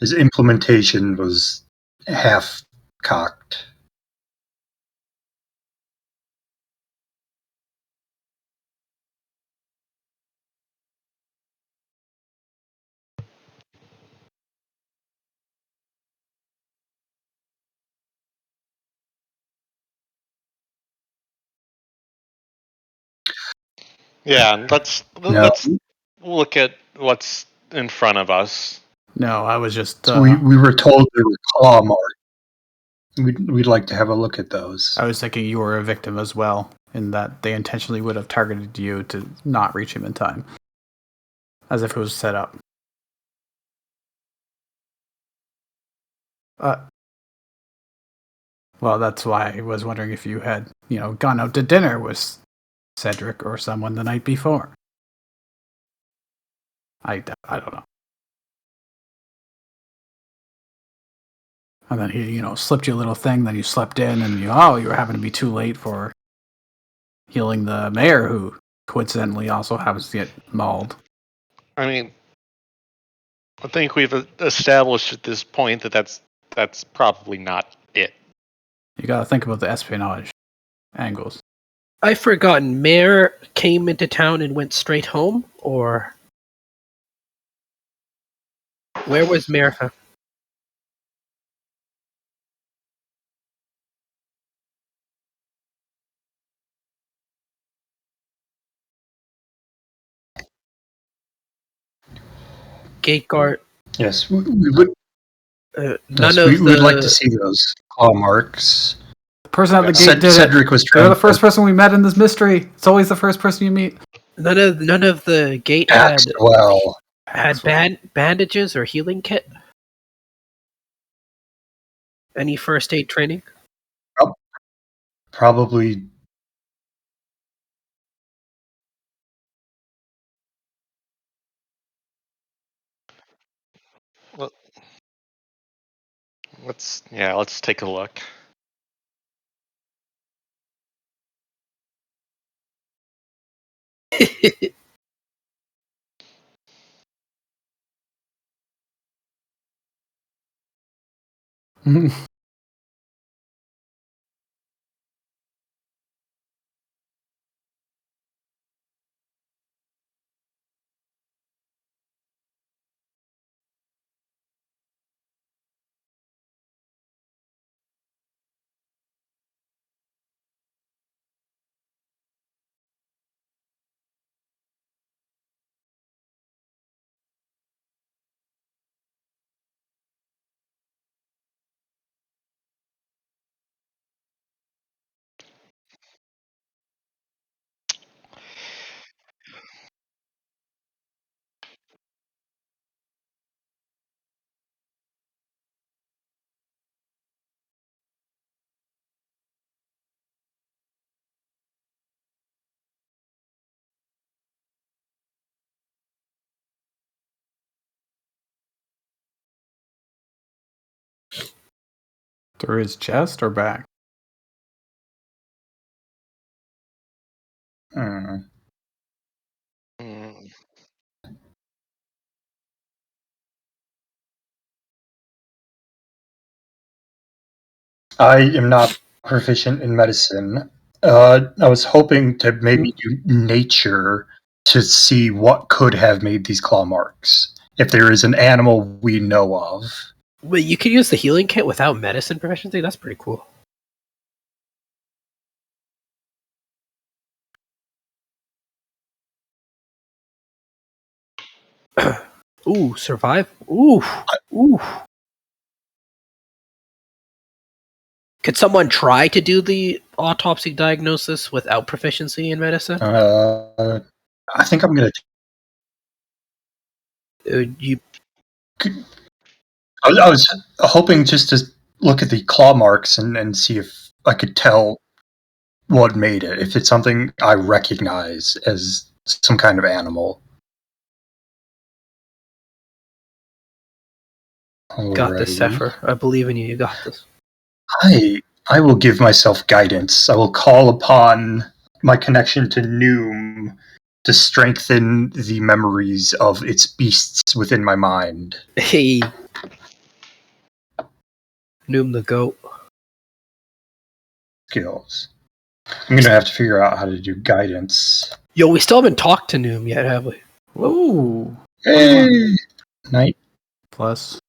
His implementation was half cocked. Yeah, let's look at what's in front of us. No, I was just. So we were told there were claw marks. We'd like to have a look at those. I was thinking you were a victim as well, in that they intentionally would have targeted you to not reach him in time, as if it was set up. Well, that's why I was wondering if you had, gone out to dinner with Cedric or someone the night before. I don't know. And then he, slipped you a little thing, then you slept in, and you were having to be too late for healing the mayor, who coincidentally also happens to get mauled. I mean, I think we've established at this point that that's probably not it. You gotta think about the espionage angles. I've forgotten. Mayor came into town and went straight home, or where was Mayor? Gate guard. Yes, we would. We would like to see those claw marks. The person at the gate did Cedric was trying. They're the first person we met in this mystery. It's always the first person you meet. None of the gate had bandages or healing kit. Any first aid training? Probably. Well, let's take a look. Through his chest or back? Hmm. I am not proficient in medicine. I was hoping to maybe do nature to see what could have made these claw marks. If there is an animal we know of. Wait, you could use the healing kit without medicine proficiency? That's pretty cool. Ooh, survive? Ooh. Could someone try to do the autopsy diagnosis without proficiency in medicine? I think I'm gonna. I was hoping just to look at the claw marks and see if I could tell what made it. If it's something I recognize as some kind of animal. Got this, Zephyr. I believe in you. You got this. I will give myself guidance. I will call upon my connection to Noom to strengthen the memories of its beasts within my mind. Hey. Noom the goat. Skills. I'm gonna have to figure out how to do guidance. Yo, we still haven't talked to Noom yet, have we? Ooh. Hey! Night. Plus.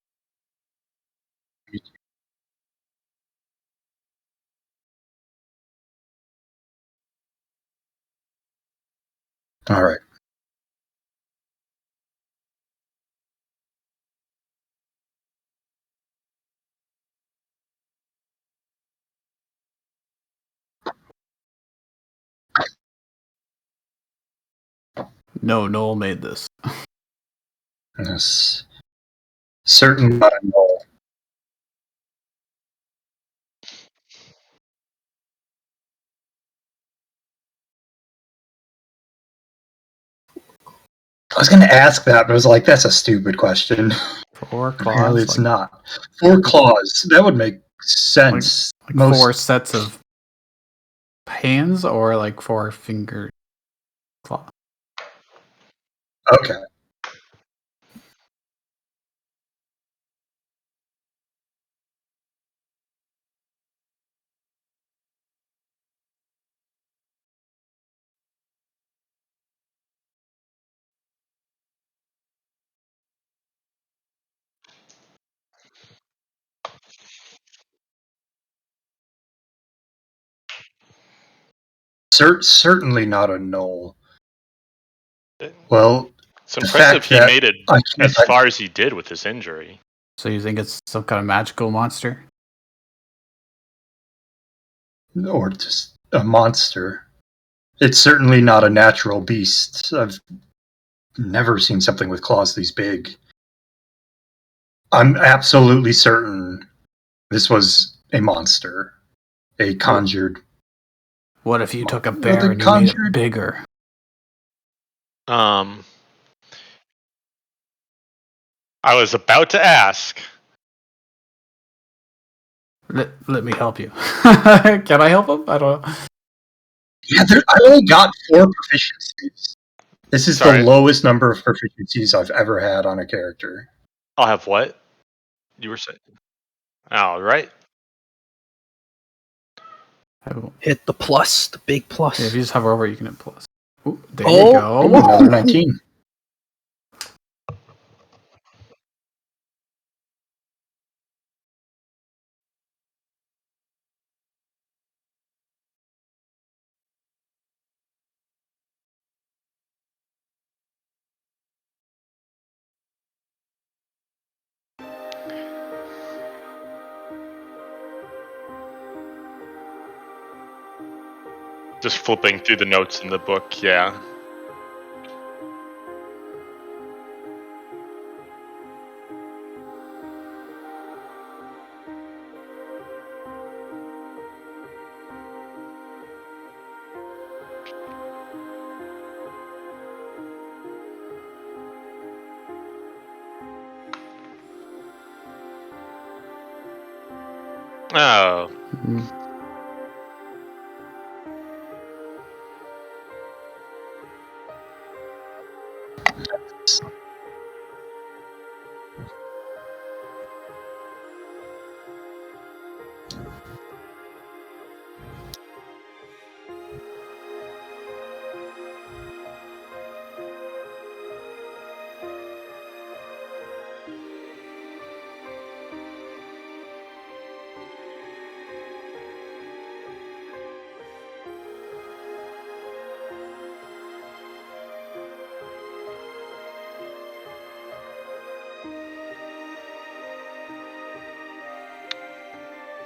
All right. No, Noel made this. Yes. Certain not a null. I was going to ask that, but I was like, that's a stupid question. 4 Apparently claws. it's not. 4 claws. That would make sense. Like 4 sets of hands, or like 4 finger claws. Okay. Certainly not a null. Well, It's the impressive fact he that made it I as can't, far as he did with his injury. So you think it's some kind of magical monster? or just a monster. It's certainly not a natural beast. I've never seen something with claws these big. I'm absolutely certain this was a monster, a conjured. What if you took a Well, bear the and you made it conjured- bigger? I was about to ask. Let me help you. Can I help him? I don't know. Yeah, I only got 4 proficiencies. This is Sorry. the lowest number of proficiencies I've ever had on a character. I'll have what? You were saying? All right. Hit the plus, the big plus. Yeah, if you just hover over, you can hit plus. Ooh, there Oh. you go. Ooh, another 19. Just flipping through the notes in the book, yeah. Oh. Mhm.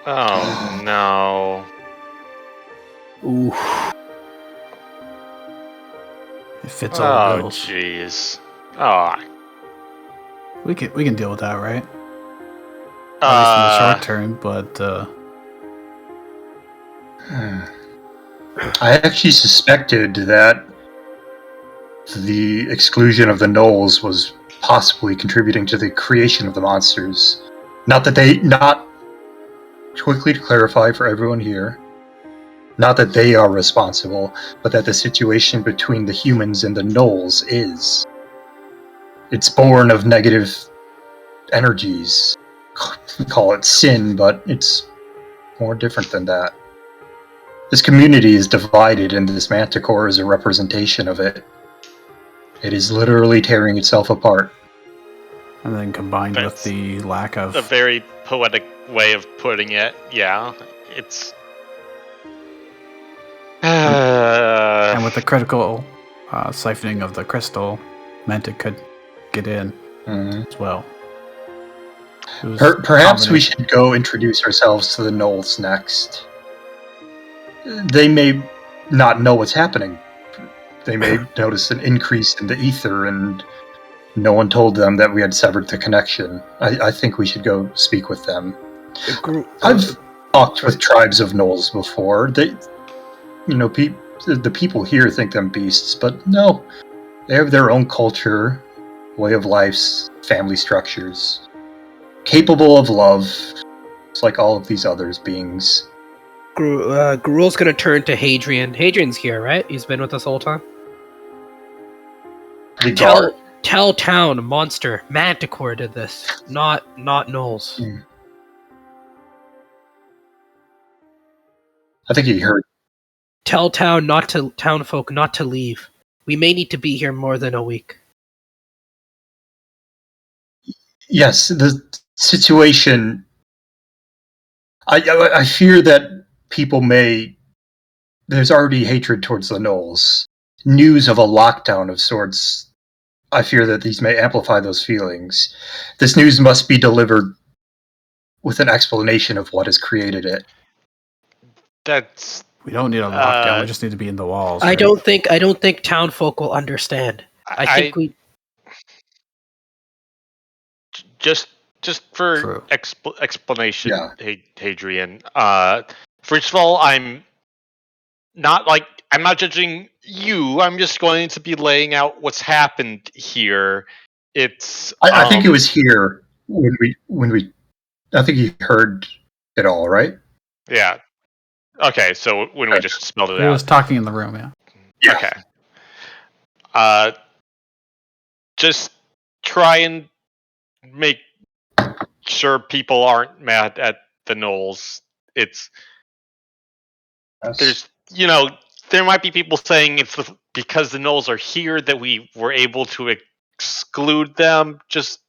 Oh no. Ooh. It fits all the Oh bills. jeez. Oh. We can deal with that, right? At least in the short term, but I actually suspected that the exclusion of the gnolls was possibly contributing to the creation of the monsters. Not quickly to clarify for everyone here, not that they are responsible, but that the situation between the humans and the gnolls is. It's born of negative energies. Call it sin, but it's more different than that. This community is divided, and this manticore is a representation of it. It is literally tearing itself apart. and then combined with That's the lack of a very poetic way of putting it. Yeah. It's and with the critical siphoning of the crystal meant it could get in as well. Perhaps we should go introduce ourselves to the Knolls next. They may not know what's happening. They may notice an increase in the ether, and no one told them that we had severed the connection. I think we should go speak with them. I've talked with tribes of Knolls before. They, the people here think them beasts, but no. They have their own culture, way of life, family structures. Capable of love, just like all of these other beings. Gruel's gonna turn to Hadrian. Hadrian's here, right? He's been with us all the time. Tell town monster Manticore did this, not Knolls. I think he heard. Tell townfolk not to leave. We may need to be here more than a week. Yes, the situation. I fear that people may. There's already hatred towards the Knolls. News of a lockdown of sorts. I fear that these may amplify those feelings. This news must be delivered with an explanation of what has created it. We don't need a lockdown. We just need to be in the walls. I don't think townfolk will understand. I think we just for explanation, Hadrian. First of all, I'm not judging you. I'm just going to be laying out what's happened here. It's. I think it was here when we. I think you heard it all, right? Yeah. Okay, so when we just spelled it out. He was talking in the room, yeah. Okay. Just try and make sure people aren't mad at the Knolls. There might be people saying it's because the Knolls are here that we were able to exclude them. Just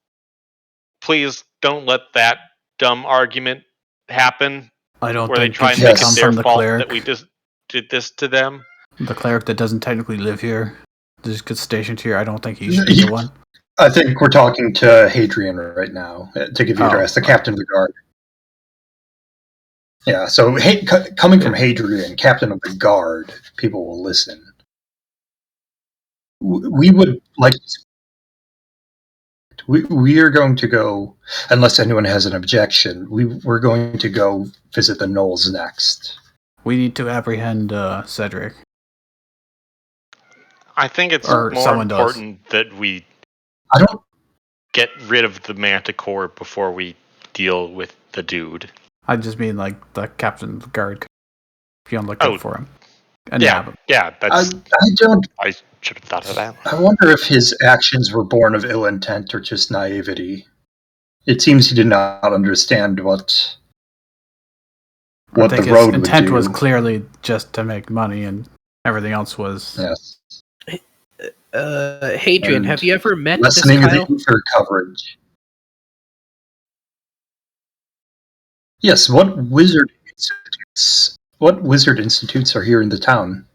please don't let that dumb argument happen. I don't where think they try and make it their fault that we just did this to them. The cleric that doesn't technically live here, just gets stationed here. I don't think he should be the one. I think we're talking to Hadrian right now to give you address, the captain of the guard. Yeah, so coming from Hadrian, captain of the guard, people will listen. We would like. We are going to go, unless anyone has an objection. We're going to go visit the Knolls next. We need to apprehend Cedric. I think it's more important that we get rid of the Manticore before we deal with the dude. I just mean like the captain of the guard. If you don't look up for him. And yeah. That's. I should have thought of that. I wonder if his actions were born of ill intent or just naivety. It seems he did not understand what the road would do. His intent was clearly just to make money, and everything else was. Yes. Hadrian, have you ever met this lessening Kyle? The ether coverage. Yes. What wizard institutes are here in the town?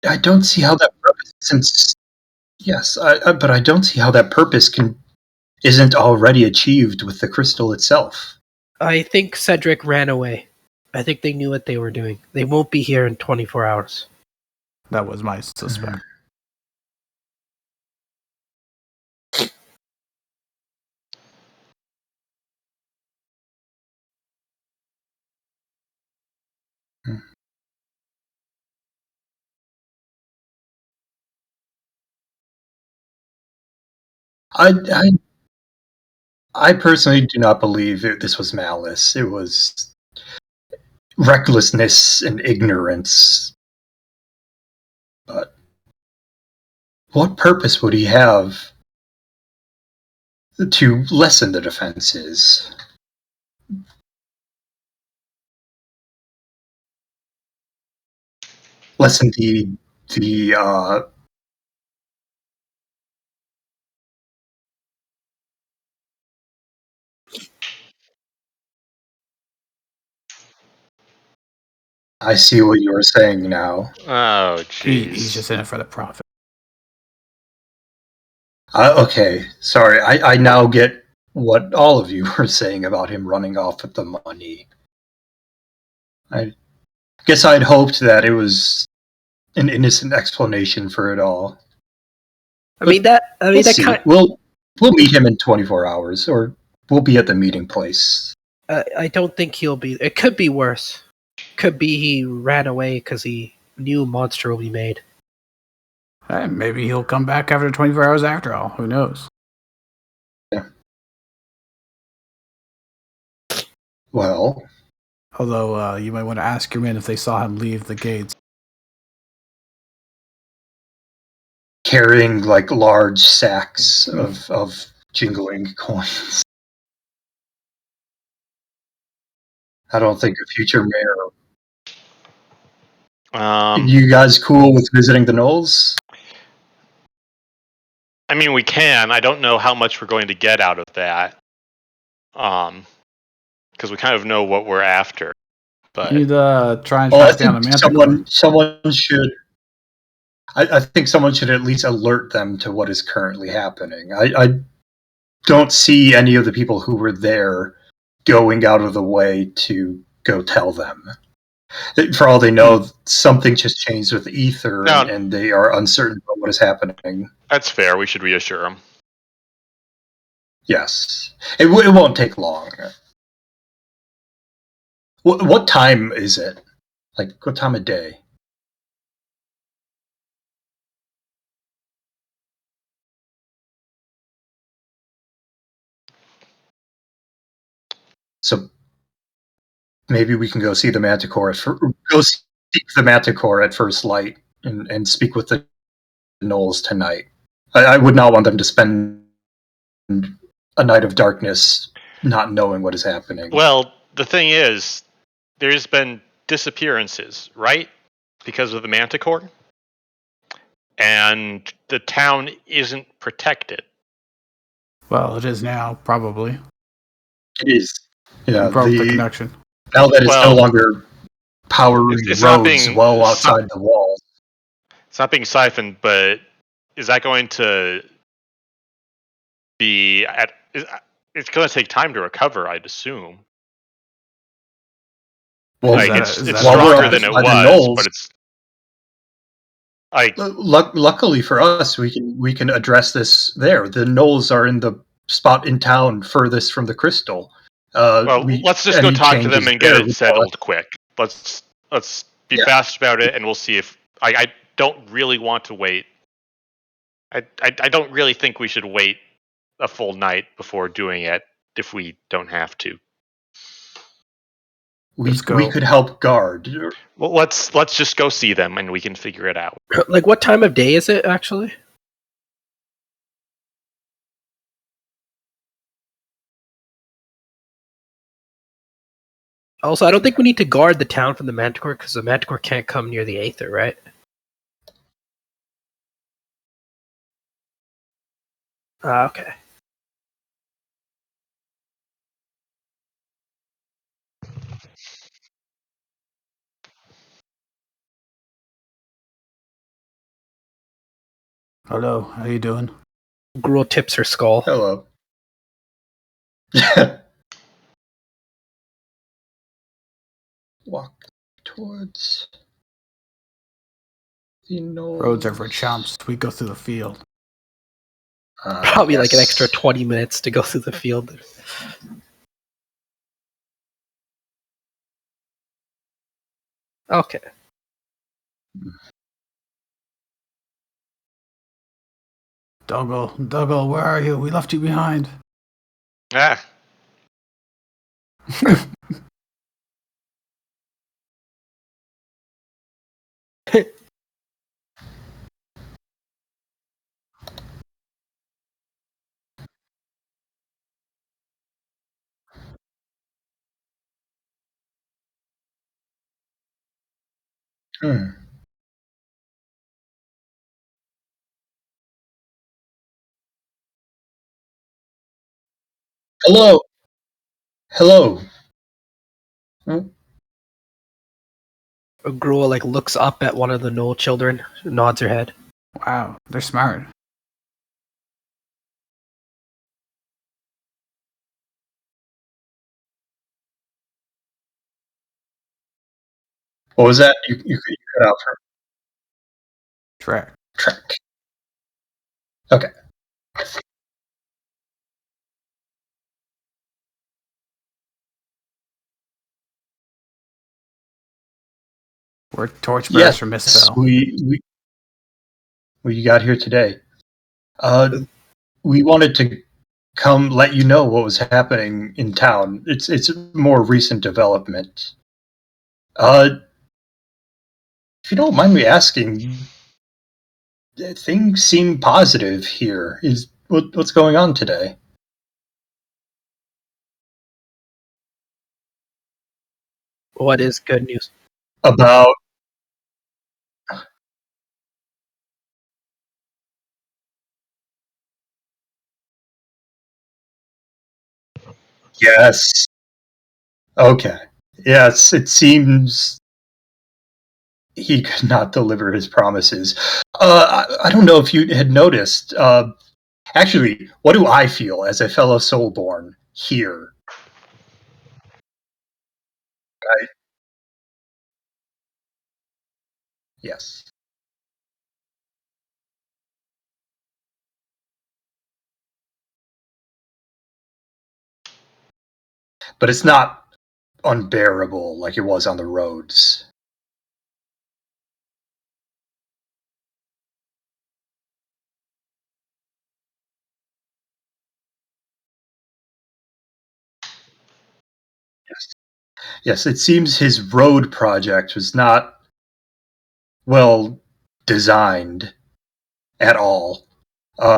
I don't see how that purpose. But I don't see how that purpose isn't already achieved with the crystal itself. I think Cedric ran away. I think they knew what they were doing. They won't be here in 24 hours. That was my suspect. I personally do not believe this was malice. It was recklessness and ignorance. But what purpose would he have to lessen the defenses? Listen, the I see what you were saying now. Oh, He's jeez. just in it for the profit. Okay, sorry. I now get what all of you were saying about him running off with the money. I guess I'd hoped that it was an innocent explanation for it all. We'll see. We'll meet him in 24 hours, or we'll be at the meeting place. I don't think he'll be. It could be worse. Could be he ran away because he knew a monster will be made. Hey, maybe he'll come back after 24 hours after all. Who knows? Yeah. Well, although you might want to ask your men if they saw him leave the gates. Carrying like large sacks of jingling coins. I don't think a future mayor. You guys cool with visiting the Knolls? I mean, we can. I don't know how much we're going to get out of that. Because we kind of know what we're after. But you'd try and track down a manticore. Someone should. I think someone should at least alert them to what is currently happening. I don't see any of the people who were there going out of the way to go tell them. For all they know, something just changed with Aether, and they are uncertain about what is happening. That's fair. We should reassure them. Yes. It won't take long. What time is it? Like, what time of day? So maybe we can go see the Manticore at first light and speak with the Knolls tonight. I would not want them to spend a night of darkness not knowing what is happening. Well, the thing is, there's been disappearances, right? Because of the Manticore. And the town isn't protected. Well, it is now, probably. It is. Yeah, broke the connection. Now that it's no longer powering roads well outside the walls. It's not being siphoned, but is that going to be at? It's going to take time to recover, I'd assume. Well, like, it's stronger than it was, but it's like. Luckily for us, we can address this there. The Knolls are in the spot in town furthest from the crystal. Let's just go talk to them and get it settled quick. Let's be fast about it, and we'll see if I don't really want to wait. I don't really think we should wait a full night before doing it if we don't have to. We could help guard. Well, let's just go see them and we can figure it out. Like, what time of day is it actually? Also, I don't think we need to guard the town from the Manticore because the Manticore can't come near the Aether, right? Okay. Hello, how you doing? Gruel tips her skull. Hello. Walk towards the Knolls. Roads are for chumps. We go through the field. Probably like an extra 20 minutes to go through the field. Okay. Dougal, where are you? We left you behind. Ah. Hello. Hello. Gruel like looks up at one of the Knoll children, nods her head. Wow, they're smart. What was that? You cut out for Track. track. Okay. We're torchbearers Yes, from Misspell. we got here today. We wanted to come let you know what was happening in town. It's a more recent development. If you don't mind me asking, things seem positive here. What's going on today? What is good news? About yes. Okay. Yes, it seems he could not deliver his promises. I don't know if you had noticed. Actually, what do I feel as a fellow soulborn here? Right? Yes. But it's not unbearable like it was on the roads. Yes. Yes, it seems his road project was not well designed at all. Uh,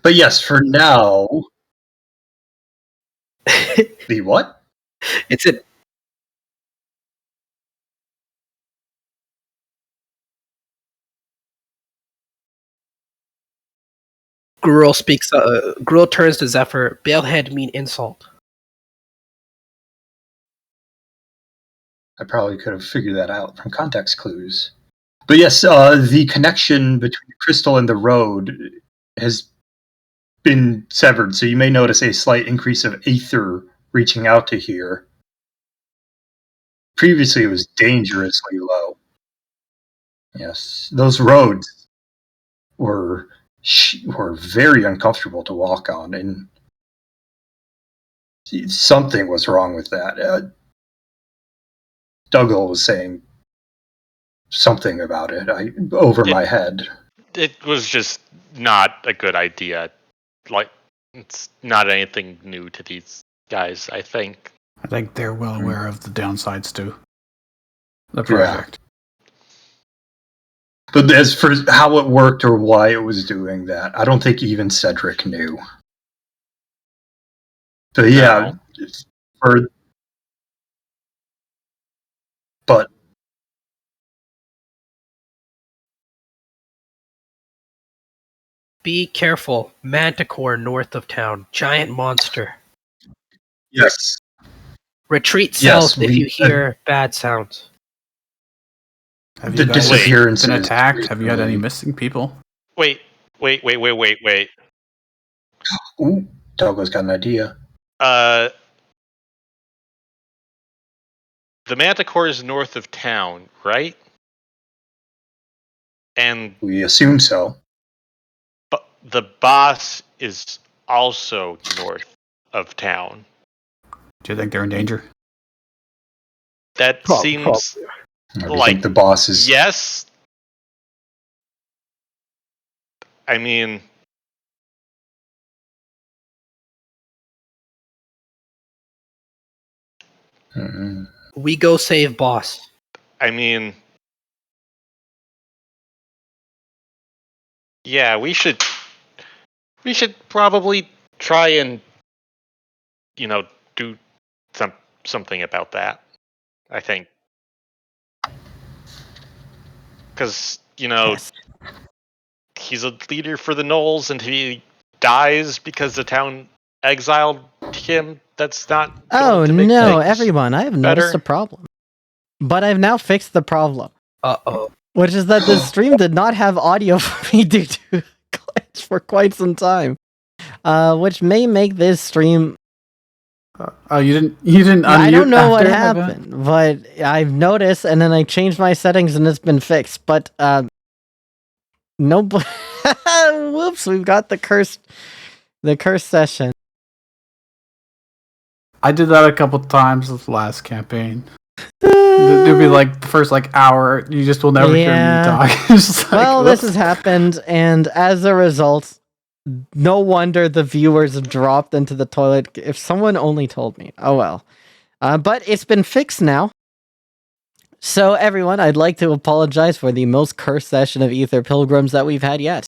but yes, for now, the what? It's it. Gruel speaks. Gruel turns to Zephyr. Balehead mean insult. I probably could have figured that out from context clues. But yes, the connection between the crystal and the road has been severed, so you may notice a slight increase of aether reaching out to here. Previously, it was dangerously low. Yes, those roads were were very uncomfortable to walk on, and something was wrong with that. Dougal was saying something about it over my head. It was just not a good idea. Like, it's not anything new to these guys, I think. I think they're well aware of the downsides to the Yeah. project. But as for how it worked or why it was doing that, I don't think even Cedric knew. But yeah, for but Be careful. Manticore north of town. Giant monster. yes, Retreat yes, south if you hear bad sounds. Have the you guys disappearances been attacked? Have you had any recently. missing people? Wait. Ooh, Dougal's got an idea. Uh, the Manticore is north of town, right? And We assume so. the boss is also north of town. Do you think they're in danger? That seems Or do you like think the boss is? yes. I mean, Mm, We go save boss. I mean, yeah, we should probably try and, do something about that. I think. Because, Yes. he's a leader for the Knolls, and he dies because the town exiled him. That's not Oh going to make no, things everyone! I have noticed better. a problem, but I've now fixed the problem. Uh-oh. Which is that the stream did not have audio for me due to glitch for quite some time, which may make this stream. Oh, you didn't unmute I don't know what after happened, but I've noticed, and then I changed my settings, and it's been fixed. But no, whoops! We've got the cursed session. I did that a couple times this last campaign. There'd be like the first hour, you just will never hear me talk. Well, this has happened, and as a result, no wonder the viewers dropped into the toilet. If someone only told me. Oh well. But it's been fixed now. So everyone, I'd like to apologize for the most cursed session of Aether Pilgrims that we've had yet.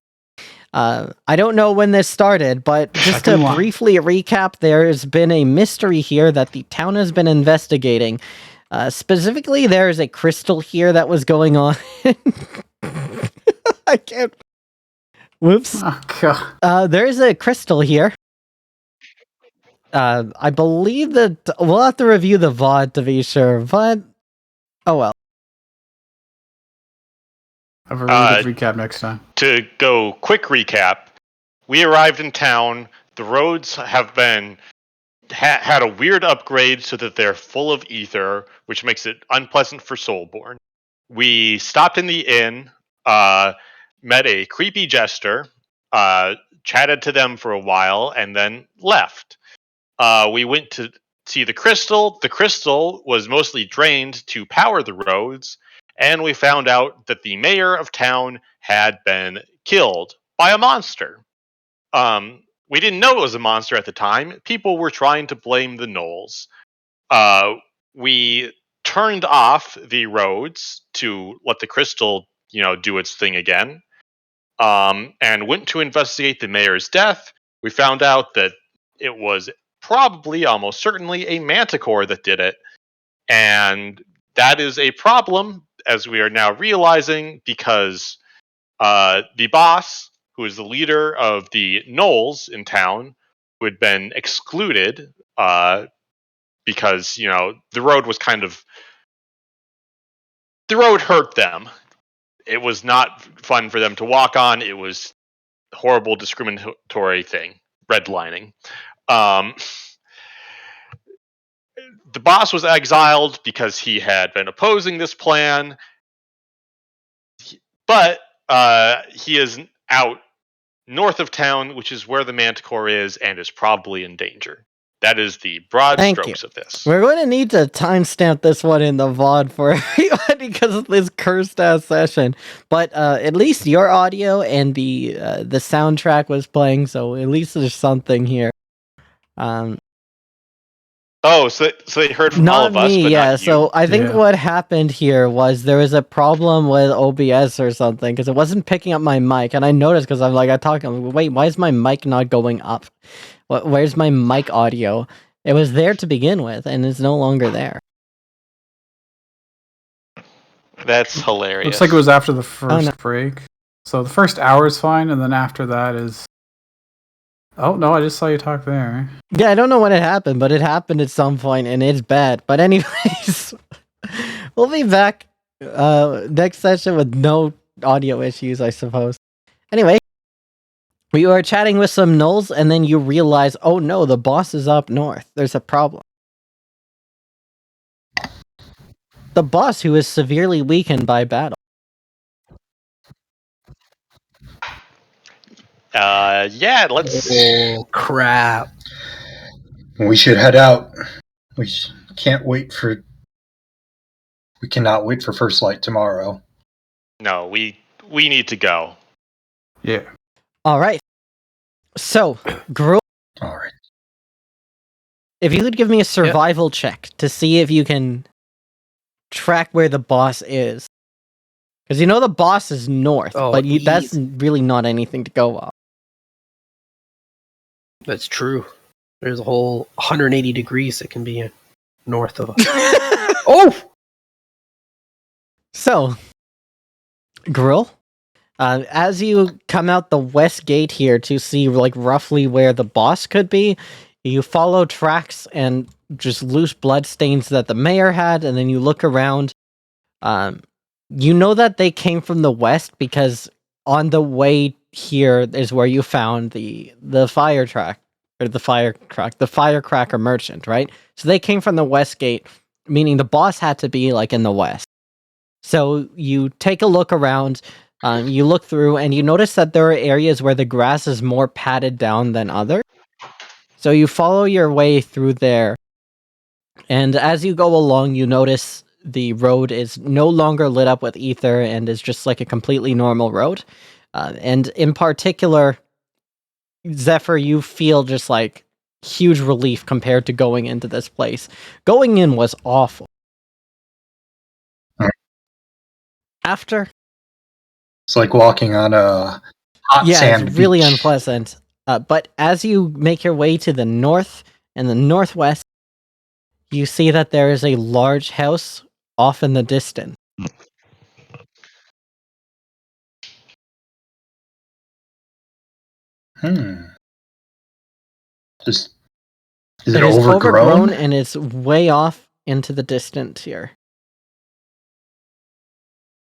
I don't know when this started, but just to briefly recap, there's been a mystery here that the town has been investigating. Specifically, there is a crystal here that was going on. I can't. Whoops. Oh, God. There is a crystal here. I believe that we'll have to review the VOD to be sure, but oh well. Have a really good recap next time. To go quick recap, we arrived in town. The roads have been had a weird upgrade so that they're full of ether, which makes it unpleasant for Soulborn. We stopped in the inn, met a creepy jester, chatted to them for a while, and then left. We went to see the crystal. The crystal was mostly drained to power the roads, and we found out that the mayor of town had been killed by a monster. We didn't know it was a monster at the time. People were trying to blame the Knolls. We turned off the roads to let the crystal, do its thing again, and went to investigate the mayor's death. We found out that it was probably, almost certainly, a manticore that did it, and that is a problem, as we are now realizing, because the boss, who is the leader of the Knolls in town, who had been excluded because, the road was the road hurt them. It was not fun for them to walk on. It was a horrible discriminatory thing, redlining. The boss was exiled because he had been opposing this plan, but he is out north of town, which is where the manticore is, and is probably in danger. That is the broad strokes of this. We're going to need to timestamp this one in the VOD for everyone because of this cursed ass session. But at least your audio and the soundtrack was playing, so at least there's something here. So they heard from all of us, but not you. So I think what happened here was there was a problem with OBS or something because it wasn't picking up my mic, and I noticed because I'm wait, why is my mic not going up? Where's my mic audio? It was there to begin with, and it's no longer there. That's hilarious. Looks like it was after the first break. So the first hour is fine, and then after that is... Oh, no, I just saw you talk there. Yeah, I don't know when it happened, but it happened at some point, and it's bad. But anyways, we'll be back next session with no audio issues, I suppose. Anyway, we were chatting with some Knolls, and then you realize, oh no, the boss is up north. There's a problem. The boss who is severely weakened by battle. Let's... Oh, crap. We should head out. We cannot wait for first light tomorrow. No, we need to go. Yeah. All right. So, Gruel. All right. If you could give me a survival check to see if you can track where the boss is. Because the boss is north, but that's really not anything to go off. That's true. There's a whole 180 degrees that can be north of us. Oh! So, Grill, as you come out the west gate here to see like roughly where the boss could be, you follow tracks and just loose blood stains that the mayor had, and then you look around. You know that they came from the west because on the way here is where you found the firecracker merchant, right? So they came from the west gate, meaning the boss had to be like in the west. So you take a look around, you look through, and you notice that there are areas where the grass is more padded down than others. So you follow your way through there, and as you go along, you notice the road is no longer lit up with ether and is just like a completely normal road. And in particular, Zephyr, you feel just like huge relief compared to going into this place. Going in was awful. It's like walking on a hot sand it's really beach. unpleasant. But as you make your way to the north and the northwest, you see that there is a large house off in the distance. Is It it is overgrown? and it's way off into the distance here.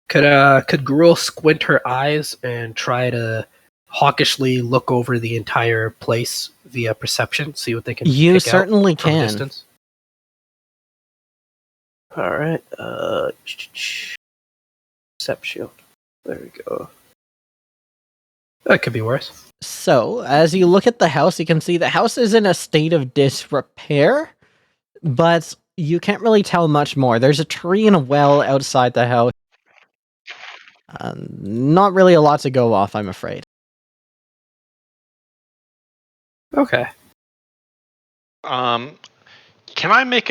Could Gruel squint her eyes and try to hawkishly look over the entire place via perception, see what they can You pick certainly out from a can. distance? All right. Perception. There we go. That could be worse. So, as you look at the house, you can see the house is in a state of disrepair, but you can't really tell much more. There's a tree and a well outside the house. Not really a lot to go off, I'm afraid. Okay. Can I make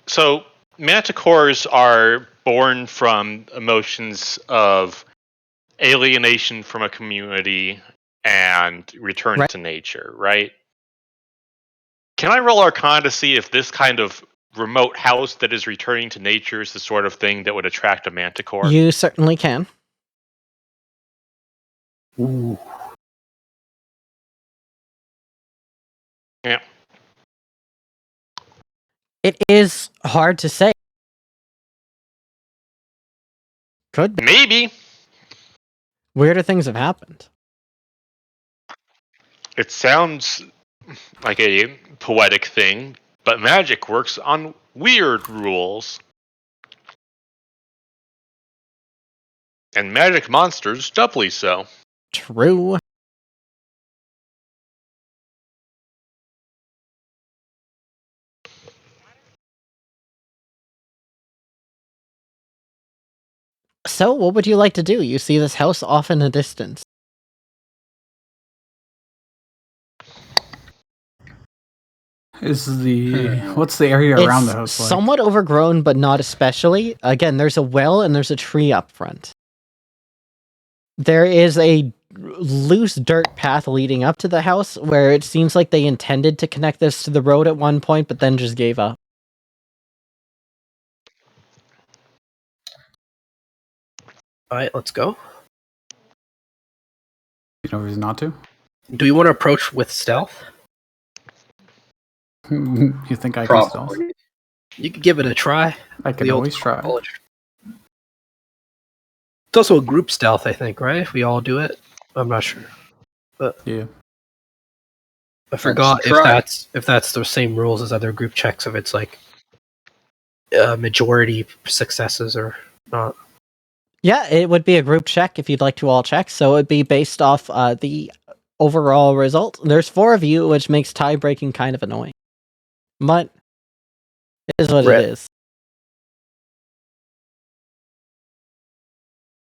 so manticores are born from emotions of alienation from a community and return Right. to nature, right? Can I roll Arcana to see if this kind of remote house that is returning to nature is the sort of thing that would attract a manticore? You certainly can. Ooh. Yeah. It is hard to say. Could be. Maybe. Weirder things have happened. It sounds like a poetic thing, but magic works on weird rules. And magic monsters doubly so. True. So, what would you like to do? You see this house off in the distance. What's the area around the house like? Somewhat overgrown, but not especially. Again, there's a well and there's a tree up front. There is a loose dirt path leading up to the house where it seems like they intended to connect this to the road at one point, but then just gave up. All right, let's go. You know reason not to? Do you want to approach with stealth? You think I can stealth? You could give it a try. I can always try. It's also a group stealth, I think, right? If we all do it, I'm not sure, but yeah, I forgot if that's the same rules as other group checks. If it's like majority successes or not. Yeah, it would be a group check if you'd like to all check. So it would be based off the overall result. There's 4 of you, which makes tie-breaking kind of annoying. But it is what it is.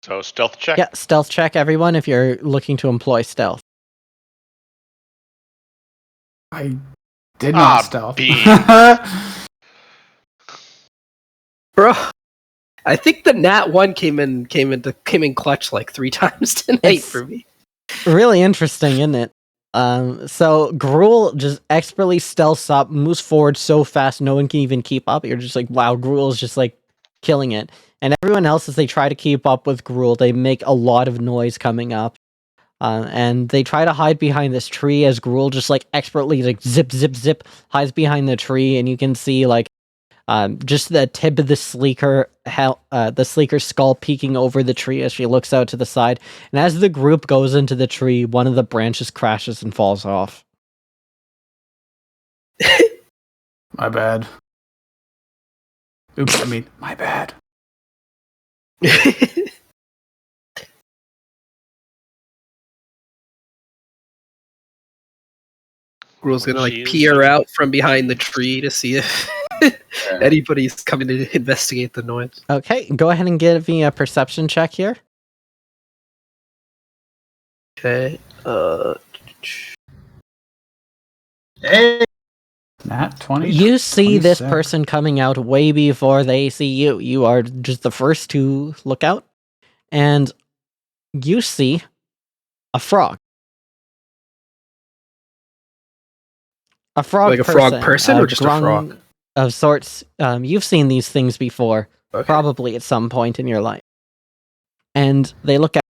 So stealth check? Yeah, stealth check, everyone, if you're looking to employ stealth. I did not stealth. Bro, I think the Nat 1 came in clutch like 3 times tonight for me. Really interesting, isn't it? So Gruul just expertly stealths up, moves forward so fast no one can even keep up. You're just like, wow, Gruul's just like killing it. And everyone else, as they try to keep up with Gruul, they make a lot of noise coming up. And they try to hide behind this tree as Gruul just like expertly like zip, zip, zip hides behind the tree, and you can see like just the tip of the sleeker skull peeking over the tree as she looks out to the side. And as the group goes into the tree, one of the branches crashes and falls off. My bad. Oops, my bad. Gruul's gonna like peer out from behind the tree to see if anybody's coming to investigate the noise. Okay, go ahead and give me a perception check here. Okay. Hey, Nat 20. You see 26. this person coming out way before they see you. You are just the first to look out, and you see a frog. A frog, like a frog person, or just a frog of sorts. You've seen these things before, okay. Probably at some point in your life. And they look at.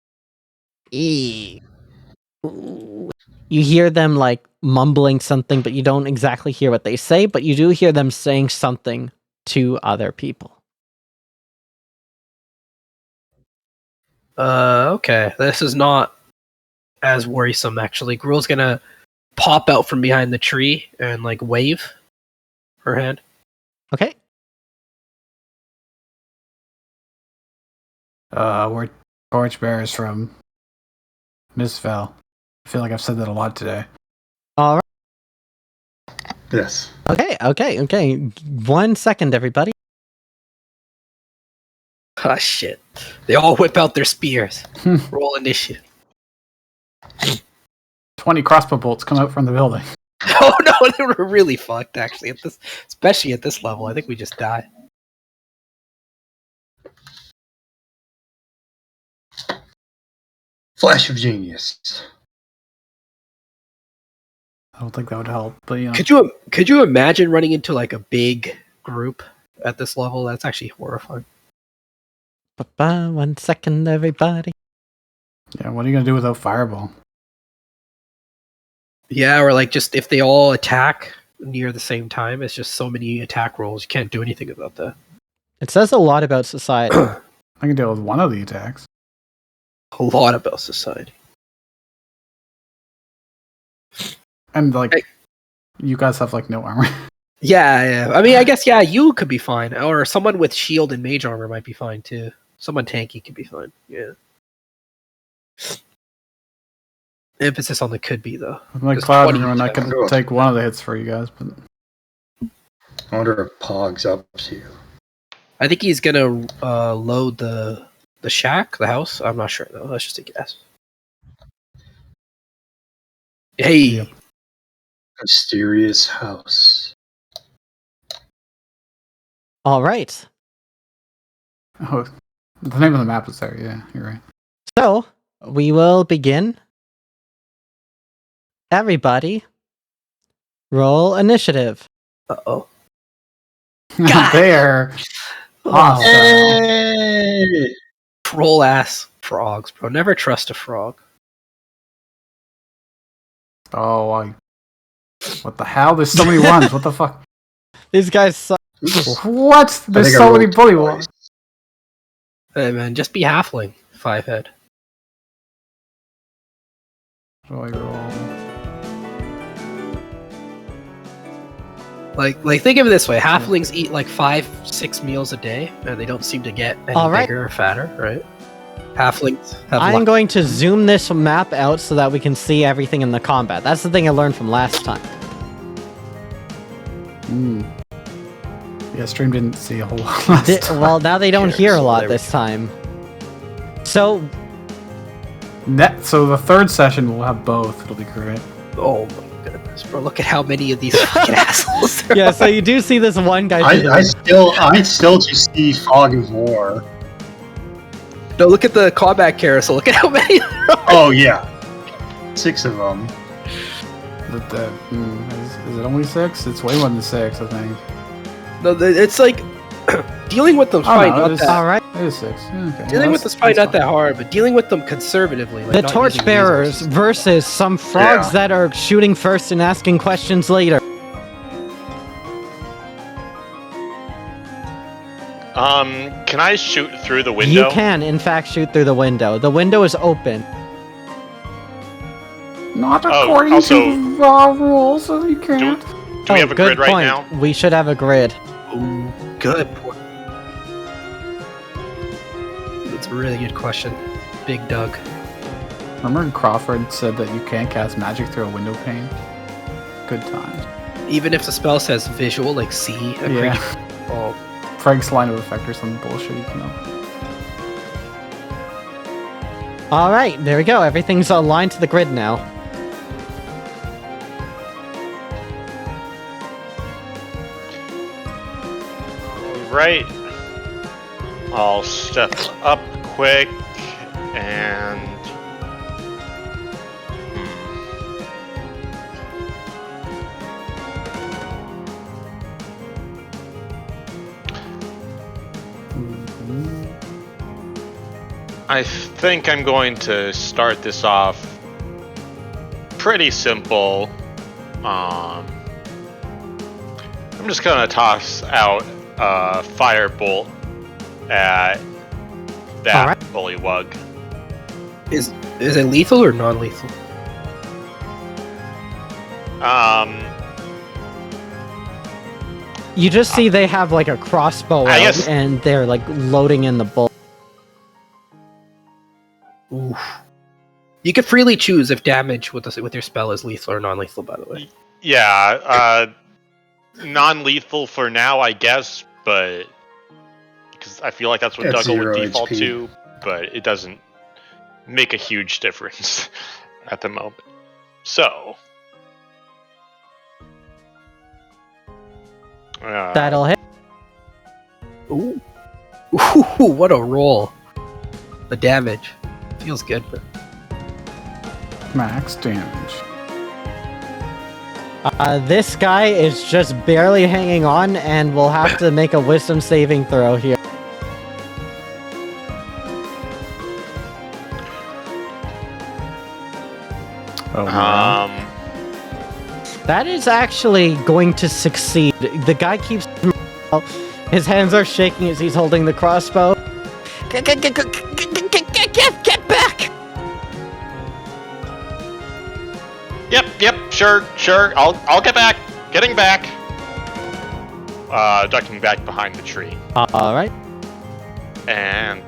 You hear them like mumbling something, but you don't exactly hear what they say. But you do hear them saying something to other people. Okay. This is not as worrisome, actually. Gruul's gonna pop out from behind the tree and like wave her hand. Okay. We're torchbearers from Misfell. I feel like I've said that a lot today. All right. yes. Okay. 1 second, everybody. Ah, shit. They all whip out their spears. Roll initiative. 20 crossbow bolts come out from the building. Oh no, they were really fucked actually especially at this level. I think we just die. Flash of genius. I don't think that would help, but you know. Could you imagine running into like a big group at this level? That's actually horrifying. 1 second, everybody. Yeah, what are you gonna do without fireball? Yeah, or like just if they all attack near the same time, it's just so many attack rolls. You can't do anything about that. It says a lot about society. I can deal with one of the attacks. A lot about society. And like, you guys have like no armor. Yeah. I mean, I guess you could be fine, or someone with shield and mage armor might be fine too. Someone tanky could be fine. Yeah. Emphasis on the could be though. With my cloud rune, I can take one of the hits for you guys, but I wonder if Pog's up to. I think he's gonna load the shack, the house. I'm not sure though. That's just a guess. Hey, Yep. Mysterious house. All right. Oh, the name of the map is there. Yeah, you're right. So we will begin. Everybody, roll initiative. uh-oh. There. Awesome. Hey! Troll ass frogs, bro. Never trust a frog. Oh, what the hell? There's so many ones. What the fuck? These guys suck. What? There's so many bully ones. Hey man, just be halfling. 5 head. So I roll. Like think of it this way: halflings eat like 5-6 meals a day, and they don't seem to get any bigger or fatter, right? Halflings have I'm going to zoom this map out so that we can see everything in the combat. That's the thing I learned from last time. Yeah, stream didn't see a whole lot last time. Well, now they don't hear a lot this time. So So the third session we'll have both. It'll be great. Oh my goodness, bro! Look at how many of these fucking assholes there yeah, are. so you do see this one guy. I still just see Fog of War. No, look at the combat carousel. Look at how many there are. Oh yeah, 6 of them. Is it only 6? It's way more than 6, I think. No, it's like dealing with them's probably not that. All right. It is 6. Okay. Dealing with them's probably not that hard, but dealing with them conservatively. Like The not torch using bearers resources. versus some frogs that are shooting first and asking questions later. Can I shoot through the window? You can, in fact, shoot through the window. The window is open. Not according also, to raw rules, so you can't. Do we have a good grid right point. now? We should have a grid. Ooh, good point. That's a really good question. Big Doug. Remember Crawford said that you can't cast magic through a window pane? Good times. Even if the spell says visual, like see a Yeah. creature. Oh, Frank's line of effect or some bullshit, you know. All right, there we go. Everything's aligned to the grid now. Right. I'll step up quick and. I think I'm going to start this off pretty simple. I'm just gonna toss out a firebolt at that bullywug. is it lethal or non-lethal? You just see they have like a crossbow I out, guess- and they're like loading in the bolt. Oof. You can freely choose if damage with your spell is lethal or non-lethal. By the way. Yeah, non-lethal for now, I guess, but because I feel like that's what That's Dougal would 0 default HP. to, but it doesn't make a huge difference at the moment. So That'll hit. Ooh. Ooh, what a roll! The damage feels good. But Max damage. This guy is just barely hanging on, and will have to make a wisdom saving throw here. Oh, wow. That is actually going to succeed. The guy keeps... His hands are shaking as he's holding the crossbow. Get back! Yep, sure. I'll get back. Getting back. Ducking back behind the tree. All right. And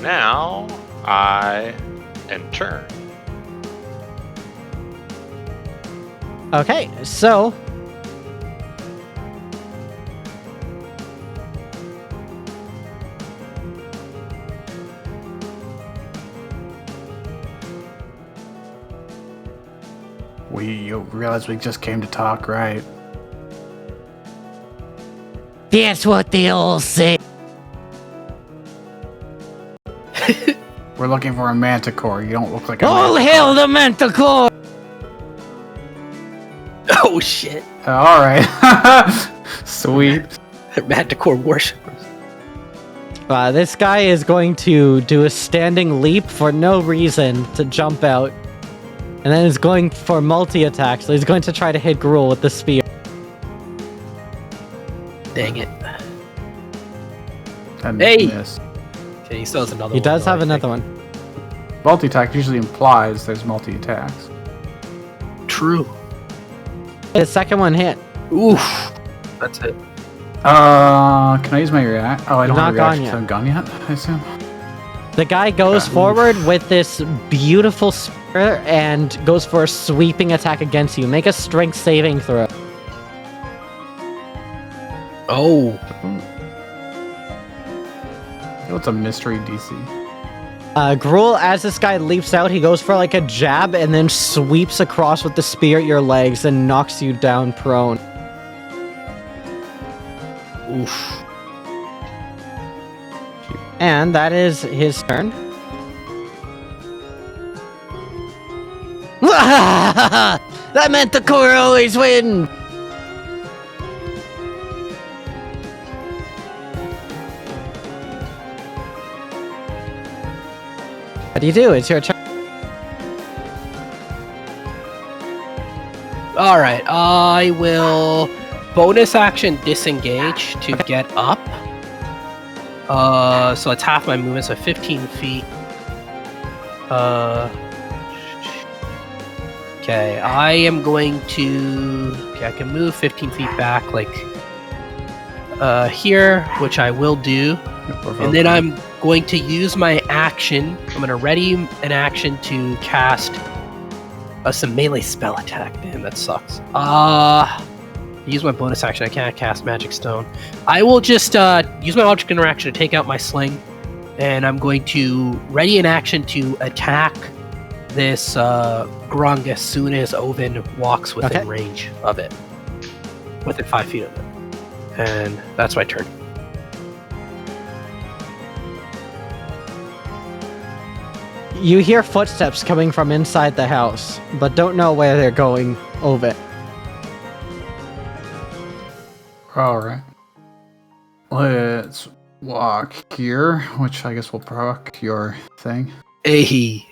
now I enter. Okay, so... You realize we just came to talk, right? That's what they all say. We're looking for a manticore. You don't look like a All manticore. hail the Manticore! oh shit! Alright. Sweet. Manticore worshippers. this guy is going to do a standing leap for no reason to jump out. And then is going for multi-attack, so he's going to try to hit Gruul with the spear. Dang it! And Hey! miss. Okay, he still has another. He one, does though, have I another think. one. Multi-attack usually implies there's multi-attacks. True. The second one hit. Oof. That's it. Can I use my react? Oh, I don't have a Not reaction, gone so I'm gone yet, I assume. The guy goes forward with this beautiful spear and goes for a sweeping attack against you. Make a strength saving throw. Oh. What's a mystery DC? Gruul, as this guy leaps out, he goes for like a jab and then sweeps across with the spear at your legs and knocks you down prone. Oof. And that is his turn. That meant the core always win! What do you do? It's your turn. Alright, I will bonus action disengage to get up. So it's half my movement, so 15 feet. Okay, I am going to... Okay, I can move 15 feet back, like... here, which I will do. And then I'm going to use my action. I'm going to ready an action to cast some melee spell attack. Damn, that sucks. Use my bonus action. I can't cast Magic Stone. I will just use my object interaction to take out my sling. And I'm going to ready an action to attack this grung as soon as Oven walks within range of it. Within 5 feet of it. And that's my turn. You hear footsteps coming from inside the house, but don't know where they're going over. Alright. Let's walk here, which I guess will proc your thing. Hey!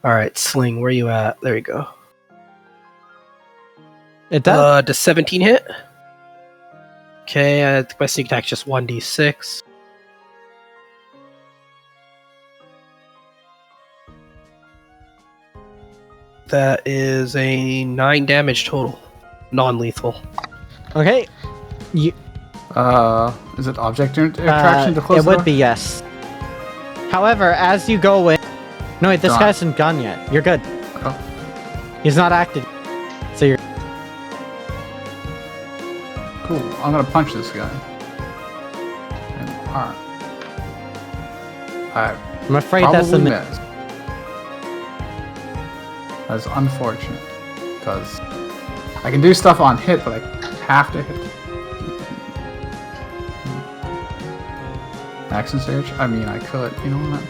Alright, Sling, where you at? There you go. It does. Does 17 hit? Okay, I think my sneak attack's just 1d6. That is a 9 damage total. Non-lethal. Okay. Is it object interaction to close it the would door? be, yes. However, as you go in... No, wait, this guy hasn't gone yet. You're good. Oh. He's not acted. So you're... Cool. I'm gonna punch this guy. And arm. I'm afraid that's the... miss. That's unfortunate. Because I can do stuff on hit, but I have to hit. Action search? I mean, I could. You know what?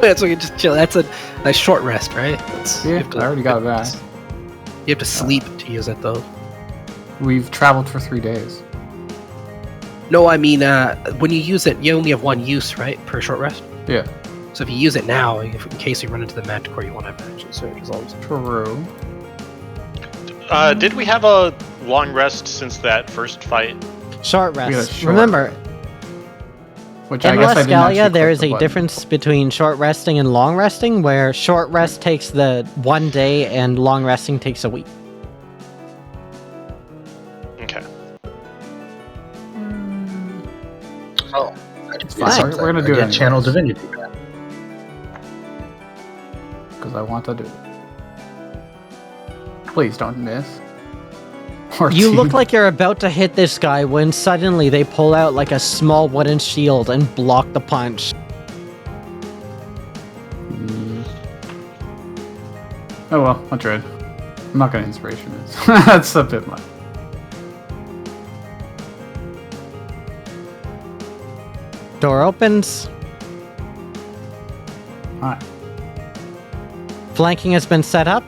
That's what you just chill. That's a short rest, right? Yeah, I already got it back. You have to sleep to use it, though. We've traveled for 3 days. No, I mean, when you use it, you only have one use, right? Per short rest? Yeah. So if you use it now, in case you run into the Manticore, you won't have action search as long as... True. Did we have a long rest since that first fight? Short rest. Remember, which in I guess Luskalia, there is a difference between short resting and long resting, where short rest takes the 1 day and long resting takes a week. Okay. Oh, it's fine. We're gonna do it. Channel Divinity. Because I want to do it. Please don't miss. You look like you're about to hit this guy when suddenly they pull out like a small wooden shield and block the punch. Oh well, I tried. I'm not gonna inspiration it. That's a bit much. Door opens. Alright. Flanking has been set up.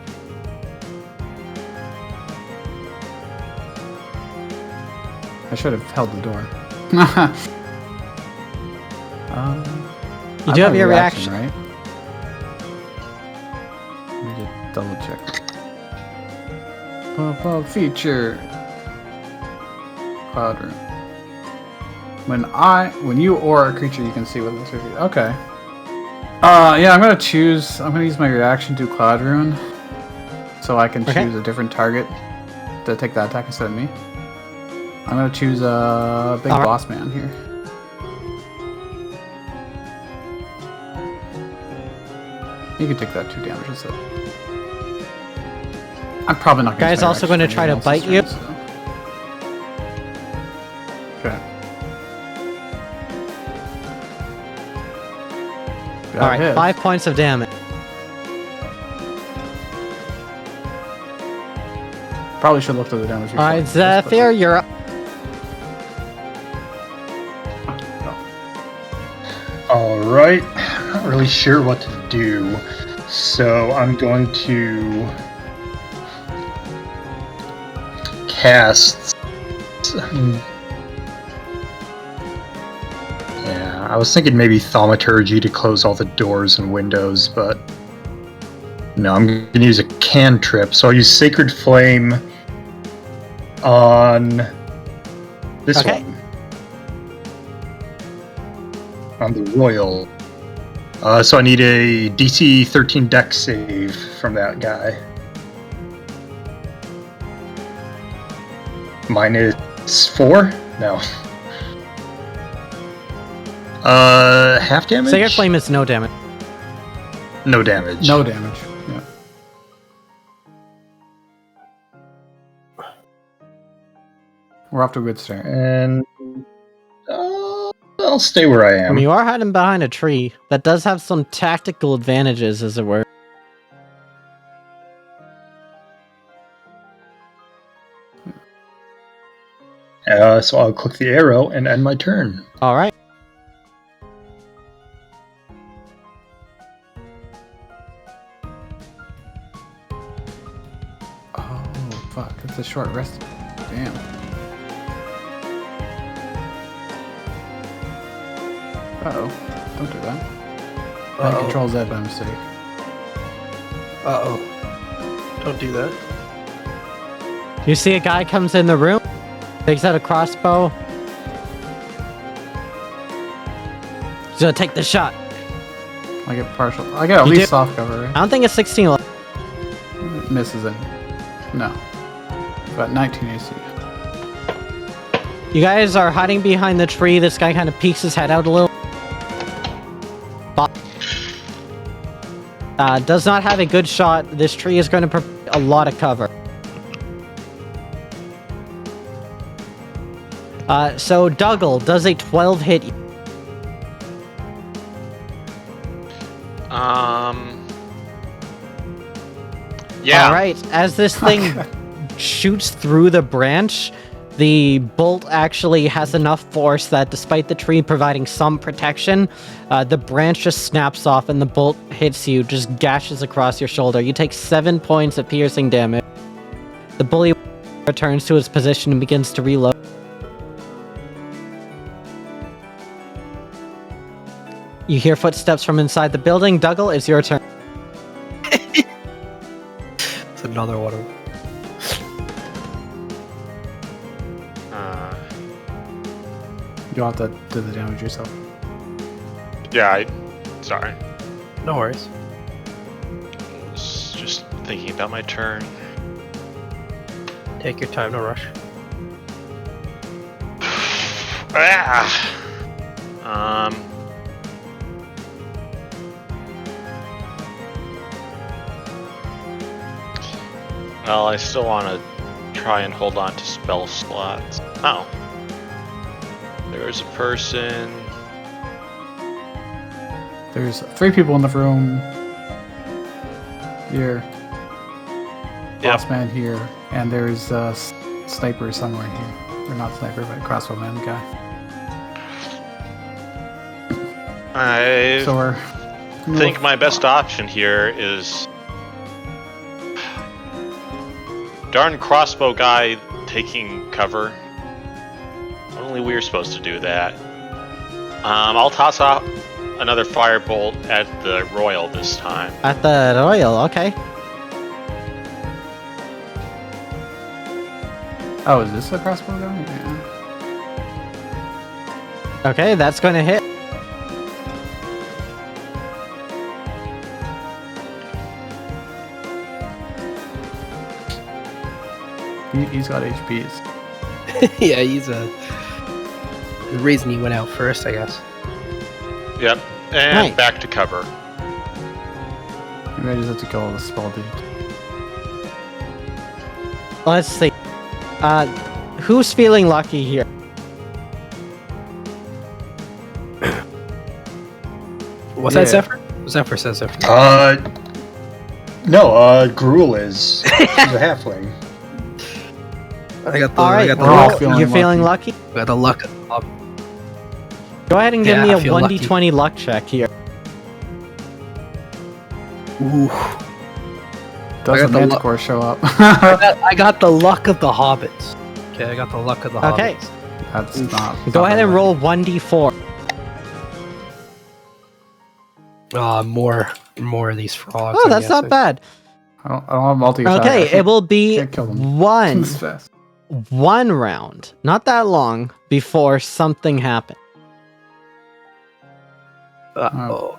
I should have held the door. You do have your reaction, right? Let me just double check. Pop-up feature. Cloud room. When you or a creature you can see with this review. Okay. Yeah, I'm gonna use my reaction to Cloud Rune. So I can choose a different target to take that attack instead of me. I'm gonna choose a big boss man here. You can take that 2 damage instead. I'm probably not gonna. Guy's also going to try to bite you. So. Okay. Alright, 5 points of damage. Probably should look at the damage. Alright, Zephyr, you're up. Alright, I'm not really sure what to do, so I'm going to cast. Yeah, I was thinking maybe thaumaturgy to close all the doors and windows, but no, I'm going to use a cantrip. So I'll use Sacred Flame on this one. On the Royal. So I need a DC 13 Dex save from that guy. -4? No. Half damage? Sacred Flame is no damage. No damage. No damage. Yeah. We're off to a good start. And I'll stay where I I am. mean, you are hiding behind a tree. That does have some tactical advantages, as it were. So I'll click the arrow and end my turn. All right. Oh, fuck. It's a short rest. Damn. Uh-oh. Don't do that. I control Z by mistake. Uh-oh. Don't do that. You see a guy comes in the room, takes out a crossbow. He's gonna take the shot. I get partial. I get at You least do- soft cover, I right? don't think it's 16. Misses it. No. But 19 AC. You guys are hiding behind the tree. This guy kind of peeks his head out a little. Does not have a good shot. This tree is going to provide a lot of cover. So Dougal, does a 12 hit you? Yeah. All right. As this thing shoots through the branch, the bolt actually has enough force that despite the tree providing some protection, the branch just snaps off and the bolt hits you, just gashes across your shoulder. You take 7 points of piercing damage. The bully returns to his position and begins to reload. You hear footsteps from inside the building. Dougal, it's your turn. It's another one of them. You'll have to do the damage yourself. Yeah, sorry. No worries. I was just thinking about my turn. Take your time, no rush. Well, I still want to try and hold on to spell slots. Oh. There's a person. There's 3 people in the room. Here. Boss man here. And there's a sniper somewhere here. Or not sniper, but crossbowman guy. I So we're... think my best option here is... Darn crossbow guy taking cover. Only we were supposed to do that. I'll toss out another firebolt at the Royal this time. At the Royal, okay. Oh, is this a crossbow guy? Yeah. Okay, that's going to hit. He's got HPs. Yeah, he's the reason he went out first, I guess. Yep, and Right. back to cover. Maybe I just have to kill all the spell dude. Let's see. Who's feeling lucky here? What's Yeah. that, Zephyr? Zephyr says Zephyr. No, Gruel is. She's a halfling. I got the, All right, I got the we're all luck. feeling you're feeling lucky? I got the luck. Go ahead and give Yeah, me I a feel 1d20 luck check here. Ooh. Does the Manticore show up? I got the luck of the hobbits. Okay, I got the luck of the Okay. hobbits. That's not. Go ahead and roll 1d4. More of these frogs. Oh, that's not bad. I don't have multi-attack. Okay, it will be can't kill them. one This fast. round, not that long, before something happens. Uh-oh.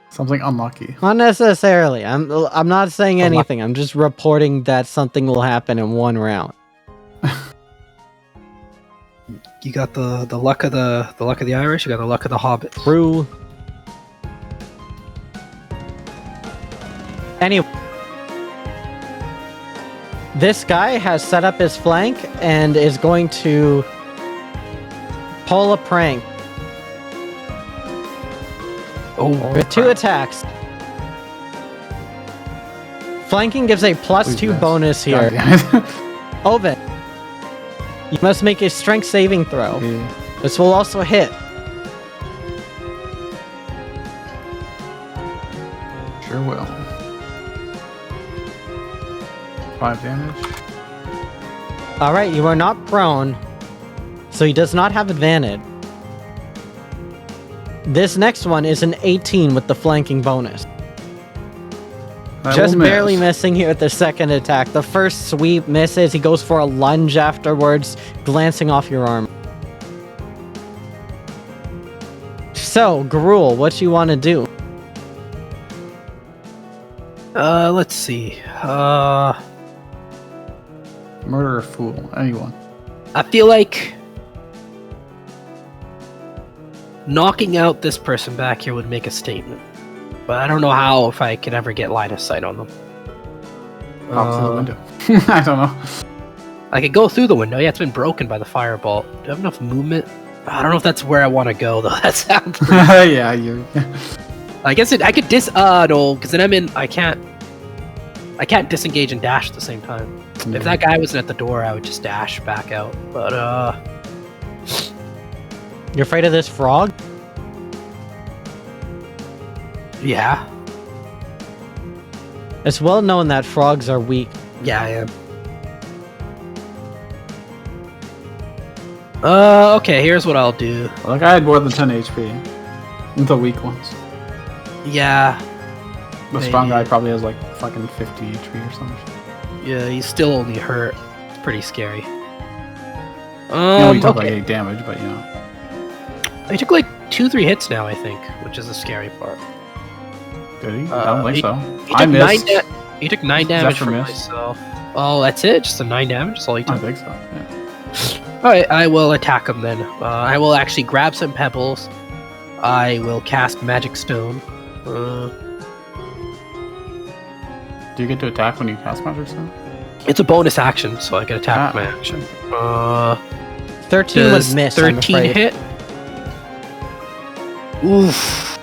Something unlucky. Not necessarily. I'm not saying anything. I'm just reporting that something will happen in 1 round. You got the luck of the Irish. You got the luck of the hobbits. True. Anyway, this guy has set up his flank and is going to pull a prank with 2 attacks. Flanking gives a +2 bonus here. Ovid, you must make a strength saving throw. Yeah. This will also hit. Sure will. 5 damage. Alright, you are not prone, so he does not have advantage. This next one is an 18 with the flanking bonus. Just barely missing here at the second attack. The first sweep misses. He goes for a lunge afterwards, glancing off your arm. So, Gruul, what you want to do? Let's see. Murder a fool. Anyone. I feel like knocking out this person back here would make a statement. But I don't know how, if I could ever get line of sight on them. Pop through the window. I don't know. I could go through the window. Yeah, it's been broken by the fireball. Do I have enough movement? I don't know if that's where I want to go, though. That sounds pretty... Yeah, you. I guess I could no, because then I can't disengage and dash at the same time. Yeah. If that guy wasn't at the door, I would just dash back out. But, You're afraid of this frog? yeah. It's well known that frogs are weak. Yeah, I am. Okay, here's what I'll do. Well, that guy had more than 10 HP. The weak ones. Yeah. The strong guy probably has like fucking 50 HP or something. Yeah, he's still only hurt. It's pretty scary. You only took like Okay. 8 damage, but you know. He took like 2-3 hits now, I think, which is the scary part. Did he? I don't think so. He I took missed. He took 9 damage Zephyr from missed. myself. Oh, that's it? Just a 9 damage? That's all he I took? think so. Yeah. Alright, I will attack him then. I will actually grab some pebbles. I will cast Magic Stone. Do you get to attack when you cast Magic Stone? It's a bonus action, so I can attack my action. 13 was missed, I'm 13 afraid. hit? Oof.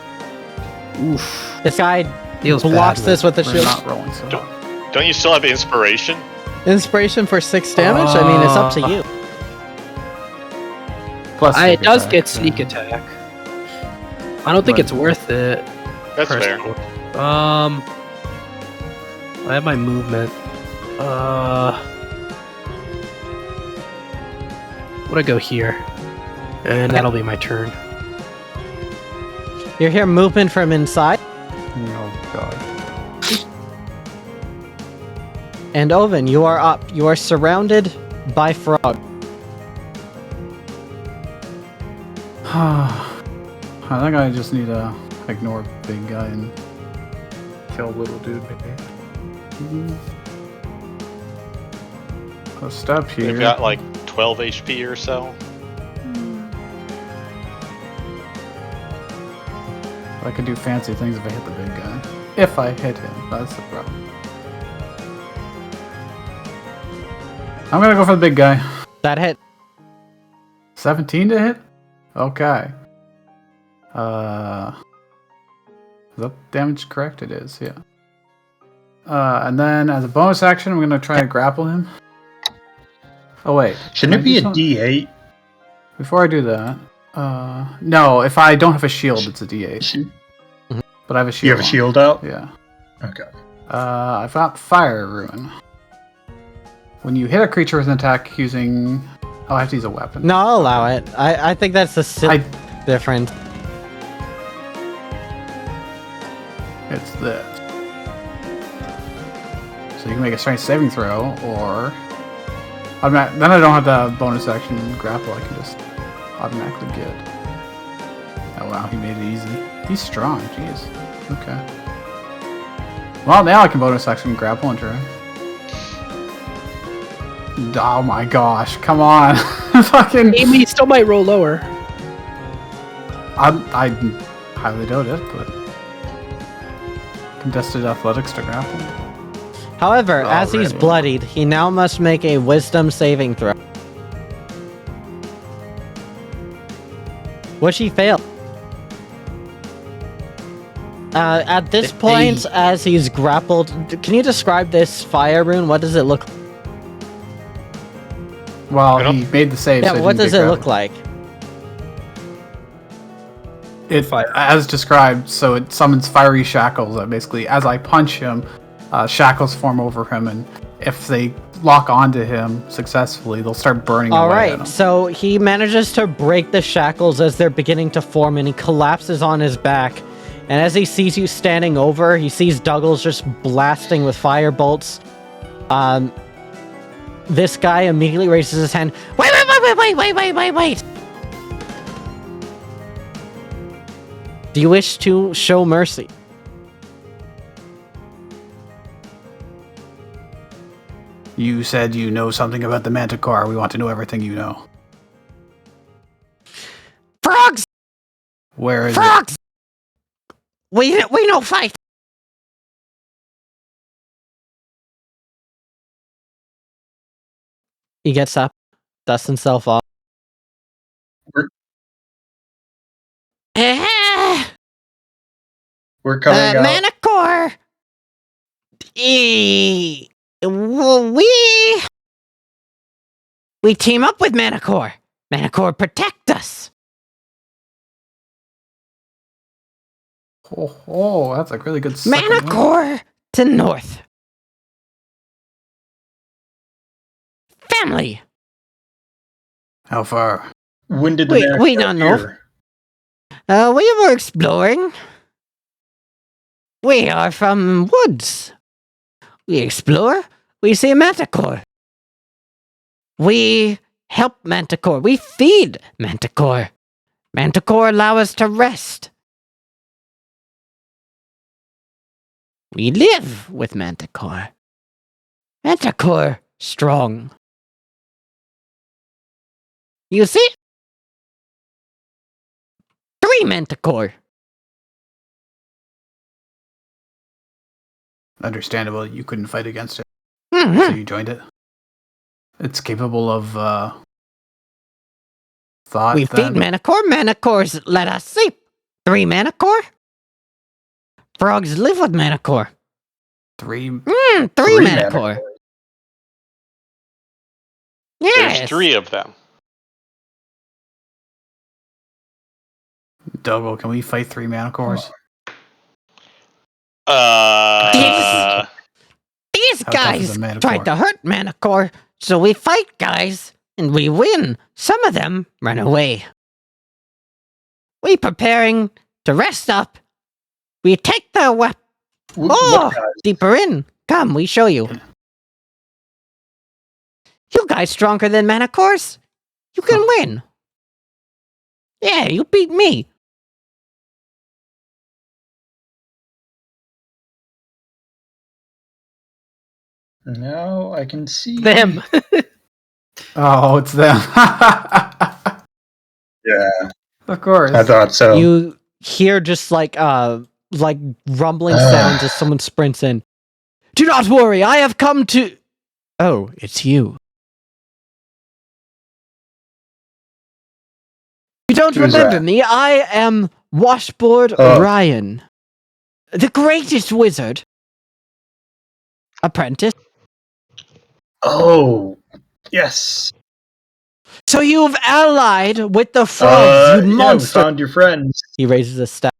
Oof. This guy Feels blocks bad, this with the We're shield. not rolling so high. Don't you still have inspiration? Inspiration for 6 damage? I mean, it's up to you. Plus It sneak does attack, get yeah. sneak attack. I don't think But- it's worth it. That's fair. personally. I have my movement. Would I go here? And that'll be my turn. You hear movement from inside, Oh god. and Oven, you are up. You are surrounded by frog. I think I just need to ignore big guy and kill little dude maybe. A step here. We've got like 12 HP or so. I could do fancy things if I hit the big guy. If I hit him, that's the problem. I'm gonna go for the big guy. That hit. 17 to hit? Okay. Is that damage correct? It is, yeah. And then as a bonus action, I'm gonna try to grapple him. Oh wait. Shouldn't it be a D? D8? Before I do that, no, if I don't have a shield, it's a D8. But I have a shield. You have a on. shield out? Yeah. Okay. I've got Fire Ruin. When you hit a creature with an attack using... Oh, I have to use a weapon. No, I'll allow it. I think that's the difference. It's this. So you can make a strength saving throw, or... Then I don't have the bonus action grapple, I can just automatically get. Oh wow, he made it easy. He's strong, jeez. Okay. Well, now I can bonus action grapple and try. Oh my gosh, come on. Fucking... Amy still might roll lower. I highly doubt it, but... Contested athletics to grapple. However, as he's really? bloodied, he now must make a wisdom saving throw. Which he failed. At this point, as he's grappled, can you describe this fire rune? What does it look like? Well, he made the save. Yeah, so what does it look like? It, as described, so it summons fiery shackles that basically, as I punch him, shackles form over him, and if they lock onto him successfully, they'll start burning away at him. So he manages to break the shackles as they're beginning to form, and he collapses on his back. And as he sees you standing over, he sees Douglas just blasting with fire bolts. This guy immediately raises his hand. Wait! Do you wish to show mercy? You said you know something about the Manticore. We want to know everything you know. Frogs! Where is Frogs! We no fight. He gets up, dusts himself off. We're coming out. Manticore! We team up with Manticore. Manticore protect us. Oh, that's a really good second one. Manticore to north. Family. How far? When did the We Manticore don't know. appear? We were exploring. We are from woods. We explore. We see Manticore. We help Manticore. We feed Manticore. Manticore allow us to rest. We live with Manticore. Manticore strong. You see? 3 Manticore. Understandable, you couldn't fight against it, Mm-hmm. so you joined it. It's capable of thought. We feed Manticore. Manticores let us sleep. 3 Manticore. Frogs live with Manticore. 3. 3 Manticore. Yes. There's 3 of them. Doggo, can we fight 3 Manticores? These How tough guys is a Manticore? tried to hurt Manticore, so we fight, guys, and we win. Some of them run away. We preparing to rest up. We take their weapon. Oh, deeper in. Come, we show you. You guys stronger than Manticores? You can win. Yeah, you beat me. Now I can see Them. Oh, it's them. Yeah, Of course. I thought so. You hear just like rumbling sounds as someone sprints in. Do not worry, I have come to... Oh, it's you. You don't Who's remember that? me? I am Washboard Ryan. The greatest wizard. Apprentice. Oh, yes. So you've allied with the frogs, you Yeah, we monster. found your friends. He raises a staff.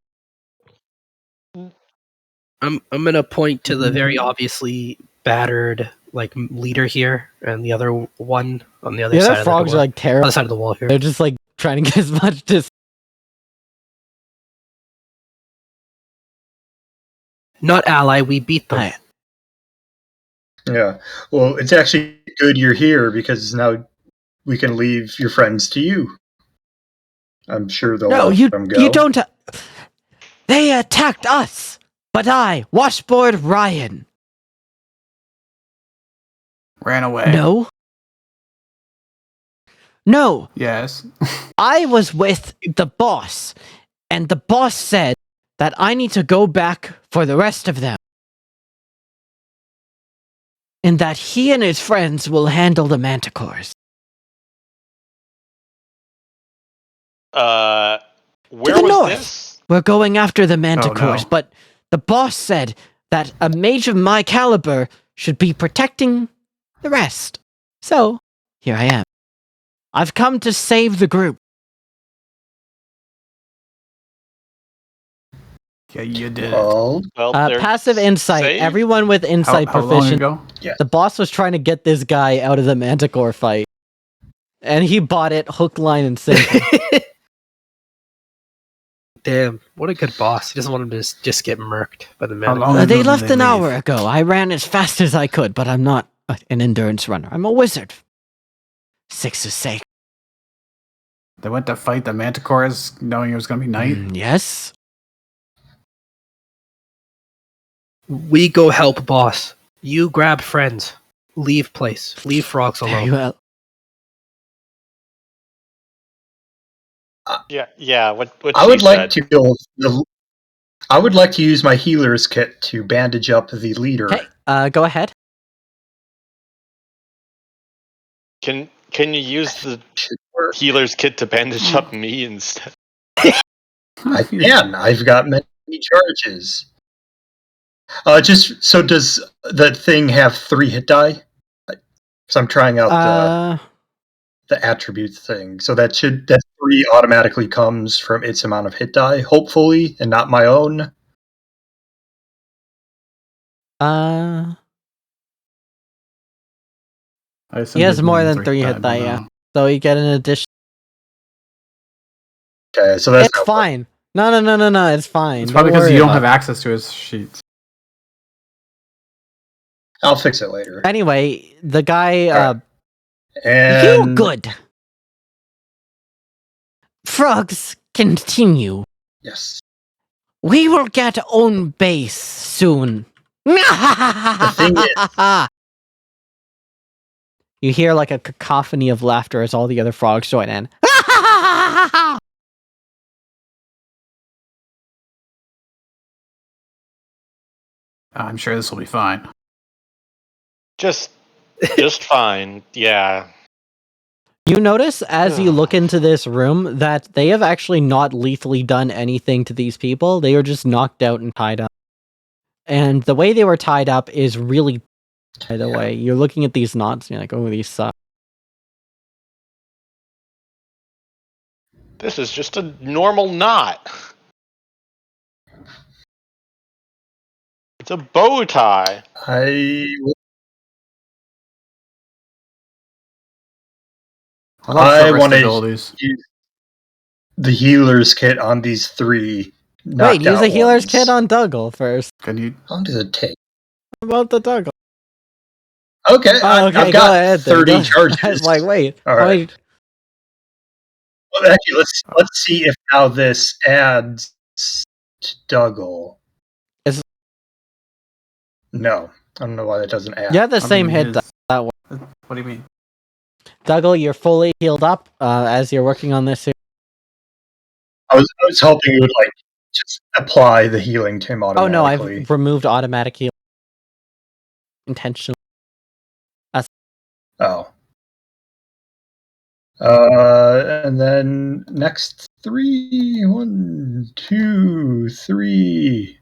I'm gonna point to the very obviously battered like leader here, and the other one on the other The side other of the frogs door. are like terrible. Other side of the wall here. They're just like trying to get as much distance. Not ally, we beat them. Hi. Yeah. Well, it's actually good you're here because now we can leave your friends to you. I'm sure they'll No, let them go. you don't. They attacked us, but I, Washboard Ryan. Ran away. No, Yes. I was with the boss, and the boss said that I need to go back for the rest of them. And that he and his friends will handle the manticores. Where To the was north. this? We're going after the manticores, no. but the boss said that a mage of my caliber should be protecting the rest. So, here I am. I've come to save the group. Yeah, you did. Well, Well, they're Passive insight. saved? Everyone with insight How long proficient. ago? The boss was trying to get this guy out of the manticore fight. And he bought it hook, line, and sinker. Damn, what a good boss. He doesn't want him to just get murked by the How man. long ago They did left an leave? hour ago. I ran as fast as I could, but I'm not an endurance runner. I'm a wizard. 6 is safe. They went to fight the manticores knowing it was going to be night? Yes. We go help boss. You grab friends. Leave place. Leave frogs Very alone. well. Yeah. What I she would like said. to build the. I would like to use my healer's kit to bandage up the leader. Okay, go ahead. Can you use the Should work. healer's kit to bandage up me instead? I can. I've got many charges. Just so does that thing have 3 hit die? So I'm trying out the attribute thing. So that 3 automatically comes from its amount of hit die, hopefully, and not my own. He has more than 3 hit die, yeah. So you get an addition. Okay, so that's It's fine. No, it's fine. It's probably Don't because worry you don't about have it. access to his sheets. I'll fix it later. Anyway, the guy, Alright. You And good. Frogs, continue. yes, We will get own base soon. thing You hear like a cacophony of laughter as all the other frogs join in. I'm sure this will be fine. Just fine. Yeah. You notice as you look into this room that they have actually not lethally done anything to these people. They are just knocked out and tied up. And the way they were tied up is really, by the way, you're looking at these knots and you're like, oh, these suck. This is just a normal knot. It's a bow tie. I I love short rest want to abilities. use the healer's kit on these 3. Wait, use a healer's ones. kit on Dougal first. Can you? How long does it take? About the Dougal. Okay, I've go got ahead then, 30 go- charges. I was like, wait. All right. wait. Well, actually, let's see if now this adds to Dougal. No, I don't know why that doesn't add. You have the I same mean, hit his- die. That one. What do you mean? Dougal, you're fully healed up as you're working on this here. I was hoping you would like just apply the healing to him Oh automatically. no, I've removed automatic heal intentionally. Oh. And then next 3. 1, 2, 3.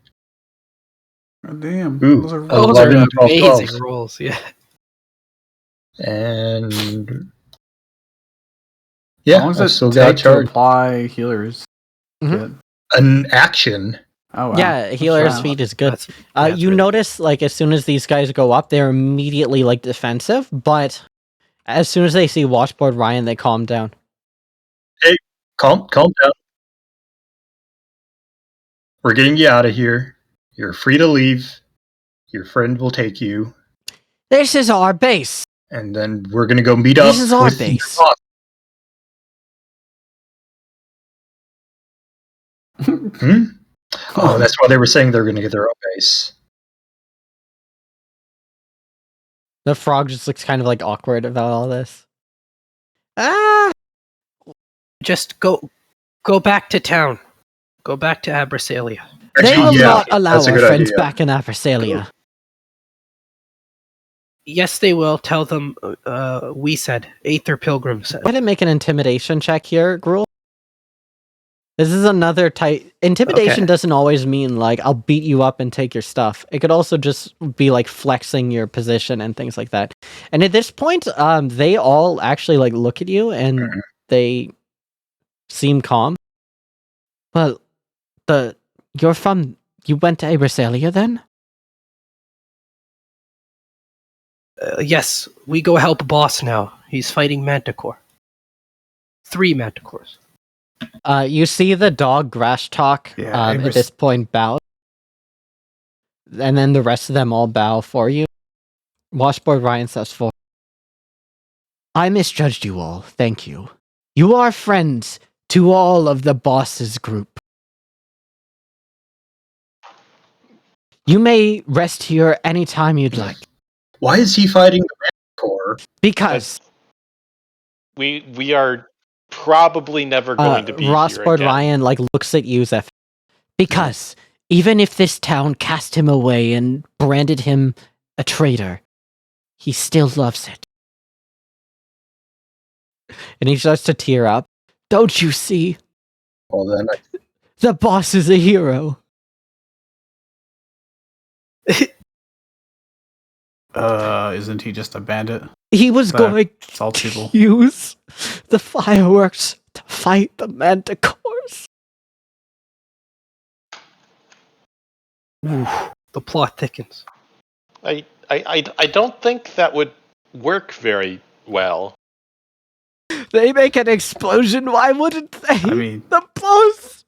Oh, damn. Ooh. Those are Those are 11, 12, amazing 12. rolls, yeah. And How long does I've it still take got to charge. apply healers? Mhm. An action. Oh wow. Yeah, healer's Wow. feat is good. That's You really notice, like, as soon as these guys go up, they're immediately, like, defensive, but as soon as they see Watchboard Ryan, they calm down. Hey, calm down. We're getting you out of here. You're free to leave. Your friend will take you. This is our base. And then we're going to go meet up This is our with base. your boss. Hmm? Oh, that's why they were saying they're going to get their own base. The frog just looks kind of, like, awkward about all this. Ah! Just go back to town. Go back to Abrasalia. They Actually, will yeah, not allow that's a our good friends idea. back in Abrasalia. Yes, they will. Tell them we said. Aether Pilgrims said. Go ahead and make an intimidation check here, Gruel. This is another type. Intimidation Okay. doesn't always mean, like, I'll beat you up and take your stuff. It could also just be, like, flexing your position and things like that. And at this point, they all actually, like, look at you and they seem calm. Well, you went to Abrasalia then? Yes, we go help boss now. He's fighting Manticore. 3 Manticores. You see the dog Grash Talk Yeah, at this point bow. And then the rest of them all bow for you. Washboard Ryan steps forward. I misjudged you all, thank you. You are friends to all of the boss's group. You may rest here anytime you'd like. Why is he fighting the Manticore? Because We are probably never going to be here Rossboard again. Ryan like looks at you, Zeph. Because even if this town cast him away and branded him a traitor, he still loves it. And he starts to tear up. Don't you see? Well, then The boss is a hero. Isn't he just a bandit? He was That going assaults to people. use the fireworks to fight the manticores. The plot thickens. I don't think that would work very well. They make an explosion, why wouldn't they? I mean, The boss!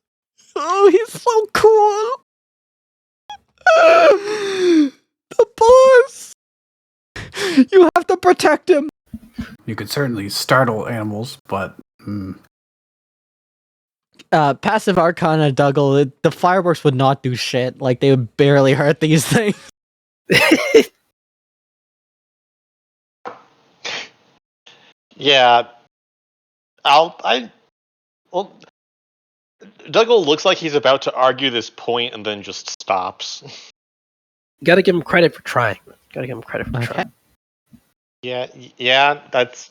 Oh, he's so cool! The boss! You have to protect him! you could certainly startle animals, but Passive Arcana Dougal, the fireworks would not do shit. Like, they would barely hurt these things. Yeah, well, Dougal looks like he's about to argue this point and then just stops. Gotta give him credit for trying. Gotta give him credit for Okay. trying. Yeah, that's...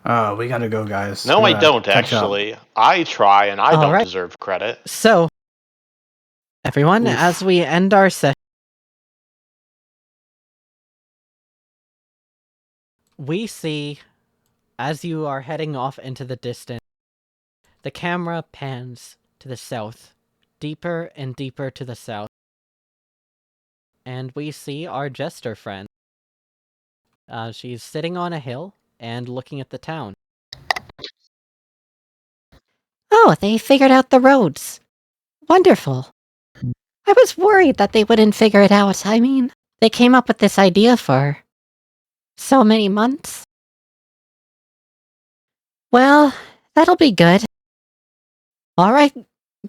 we gotta go, guys. No, We I gotta don't, catch up. actually. I try, and I All don't right. deserve credit. So, everyone, Oof. as we end our session, we see, as you are heading off into the distance, the camera pans to the south, deeper and deeper to the south, and we see our jester friend. She's sitting on a hill and looking at the town. Oh, they figured out the roads. Wonderful. I was worried that they wouldn't figure it out. I mean, they came up with this idea for so many months. Well, that'll be good. All right,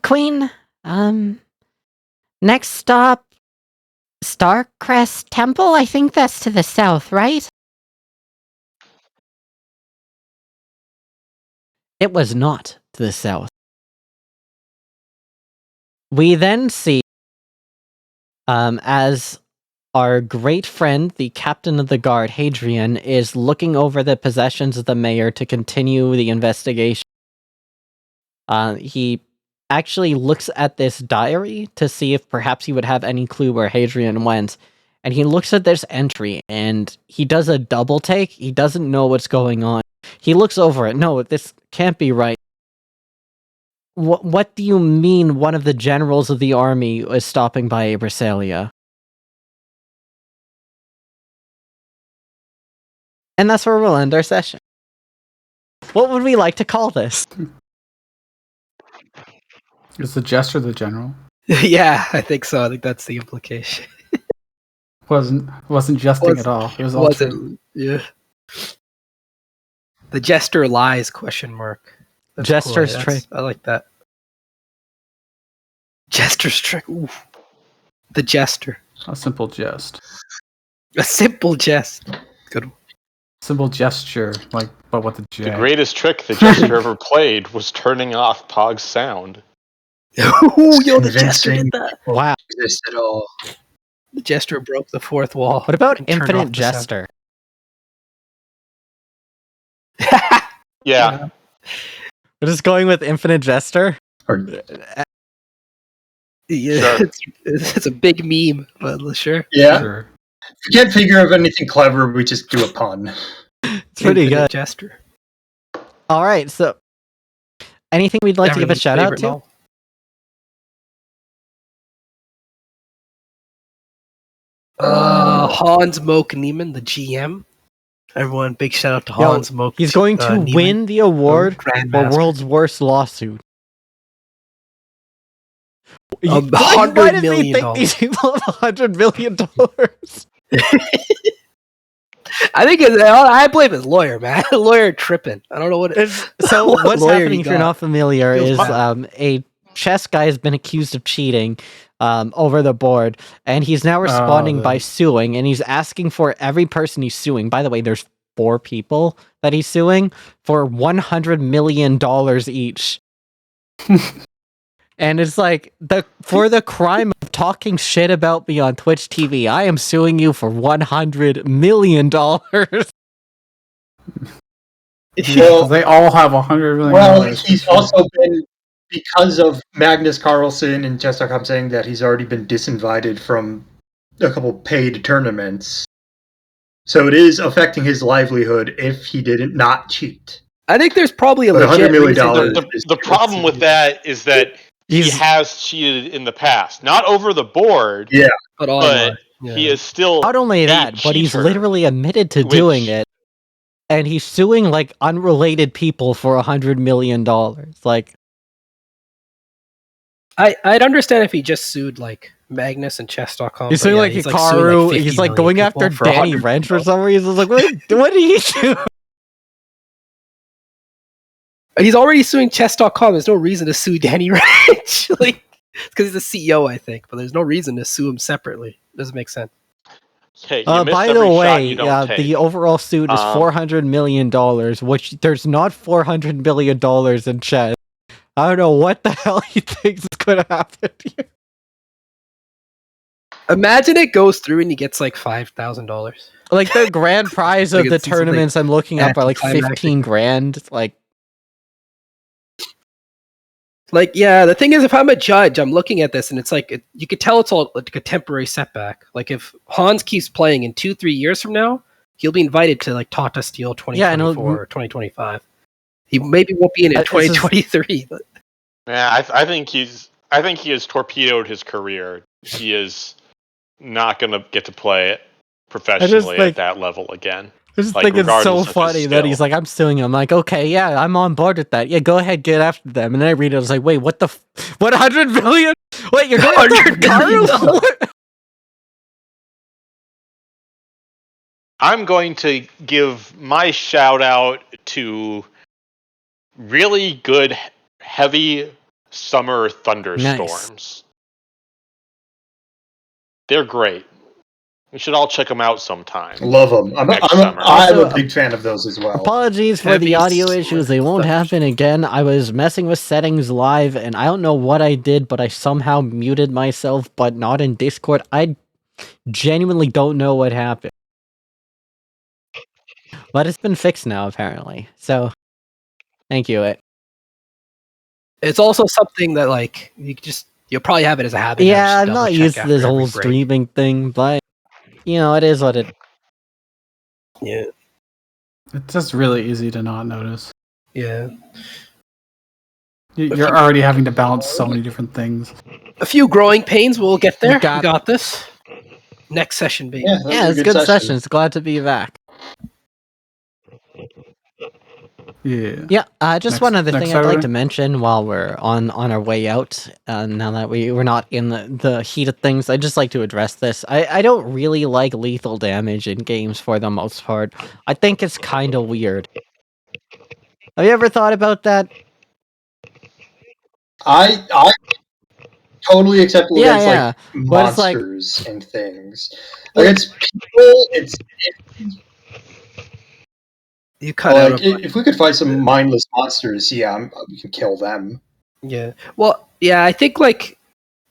Queen. Next stop, Starcrest Temple? I think that's to the south, right? It was not to the south. We then see, as our great friend, the captain of the guard, Hadrian, is looking over the possessions of the mayor to continue the investigation. He actually looks at this diary to see if perhaps he would have any clue where Hadrian went. And he looks at this entry and he does a double take. He doesn't know what's going on. He looks over it. No, this can't be right. What do you mean one of the generals of the army is stopping by Abrasalia? And that's where we'll end our session. What would we like to call this? Is the jester the general? Yeah, I think so. I think that's the implication. Wasn't jesting at all. It was all true. Yeah. The jester lies? ? That's Jester's cool. trick. I like that. Jester's trick. Ooh. The jester. A simple jest. A simple jest. Good. Simple gesture, but with a J. The greatest trick the jester ever played was turning off Pog's sound. Ooh, yo, the jester did that. Wow. Exist at all. The jester broke the fourth wall. What about and turned off Infinite the Jester? sound. Yeah. We're just going with Infinite Jester? Or Yeah, Sure. it's a big meme, but sure. yeah, Sure. if we can't figure out anything clever, we just do a pun. It's pretty Infinite good. Jester. Alright, so anything we'd like to give a Everyone's shout out favorite to? novel. Hans Moke Neiman, the GM. Everyone, big shout out to Yo, Hans Moke. He's going to Neiman, win the award for Grandmaster. World's Worst Lawsuit. $100 Why did we million. think these people have $100 million? I think I blame his lawyer, man. Lawyer tripping. I don't know what it is. So What what's lawyer happening, you if you're got? not familiar, Feels is bad. a chess guy has been accused of cheating over the board, and he's now responding by suing, and he's asking for every person he's suing. By the way, there's 4 people that he's suing for $100 million each. And it's like, for the crime of talking shit about me on Twitch TV, I am suing you for $100 million. Well, They all have $100 million. well, he's also been, because of Magnus Carlsen and chess.com saying that he's already been disinvited from a couple paid tournaments. So it is affecting his livelihood if he didn't not cheat. I think there's probably a But legit $100 million reason. The problem with that is that he has cheated in the past. Not over the board, Yeah. But online. but he is still Not only a that, but he's cheater, literally admitted to which- doing it. And he's suing like unrelated people for $100 million. Like, I'd understand if he just sued like Magnus and chess.com. he's but suing yeah, like he's, Hikaru. suing, like, 50 he's like million going people after for Danny 100 Wrench for million. some reason. It's like, what did he do? He's already suing chess.com. There's no reason to sue Danny Wrench. Like, because he's the CEO, I think. But there's no reason to sue him separately. Doesn't make sense. Hey, you miss By every the shot way, you don't take. the overall suit is $400 million, which there's not $400 million in chess. I don't know what the hell he thinks is going to happen here. Imagine it goes through and he gets like $5,000. Like, the grand prize Like, of the it's something tournaments I'm looking up are like anticlimactic. 15 grand. Like, yeah, the thing is, if I'm a judge, I'm looking at this and it's like, you could tell it's all like a temporary setback. Like, if Hans keeps playing in 2-3 years from now, he'll be invited to like Tata Steel 2024 or 2025. He maybe won't be in 2023. But Yeah, I think he has torpedoed his career. He is not going to get to play it professionally at that level again. I just Like, think it's so regardless of his funny that he's skill. like, I'm suing him. I'm like, okay, yeah, I'm on board with that. Yeah, go ahead, get after them. And then I read it, I was like, wait, what the what, 100 million? Wait, you're going after $100 million? Hikaru? What? I'm going to give my shout out to really good heavy summer thunderstorms. They're great. We should all check them out sometime. Love them. I'm summer. a big fan of those as well. Apologies for the audio issues. They won't happen again. I was messing with settings live, and I don't know what I did, but I somehow muted myself, but not in Discord. I genuinely don't know what happened. But it's been fixed now, apparently. So, thank you. it's also something that like you'll probably have it as a habit. now, Yeah, just I'm double not check used to after this every whole break. streaming thing, but, it is what it is. Yeah, It's just really easy to not notice. yeah. You're already having to balance so many different things. A few growing pains. We'll get there. We We got this. Next session, baby. Yeah, that Yeah, was it's a good sessions. Glad to be back. Yeah. Yeah, just one other next thing I'd like Saturday? to mention while we're on our way out. Now that we're not in the heat of things, I'd just like to address this. I don't really like lethal damage in games for the most part. I think it's kind of weird. Have you ever thought about that? I totally acceptable Yeah, against yeah. like But it's like- monsters and things. Against people, it's You cut out. like if we could find some mindless monsters, yeah, we can kill them. Yeah. Well, yeah. I think like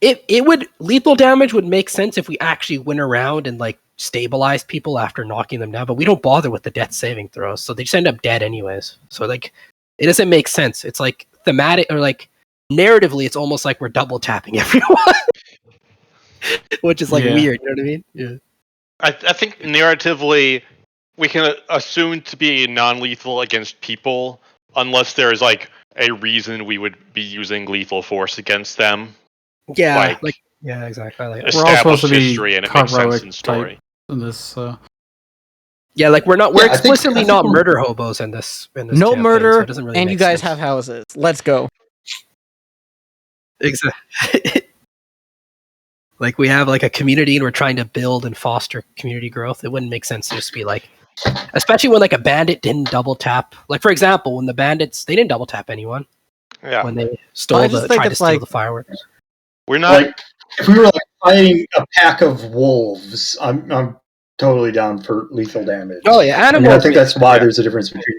it would lethal damage would make sense if we actually went around and like stabilize people after knocking them down, but we don't bother with the death saving throws, so they just end up dead anyways. So like, it doesn't make sense. It's like thematic or like narratively, it's almost like we're double tapping everyone, which is like weird. You know what I mean? Yeah. I think narratively, we can assume to be non-lethal against people, unless there's like a reason we would be using lethal force against them. Yeah. Like yeah, exactly. I like We're all supposed established to be history and it makes sense heroic in type story. in this. yeah, like we're Yeah, I think- explicitly I think not we're- murder hobos in this. No campaign, murder, so it doesn't really and make you guys sense. have houses. Let's go. Exactly. Like we have like a community and we're trying to build and foster community growth. It wouldn't make sense to just be like, especially when like a bandit didn't double tap. Like for example, when the bandits they didn't double tap anyone Yeah, when they I stole just the think tried to it's steal like- the fireworks. we're not. Like if we were like fighting a pack of wolves, I'm totally down for lethal damage. Oh yeah, I animals. mean, I think that's why yeah. there's a difference between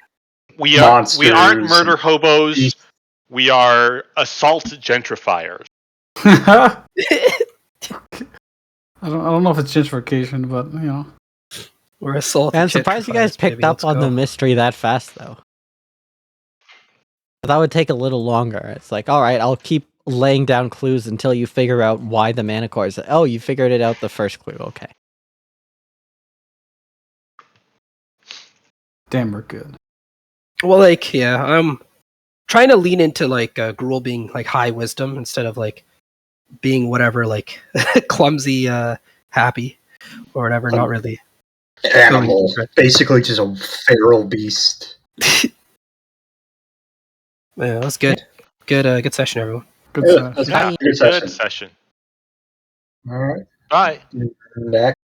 We aren't monsters murder and hobos. beasts. We are assault gentrifiers. I don't know if it's gentrification, but you know. We're assault. And I'm surprised you guys picked up on the mystery that fast, though. That would take a little longer. It's like, all right, I'll keep laying down clues until you figure out why the mana core is. Oh, you figured it out the first clue. Okay. Damn, we're good. Well, like yeah, I'm trying to lean into like Gruul being like high wisdom instead of like being whatever like clumsy happy or whatever. Not really. Animal, basically just a feral beast. Yeah, that's good. Good session, everyone. Good Yeah, stuff. that's Yeah, a good session. good session. All right, Bye. next.